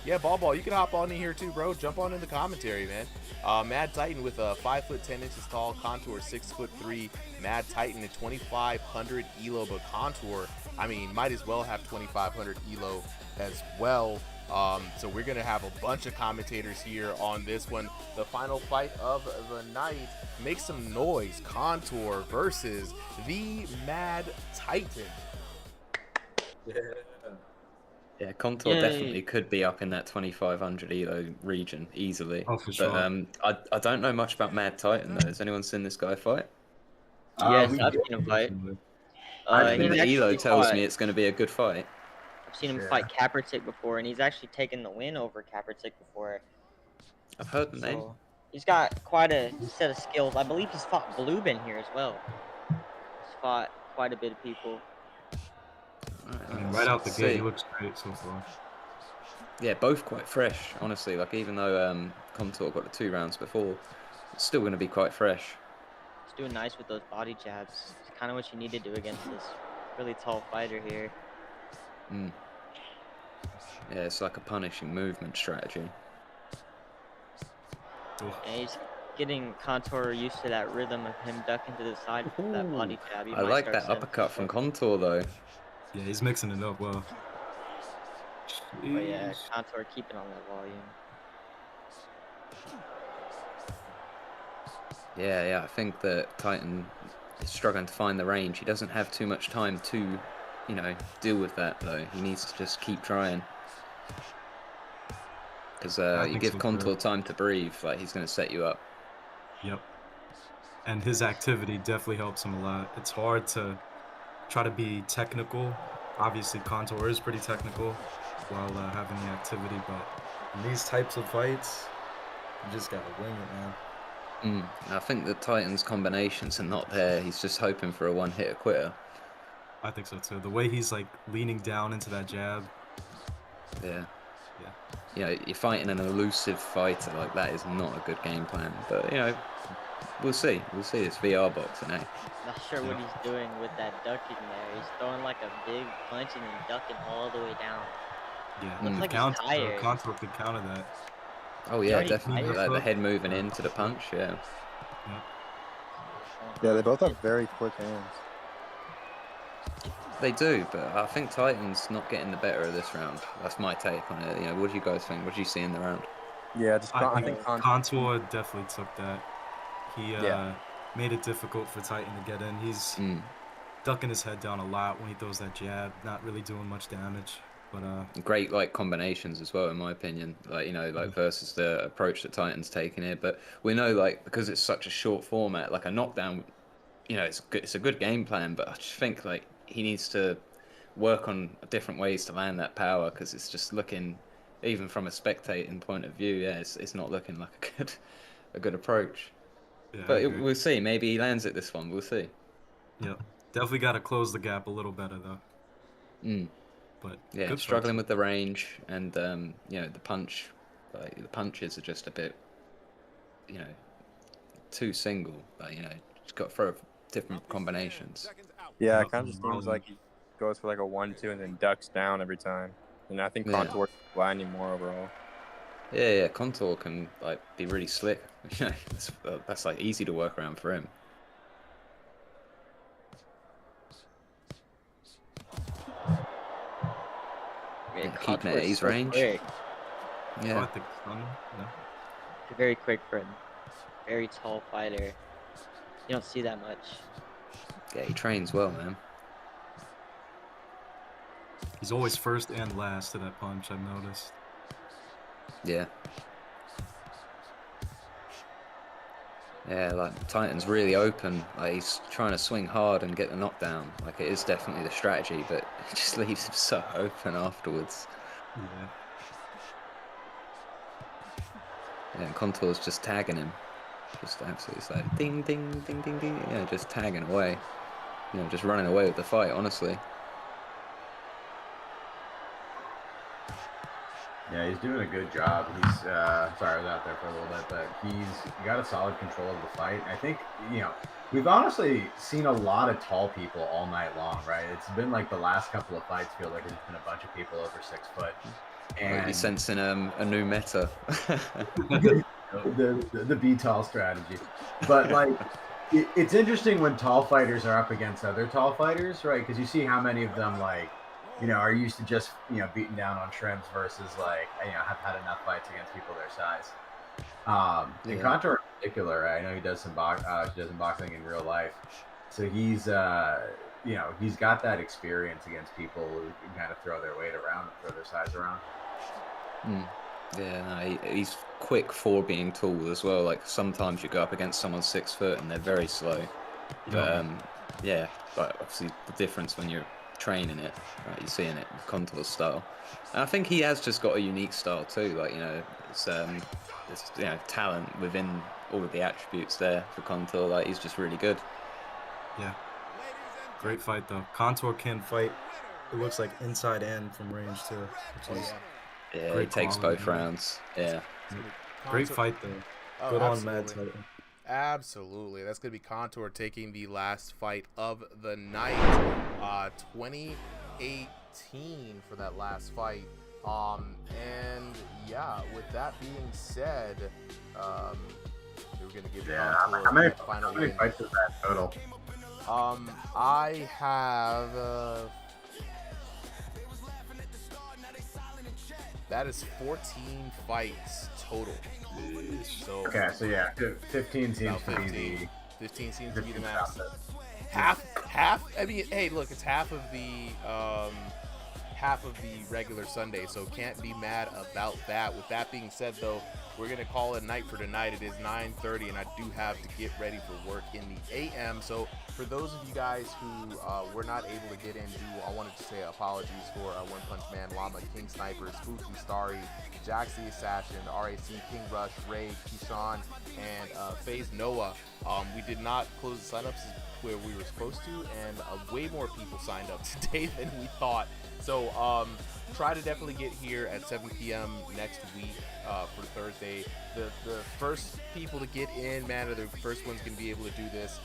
Yeah, Ball, you can hop on in here too, bro. Jump on in the commentary, man. Mad Titan with a 5 foot 10 inches tall, Contour 6'3". Mad Titan at 2,500 elo, but Contour, I mean, might as well have 2,500 elo as well. So we're gonna have a bunch of commentators here on this one. The final fight of the night. Make some noise. Contour versus the Mad Titan. Yeah, Contour definitely could be up in that 2,500 elo region easily. Oh, for sure. But I don't know much about Mad Titan though. Has anyone seen this guy fight? Yes, I've seen him fight. The elo tells me it's going to be a good fight. I've seen him fight Kaepernick before, and he's actually taken the win over Kaepernick before. I've heard the name. He's got quite a set of skills. I believe he's fought Bluebin here as well. He's fought quite a bit of people. Right out the gate, he looks great so far. Yeah, both quite fresh, honestly. Like, even though Contour got the 2 rounds before, it's still going to be quite fresh. He's doing nice with those body jabs. It's kind of what you need to do against this really tall fighter here. Yeah, it's like a punishing movement strategy. And he's getting Contour used to that rhythm of him ducking to the side with that body jab. I like that uppercut from Contour, though. Yeah, he's mixing it up well. But yeah, Contour keeping on that volume. Yeah, I think that Titan is struggling to find the range. He doesn't have too much time to, deal with that, though. He needs to just keep trying. Because you give Contour time to breathe, like, he's going to set you up. Yep. And his activity definitely helps him a lot. It's hard to try to be technical Obviously, Contour is pretty technical while having the activity, but in these types of fights, you just gotta wing it, man. I think the Titans' combinations are not there. He's just hoping for a one-hitter quitter. I think so too. The way he's like leaning down into that jab. Yeah. You know, you're fighting an elusive fighter, like that is not a good game plan. But, you know, we'll see. We'll see. It's VR boxing, eh? Not sure what he's doing with that ducking there. He's throwing like a big punch and then ducking all the way down. Yeah, Looks like he's tired. Contour could counter that. Oh yeah, already definitely. tired. Like the head moving into the punch, yeah. Yeah, they both have very quick hands. They do, but I think Titan's not getting the better of this round. That's my take on it. You know, what do you guys think? What do you see in the round? Yeah, just I think Contour definitely took that. He made it difficult for Titan to get in. He's ducking his head down a lot when he throws that jab, not really doing much damage. But great like combinations as well, in my opinion. Like, you know, like versus the approach that Titan's taking here. But we know, like, because it's such a short format, like a knockdown, you know, it's a good game plan. But I just think like he needs to work on different ways to land that power, because it's just looking, even from a spectating point of view, yeah, it's not looking like a good approach. Yeah, but we'll see. Maybe he lands it this one. We'll see. Yeah, definitely got to close the gap a little better though. But yeah, struggling with the range, and you know, the punch, like the punches are just a bit, you know, too single. Like, you know, just got to throw different combinations. Yeah, it kind of just seems like he goes for like a 1-2 and then ducks down every time. And I think Contour doesn't fly anymore overall. Yeah, Contour can like be really slick. You know, that's like easy to work around for him. Keeping it at his range. Quick. Yeah. Very quick for a very tall fighter. You don't see that much. Yeah, he trains well, man. He's always first and last to that punch, I've noticed. Yeah. Yeah, like Titan's really open. Like, he's trying to swing hard and get the knockdown. Like, it is definitely the strategy, but it just leaves him so open afterwards. Yeah, and Contour's just tagging him. Just absolutely, it's like ding, ding, ding, ding, ding. Yeah, just tagging away. You know, just running away with the fight, honestly. Yeah, he's doing a good job. He's sorry, I was out there for a little bit, but he's got a solid control of the fight. I think, you know, we've honestly seen a lot of tall people all night long, right? It's been like the last couple of fights feel like there's been a bunch of people over 6 foot. And you're sensing a new meta. the be tall strategy. But like, it's interesting when tall fighters are up against other tall fighters, right? Because you see how many of them, like, you know, are used to just, you know, beating down on shrimps versus, like, you know, have had enough fights against people their size. And Contour in particular, I know he does some boxing in real life, so he's you know, he's got that experience against people who can kind of throw their weight around and throw their size around. Yeah, no, he's quick for being tall as well. Like, sometimes you go up against someone 6 foot and they're very slow. But yeah, like, obviously the difference when you're training it, right, you're seeing it with Contour's style. And I think he has just got a unique style too. Like, you know, it's you know, talent within all of the attributes there for Contour. Like, he's just really good. Yeah, great fight though. Contour can fight, it looks like, inside and from range too, which is he takes both rounds. Yeah, great fight though. Good on Mad Titan. Absolutely. That's going to be Contour taking the last fight of the night. 2018 for that last fight. And yeah, with that being said, we're going to give Contour the final win. Fights is that total? I have... that is 14 fights total. So, okay, so yeah, 15 seems to be the 15 seems to be the max. Half. I mean, hey, look, it's half of the half of the regular Sunday, so can't be mad about that. With that being said, though, we're going to call it a night for tonight. It is 9:30, and I do have to get ready for work in the AM. So for those of you guys who were not able to get in, I wanted to say apologies for One Punch Man, Llama, King Sniper, Spooky Starry, Jax the Assassin, RAC, King Rush, Ray, Keyshawn, and FaZe Noah. We did not close the signups where we were supposed to, and way more people signed up today than we thought. So try to definitely get here at 7 p.m. next week for Thursday. The first people to get in, man, are the first ones going to be able to do this.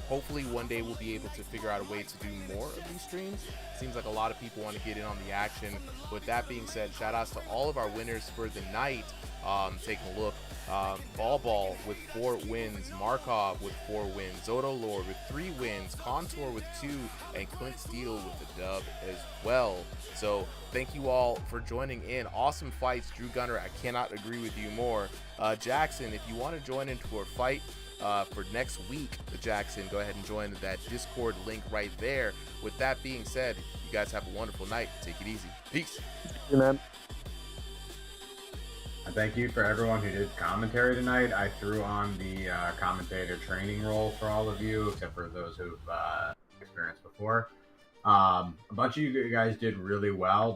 Hopefully one day we'll be able to figure out a way to do more of these streams. Seems like a lot of people want to get in on the action. With that being said, shout outs to all of our winners for the night. Taking a look, Ball with 4 wins, Markov with 4 wins, Zoto Lord with 3 wins, Contour with 2, and Clint Steele with a dub as well. So thank you all for joining in. Awesome fights, Drew Gunner. I cannot agree with you more. Jackson, if you want to join into our fight for next week, Jackson, go ahead and join that Discord link right there. With that being said, you guys have a wonderful night. Take it easy. Peace. Hey, man. Thank you for everyone who did commentary tonight. I threw on the commentator training role for all of you, except for those who've experienced before. A bunch of you guys did really well.